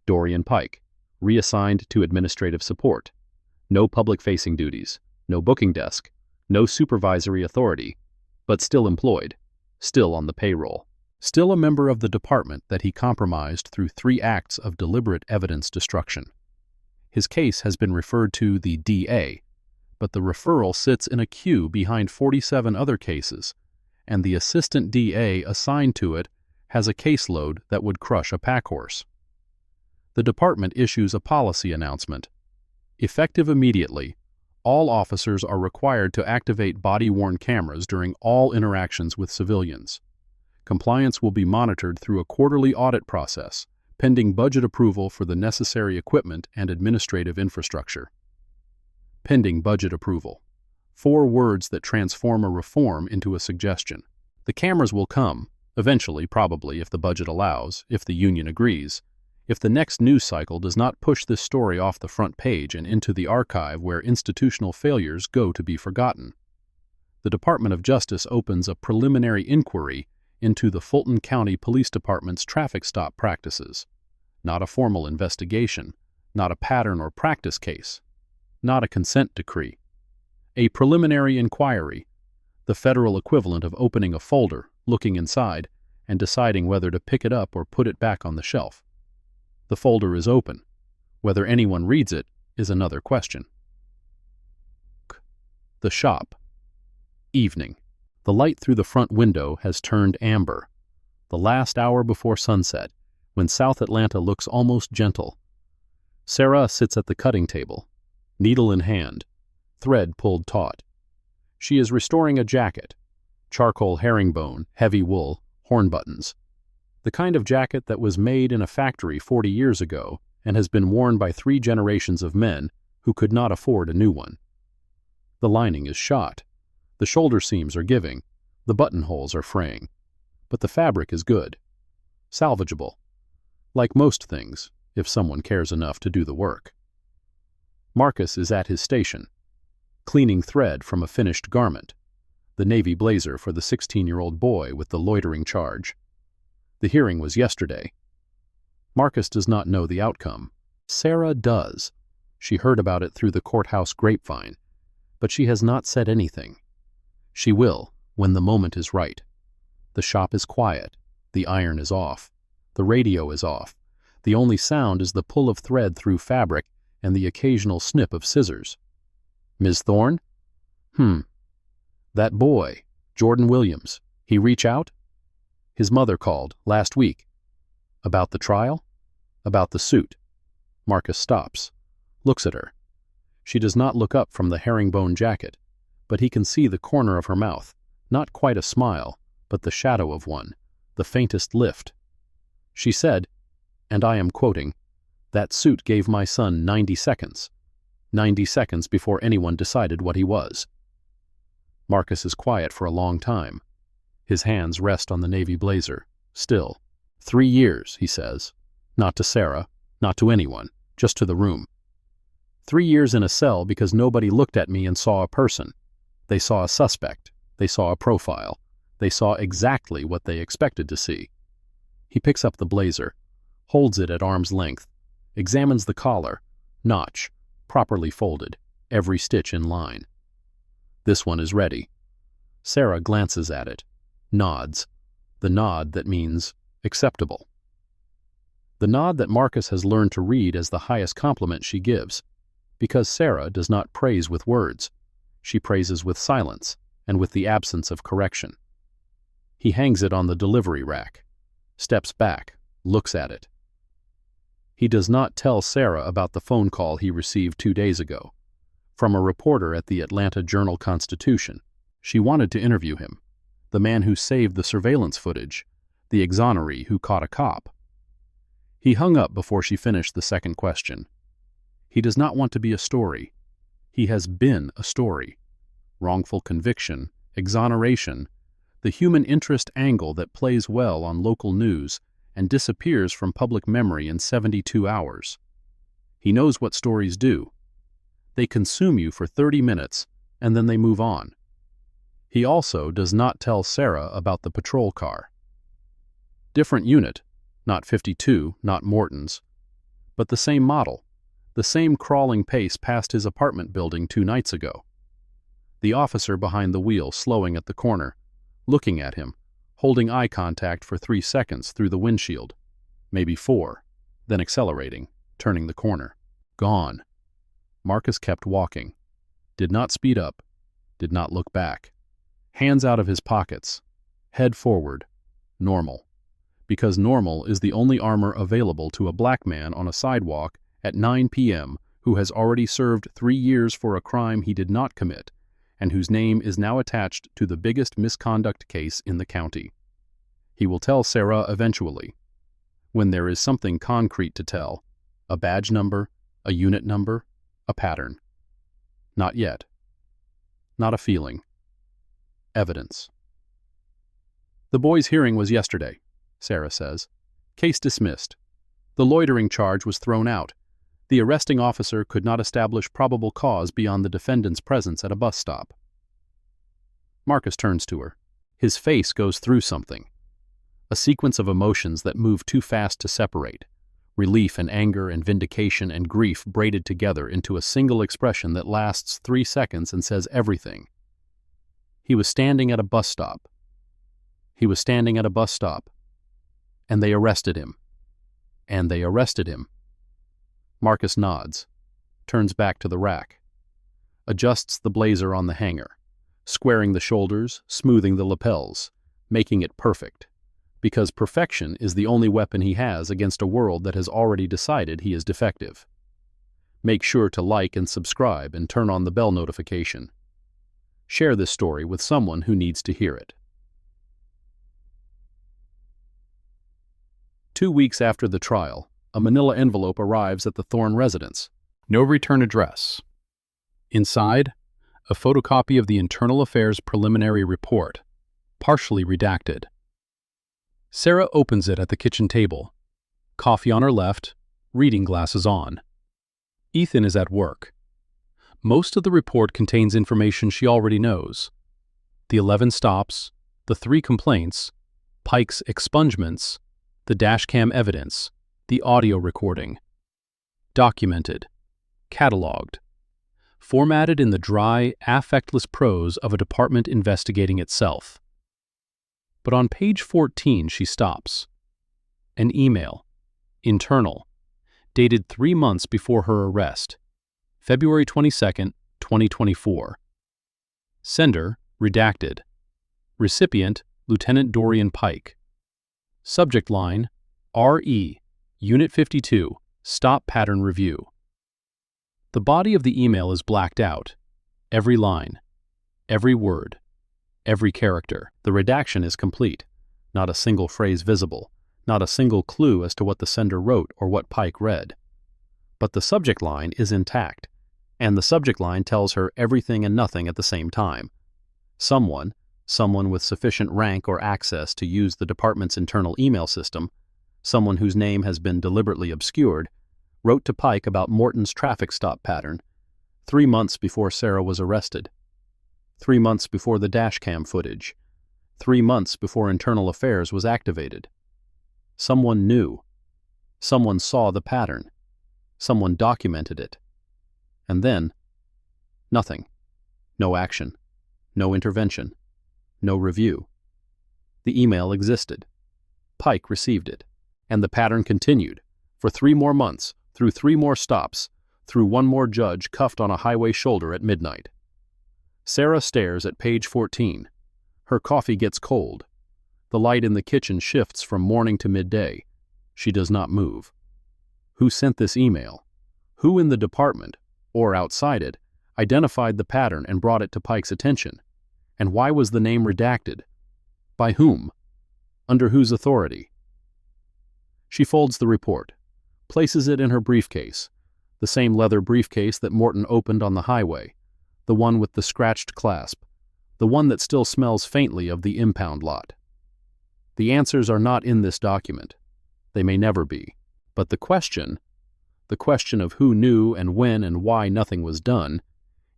[SPEAKER 1] Dorian Pike, reassigned to administrative support. No public-facing duties, no booking desk, no supervisory authority, but still employed, still on the payroll. Still a member of the department that he compromised through 3 acts of deliberate evidence destruction. His case has been referred to the DA, but the referral sits in a queue behind 47 other cases, and the assistant DA assigned to it has a caseload that would crush a packhorse. The department issues a policy announcement. Effective immediately, all officers are required to activate body-worn cameras during all interactions with civilians. Compliance will be monitored through a quarterly audit process, pending budget approval for the necessary equipment and administrative infrastructure. Pending budget approval. 4 words that transform a reform into a suggestion. The cameras will come, eventually, probably, if the budget allows, if the union agrees, if the next news cycle does not push this story off the front page and into the archive where institutional failures go to be forgotten. The Department of Justice opens a preliminary inquiry into the Fulton County Police Department's traffic stop practices. Not a formal investigation, not a pattern or practice case, not a consent decree. A preliminary inquiry, the federal equivalent of opening a folder, looking inside, and deciding whether to pick it up or put it back on the shelf. The folder is open. Whether anyone reads it is another question. The shop. Evening. The light through the front window has turned amber. The last hour before sunset, when South Atlanta looks almost gentle. Sera sits at the cutting table, needle in hand, thread pulled taut. She is restoring a jacket, charcoal herringbone, heavy wool, horn buttons. The kind of jacket that was made in a factory 40 years ago and has been worn by 3 generations of men who could not afford a new one. The lining is shot. The shoulder seams are giving. The buttonholes are fraying. But the fabric is good. Salvageable. Like most things, if someone cares enough to do the work. Marcus is at his station, cleaning thread from a finished garment, the navy blazer for the 16-year-old boy with the loitering charge. The hearing was yesterday. Marcus does not know the outcome. Sera does. She heard about it through the courthouse grapevine, but she has not said anything. She will, when the moment is right. The shop is quiet. The iron is off. The radio is off. The only sound is the pull of thread through fabric and the occasional snip of scissors. Ms. Thorne? That boy, Jordan Williams, he reach out? His mother called, last week. About the trial? About the suit. Marcus stops, looks at her. She does not look up from the herringbone jacket, but he can see the corner of her mouth, not quite a smile, but the shadow of one, the faintest lift. She said, and I am quoting, "That suit gave my son 90 seconds. 90 seconds before anyone decided what he was." Marcus is quiet for a long time. His hands rest on the navy blazer, still. 3 years, he says. Not to Sera, not to anyone, just to the room. 3 years in a cell because nobody looked at me and saw a person. They saw a suspect. They saw a profile. They saw exactly what they expected to see. He picks up the blazer, holds it at arm's length, examines the collar, notch, properly folded, every stitch in line. This one is ready. Sera glances at it, nods, the nod that means acceptable. The nod that Marcus has learned to read as the highest compliment she gives, because Sera does not praise with words. She praises with silence and with the absence of correction. He hangs it on the delivery rack, steps back, looks at it. He does not tell Sera about the phone call he received 2 days ago, from a reporter at the Atlanta Journal-Constitution. She wanted to interview him, the man who saved the surveillance footage, the exoneree who caught a cop. He hung up before she finished the second question. He does not want to be a story. He has been a story. Wrongful conviction, exoneration, the human interest angle that plays well on local news and disappears from public memory in 72 hours. He knows what stories do. They consume you for 30 minutes, and then they move on. He also does not tell Sera about the patrol car. Different unit, not 52, not Morton's, but the same model, the same crawling pace past his apartment building 2 nights ago. The officer behind the wheel slowing at the corner, looking at him, holding eye contact for 3 seconds through the windshield, maybe 4, then accelerating, turning the corner. Gone. Marcus kept walking, did not speed up, did not look back. Hands out of his pockets, head forward, normal. Because normal is the only armor available to a black man on a sidewalk at 9 p.m. who has already served 3 years for a crime he did not commit, and whose name is now attached to the biggest misconduct case in the county. He will tell Sera eventually, when there is something concrete to tell, a badge number, a unit number, a pattern. Not yet. Not a feeling. Evidence. The boy's hearing was yesterday, Sera says. Case dismissed. The loitering charge was thrown out. The arresting officer could not establish probable cause beyond the defendant's presence at a bus stop. Marcus turns to her. His face goes through something. A sequence of emotions that move too fast to separate. Relief and anger and vindication and grief braided together into a single expression that lasts 3 seconds and says everything. He was standing at a bus stop. He was standing at a bus stop. And they arrested him. And they arrested him. Marcus nods, turns back to the rack, adjusts the blazer on the hanger, squaring the shoulders, smoothing the lapels, making it perfect. Because perfection is the only weapon he has against a world that has already decided he is defective. Make sure to like and subscribe and turn on the bell notification. Share this story with someone who needs to hear it. 2 weeks after the trial, a manila envelope arrives at the Thorne residence. No return address. Inside, a photocopy of the Internal Affairs Preliminary Report, partially redacted. Sera opens it at the kitchen table. Coffee on her left, reading glasses on. Ethan is at work. Most of the report contains information she already knows. The 11 stops, the 3 complaints, Pike's expungements, the dashcam evidence, the audio recording. Documented, cataloged, formatted in the dry, affectless prose of a department investigating itself. But on page 14 she stops. An email, internal, dated 3 months before her arrest, February 22, 2024. Sender, redacted. Recipient, Lieutenant Dorian Pike. Subject line, RE, Unit 52, Stop Pattern Review. The body of the email is blacked out. Every line, every word, every character. The redaction is complete. Not a single phrase visible, not a single clue as to what the sender wrote or what Pike read. But the subject line is intact, and the subject line tells her everything and nothing at the same time. Someone with sufficient rank or access to use the department's internal email system, someone whose name has been deliberately obscured, wrote to Pike about Morton's traffic stop pattern 3 months before Sera was arrested, 3 months before the dashcam footage, 3 months before Internal Affairs was activated. Someone knew. Someone saw the pattern. Someone documented it. And then, nothing. No action. No intervention. No review. The email existed. Pike received it. And the pattern continued, for 3 more months, through 3 more stops, through 1 more judge cuffed on a highway shoulder at midnight. Sera stares at page 14. Her coffee gets cold. The light in the kitchen shifts from morning to midday. She does not move. Who sent this email? Who in the department, or outside it, identified the pattern and brought it to Pike's attention? And why was the name redacted? By whom? Under whose authority? She folds the report, places it in her briefcase, the same leather briefcase that Morton opened on the highway, the one with the scratched clasp, the one that still smells faintly of the impound lot. The answers are not in this document. They may never be. But the question of who knew and when and why nothing was done,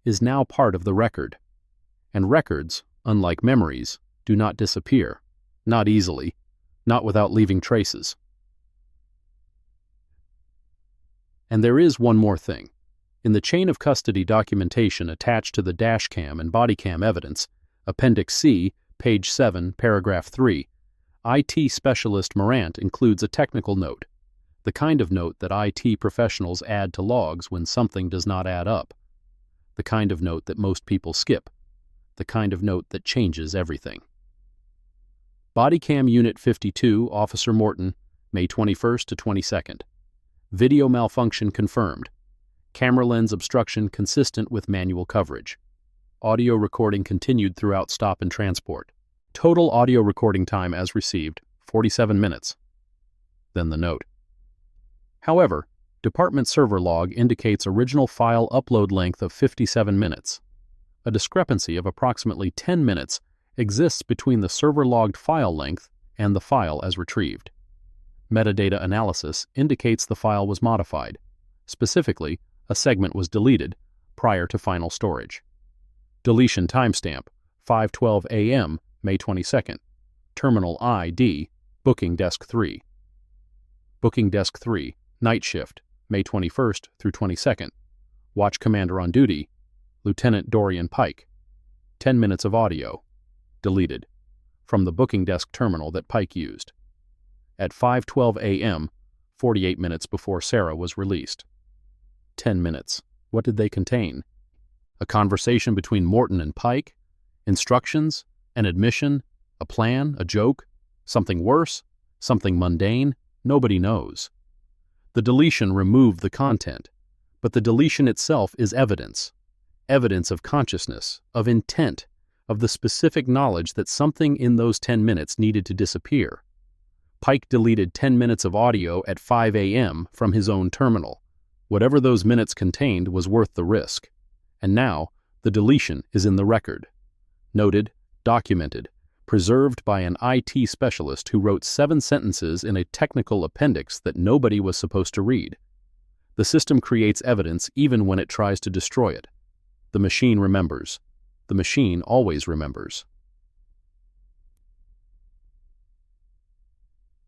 [SPEAKER 1] is now part of the record. And records, unlike memories, do not disappear, not easily, not without leaving traces. And there is one more thing. In the chain of custody documentation attached to the dashcam and bodycam evidence, Appendix C, page 7, paragraph 3, IT specialist Morant includes a technical note, the kind of note that IT professionals add to logs when something does not add up, the kind of note that most people skip, the kind of note that changes everything. Bodycam Unit 52, Officer Morton, May 21st to 22nd. Video malfunction confirmed. Camera lens obstruction consistent with manual coverage. Audio recording continued throughout stop and transport. Total audio recording time as received, 47 minutes. Then the note. However, department server log indicates original file upload length of 57 minutes. A discrepancy of approximately 10 minutes exists between the server-logged file length and the file as retrieved. Metadata analysis indicates the file was modified. Specifically, a segment was deleted prior to final storage. Deletion timestamp, 5:12 a.m., May 22nd. Terminal ID, Booking Desk 3. Booking Desk 3, Night Shift, May 21st through 22nd. Watch Commander on duty, Lieutenant Dorian Pike. 10 minutes of audio. Deleted. From the booking desk terminal that Pike used. At 5:12 a.m., 48 minutes before Sera was released. 10 minutes. What did they contain? A conversation between Morton and Pike? Instructions? An admission? A plan? A joke? Something worse? Something mundane? Nobody knows. The deletion removed the content, but the deletion itself is evidence. Evidence of consciousness, of intent, of the specific knowledge that something in those 10 minutes needed to disappear. Pike deleted 10 minutes of audio at 5 a.m. from his own terminal. Whatever those minutes contained was worth the risk. And now, the deletion is in the record. Noted, documented, preserved by an IT specialist who wrote 7 sentences in a technical appendix that nobody was supposed to read. The system creates evidence even when it tries to destroy it. The machine remembers. The machine always remembers.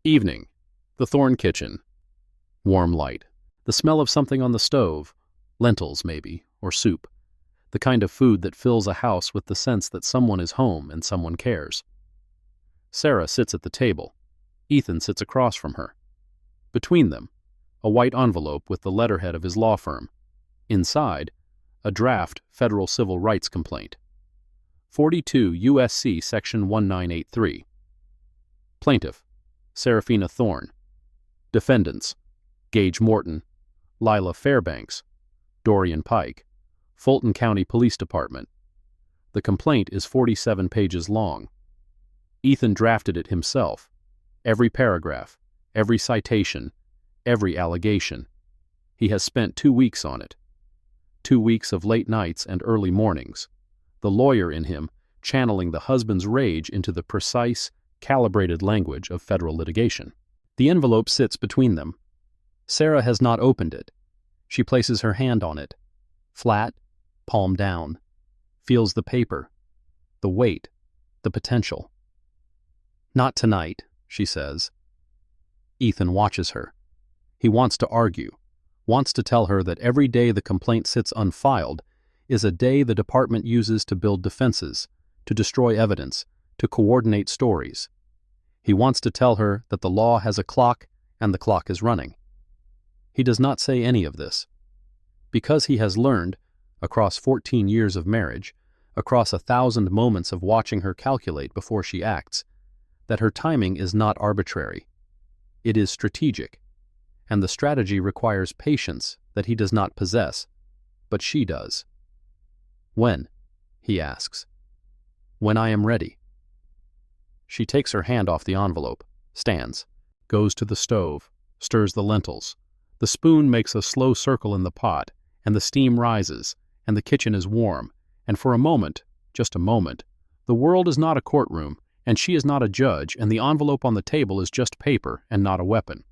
[SPEAKER 1] Evening. The Thorne kitchen. Warm light. The smell of something on the stove. Lentils, maybe, or soup. The kind of food that fills a house with the sense that someone is home and someone cares. Sera sits at the table. Ethan sits across from her. Between them, a white envelope with the letterhead of his law firm. Inside, a draft federal civil rights complaint. 42 U.S.C. Section 1983. Plaintiff, Seraphina Thorne. Defendants, Gage Morton, Lila Fairbanks, Dorian Pike, Fulton County Police Department. The complaint is 47 pages long. Ethan drafted it himself. Every paragraph, every citation, every allegation. He has spent 2 weeks on it. 2 weeks of late nights and early mornings. The lawyer in him channeling the husband's rage into the precise, calibrated language of federal litigation. The envelope sits between them. Sera has not opened it. She places her hand on it. Flat, palm down. Feels the paper. The weight. The potential. Not tonight, she says. Ethan watches her. He wants to argue. Wants to tell her that every day the complaint sits unfiled is a day the department uses to build defenses, to destroy evidence, to coordinate stories. He wants to tell her that the law has a clock and the clock is running. He does not say any of this. Because he has learned, across 14 years of marriage, across 1,000 moments of watching her calculate before she acts, that her timing is not arbitrary. It is strategic, and the strategy requires patience that he does not possess, but she does. When? He asks. When I am ready. She takes her hand off the envelope, stands, goes to the stove, stirs the lentils. The spoon makes a slow circle in the pot, and the steam rises, and the kitchen is warm, and for a moment, just a moment, the world is not a courtroom, and she is not a judge, and the envelope on the table is just paper and not a weapon.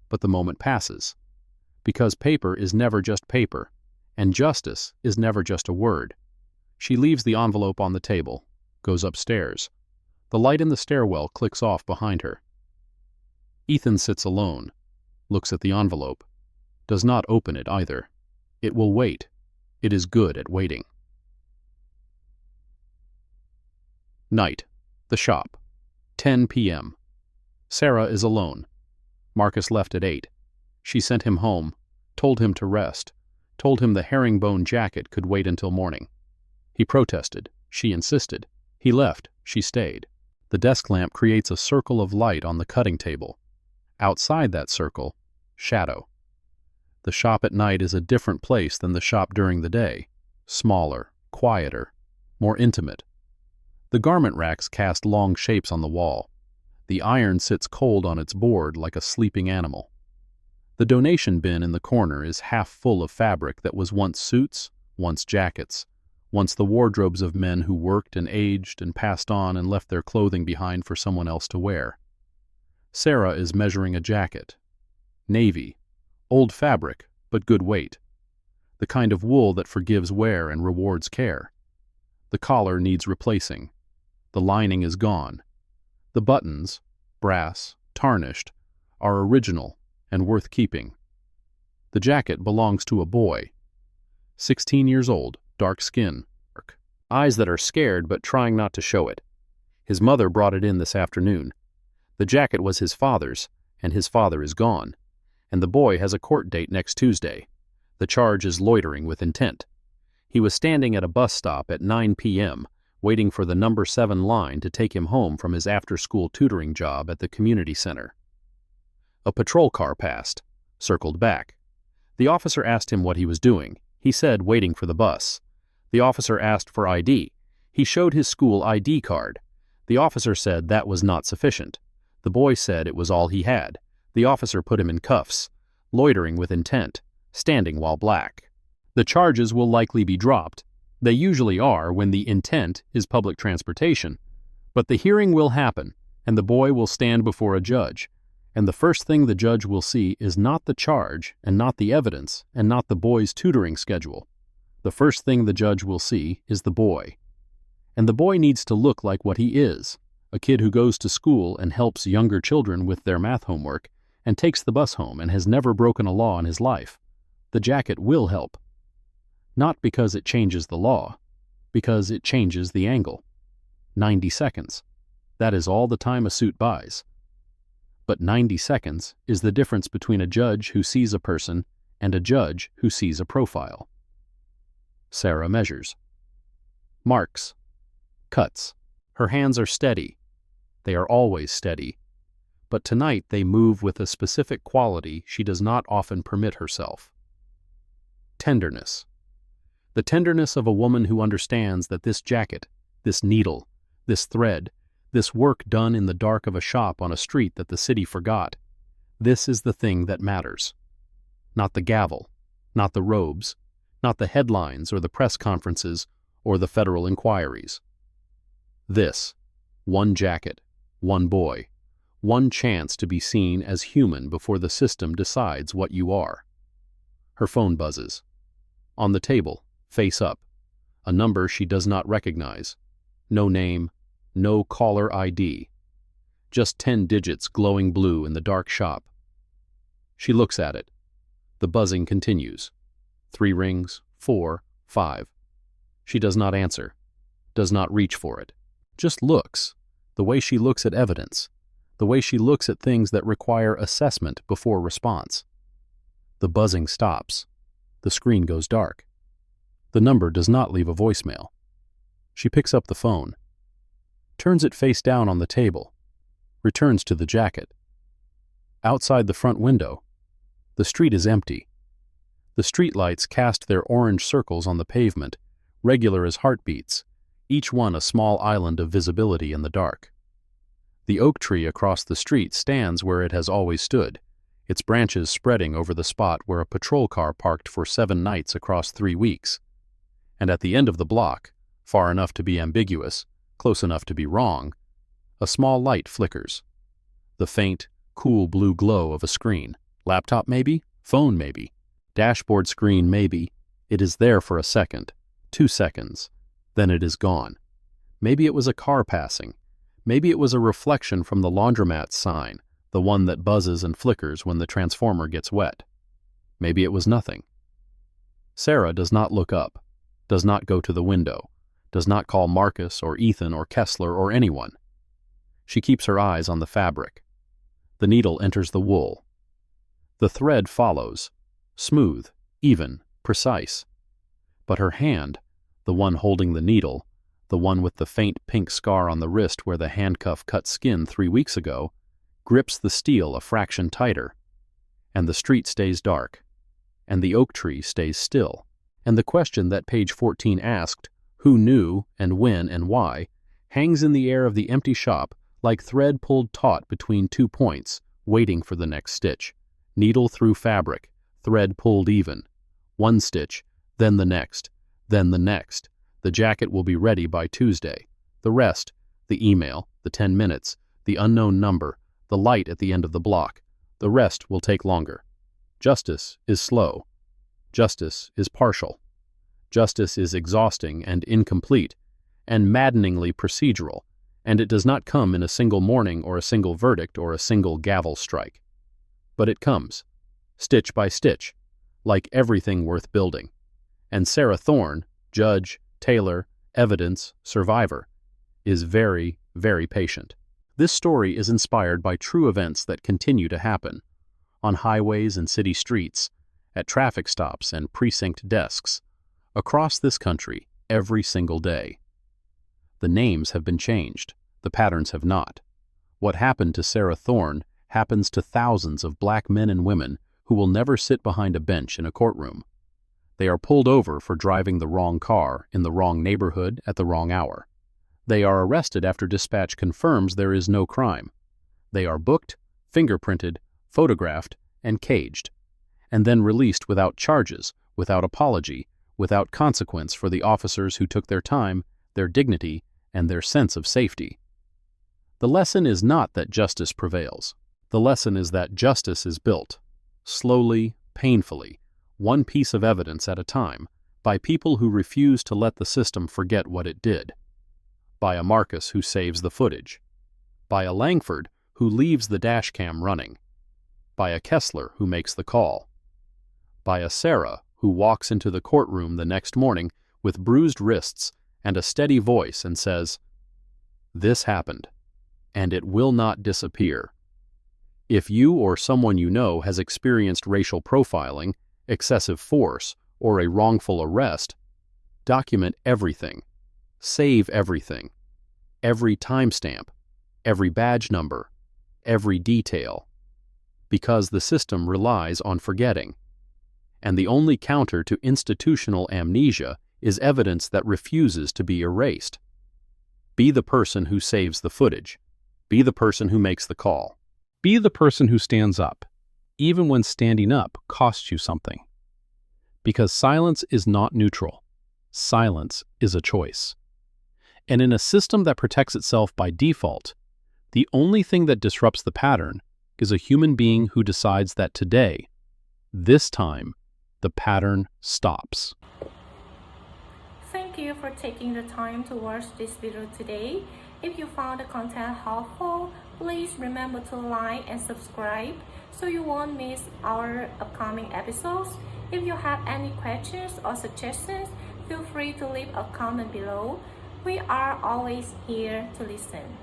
[SPEAKER 1] But the moment passes. Because paper is never just paper, and justice is never just a word. She leaves the envelope on the table, goes upstairs. The light in the stairwell clicks off behind her. Ethan sits alone, looks at the envelope, does not open it either. It will wait. It is good at waiting. Night. The shop. 10 p.m. Sera is alone. Marcus left at 8. She sent him home, told him to rest, told him the herringbone jacket could wait until morning. He protested. She insisted. He left. She stayed. The desk lamp creates a circle of light on the cutting table. Outside that circle, shadow. The shop at night is a different place than the shop during the day. Smaller, quieter, more intimate. The garment racks cast long shapes on the wall. The iron sits cold on its board like a sleeping animal. The donation bin in the corner is half full of fabric that was once suits, once jackets, once the wardrobes of men who worked and aged and passed on and left their clothing behind for someone else to wear. Sera is measuring a jacket. Navy. Old fabric, but good weight. The kind of wool that forgives wear and rewards care. The collar needs replacing. The lining is gone. The buttons, brass, tarnished, are original and worth keeping. The jacket belongs to a boy. 16 years old, dark skin, eyes that are scared but trying not to show it. His mother brought it in this afternoon. The jacket was his father's, and his father is gone. And the boy has a court date next Tuesday. The charge is loitering with intent. He was standing at a bus stop at 9 p.m. waiting for the number 7 line to take him home from his after-school tutoring job at the community center. A patrol car passed, circled back. The officer asked him what he was doing. He said waiting for the bus. The officer asked for ID. He showed his school ID card. The officer said that was not sufficient. The boy said it was all he had. The officer put him in cuffs. Loitering with intent. Standing while black. The charges will likely be dropped. They usually are when the intent is public transportation. But the hearing will happen, and the boy will stand before a judge. And the first thing the judge will see is not the charge, and not the evidence, and not the boy's tutoring schedule. The first thing the judge will see is the boy. And the boy needs to look like what he is, a kid who goes to school and helps younger children with their math homework, and takes the bus home and has never broken a law in his life. The jacket will help. Not because it changes the law, because it changes the angle. 90 seconds. That is all the time a suit buys. But 90 seconds is the difference between a judge who sees a person and a judge who sees a profile. Sera measures. Marks. Cuts. Her hands are steady. They are always steady. But tonight they move with a specific quality she does not often permit herself. Tenderness. The tenderness of a woman who understands that this jacket, this needle, this thread, this work done in the dark of a shop on a street that the city forgot, this is the thing that matters. Not the gavel, not the robes, not the headlines or the press conferences or the federal inquiries. This, one jacket, one boy, one chance to be seen as human before the system decides what you are. Her phone buzzes. On the table, face up, a number she does not recognize. No name, no caller ID. Just 10 digits glowing blue in the dark shop. She looks at it. The buzzing continues. 3 rings, 4, 5. She does not answer, does not reach for it. Just looks, the way she looks at evidence, the way she looks at things that require assessment before response. The buzzing stops. The screen goes dark. The number does not leave a voicemail. She picks up the phone, turns it face down on the table, returns to the jacket. Outside the front window, the street is empty. The streetlights cast their orange circles on the pavement, regular as heartbeats, each one a small island of visibility in the dark. The oak tree across the street stands where it has always stood, its branches spreading over the spot where a patrol car parked for 7 nights across 3 weeks. And at the end of the block, far enough to be ambiguous, close enough to be wrong, a small light flickers. The faint, cool blue glow of a screen. Laptop maybe? Phone maybe? Dashboard screen maybe? It is there for a second, 2 seconds. Then it is gone. Maybe it was a car passing. Maybe it was a reflection from the laundromat sign, the one that buzzes and flickers when the transformer gets wet. Maybe it was nothing. Sera does not look up, does not go to the window, does not call Marcus or Ethan or Kessler or anyone. She keeps her eyes on the fabric. The needle enters the wool. The thread follows, smooth, even, precise. But her hand, the one holding the needle, the one with the faint pink scar on the wrist where the handcuff cut skin 3 weeks ago, grips the steel a fraction tighter. And the street stays dark. And the oak tree stays still. And the question that page 14 asked, who knew and when and why, hangs in the air of the empty shop like thread pulled taut between 2 points, waiting for the next stitch. Needle through fabric, thread pulled even. 1 stitch, then the next, then the next. The jacket will be ready by Tuesday. The rest, the email, the 10 minutes, the unknown number, the light at the end of the block, the rest will take longer. Justice is slow. Justice is partial. Justice is exhausting and incomplete, and maddeningly procedural, and it does not come in a single morning or a single verdict or a single gavel strike. But it comes, stitch by stitch, like everything worth building. And Sera Thorne, judge, tailor, evidence, survivor, is very, very patient. This story is inspired by true events that continue to happen, on highways and city streets, at traffic stops and precinct desks, across this country every single day. The names have been changed. The patterns have not. What happened to Sera Thorne happens to thousands of black men and women who will never sit behind a bench in a courtroom. They are pulled over for driving the wrong car in the wrong neighborhood at the wrong hour. They are arrested after dispatch confirms there is no crime. They are booked, fingerprinted, photographed, and caged, and then released without charges, without apology, without consequence for the officers who took their time, their dignity, and their sense of safety. The lesson is not that justice prevails. The lesson is that justice is built, slowly, painfully, one piece of evidence at a time, by people who refuse to let the system forget what it did. By a Marcus who saves the footage. By a Langford who leaves the dash cam running. By a Kessler who makes the call. By a Sera who walks into the courtroom the next morning with bruised wrists and a steady voice and says, "This happened, and it will not disappear." If you or someone you know has experienced racial profiling, excessive force, or a wrongful arrest, document everything. Save everything. Every timestamp, every badge number, every detail. Because the system relies on forgetting. And the only counter to institutional amnesia is evidence that refuses to be erased. Be the person who saves the footage. Be the person who makes the call. Be the person who stands up, even when standing up costs you something. Because silence is not neutral. Silence is a choice. And in a system that protects itself by default, the only thing that disrupts the pattern is a human being who decides that today, this time, the pattern stops.
[SPEAKER 2] Thank you for taking the time to watch this video today. If you found the content helpful, please remember to like and subscribe so you won't miss our upcoming episodes. If you have any questions or suggestions, feel free to leave a comment below. We are always here to listen.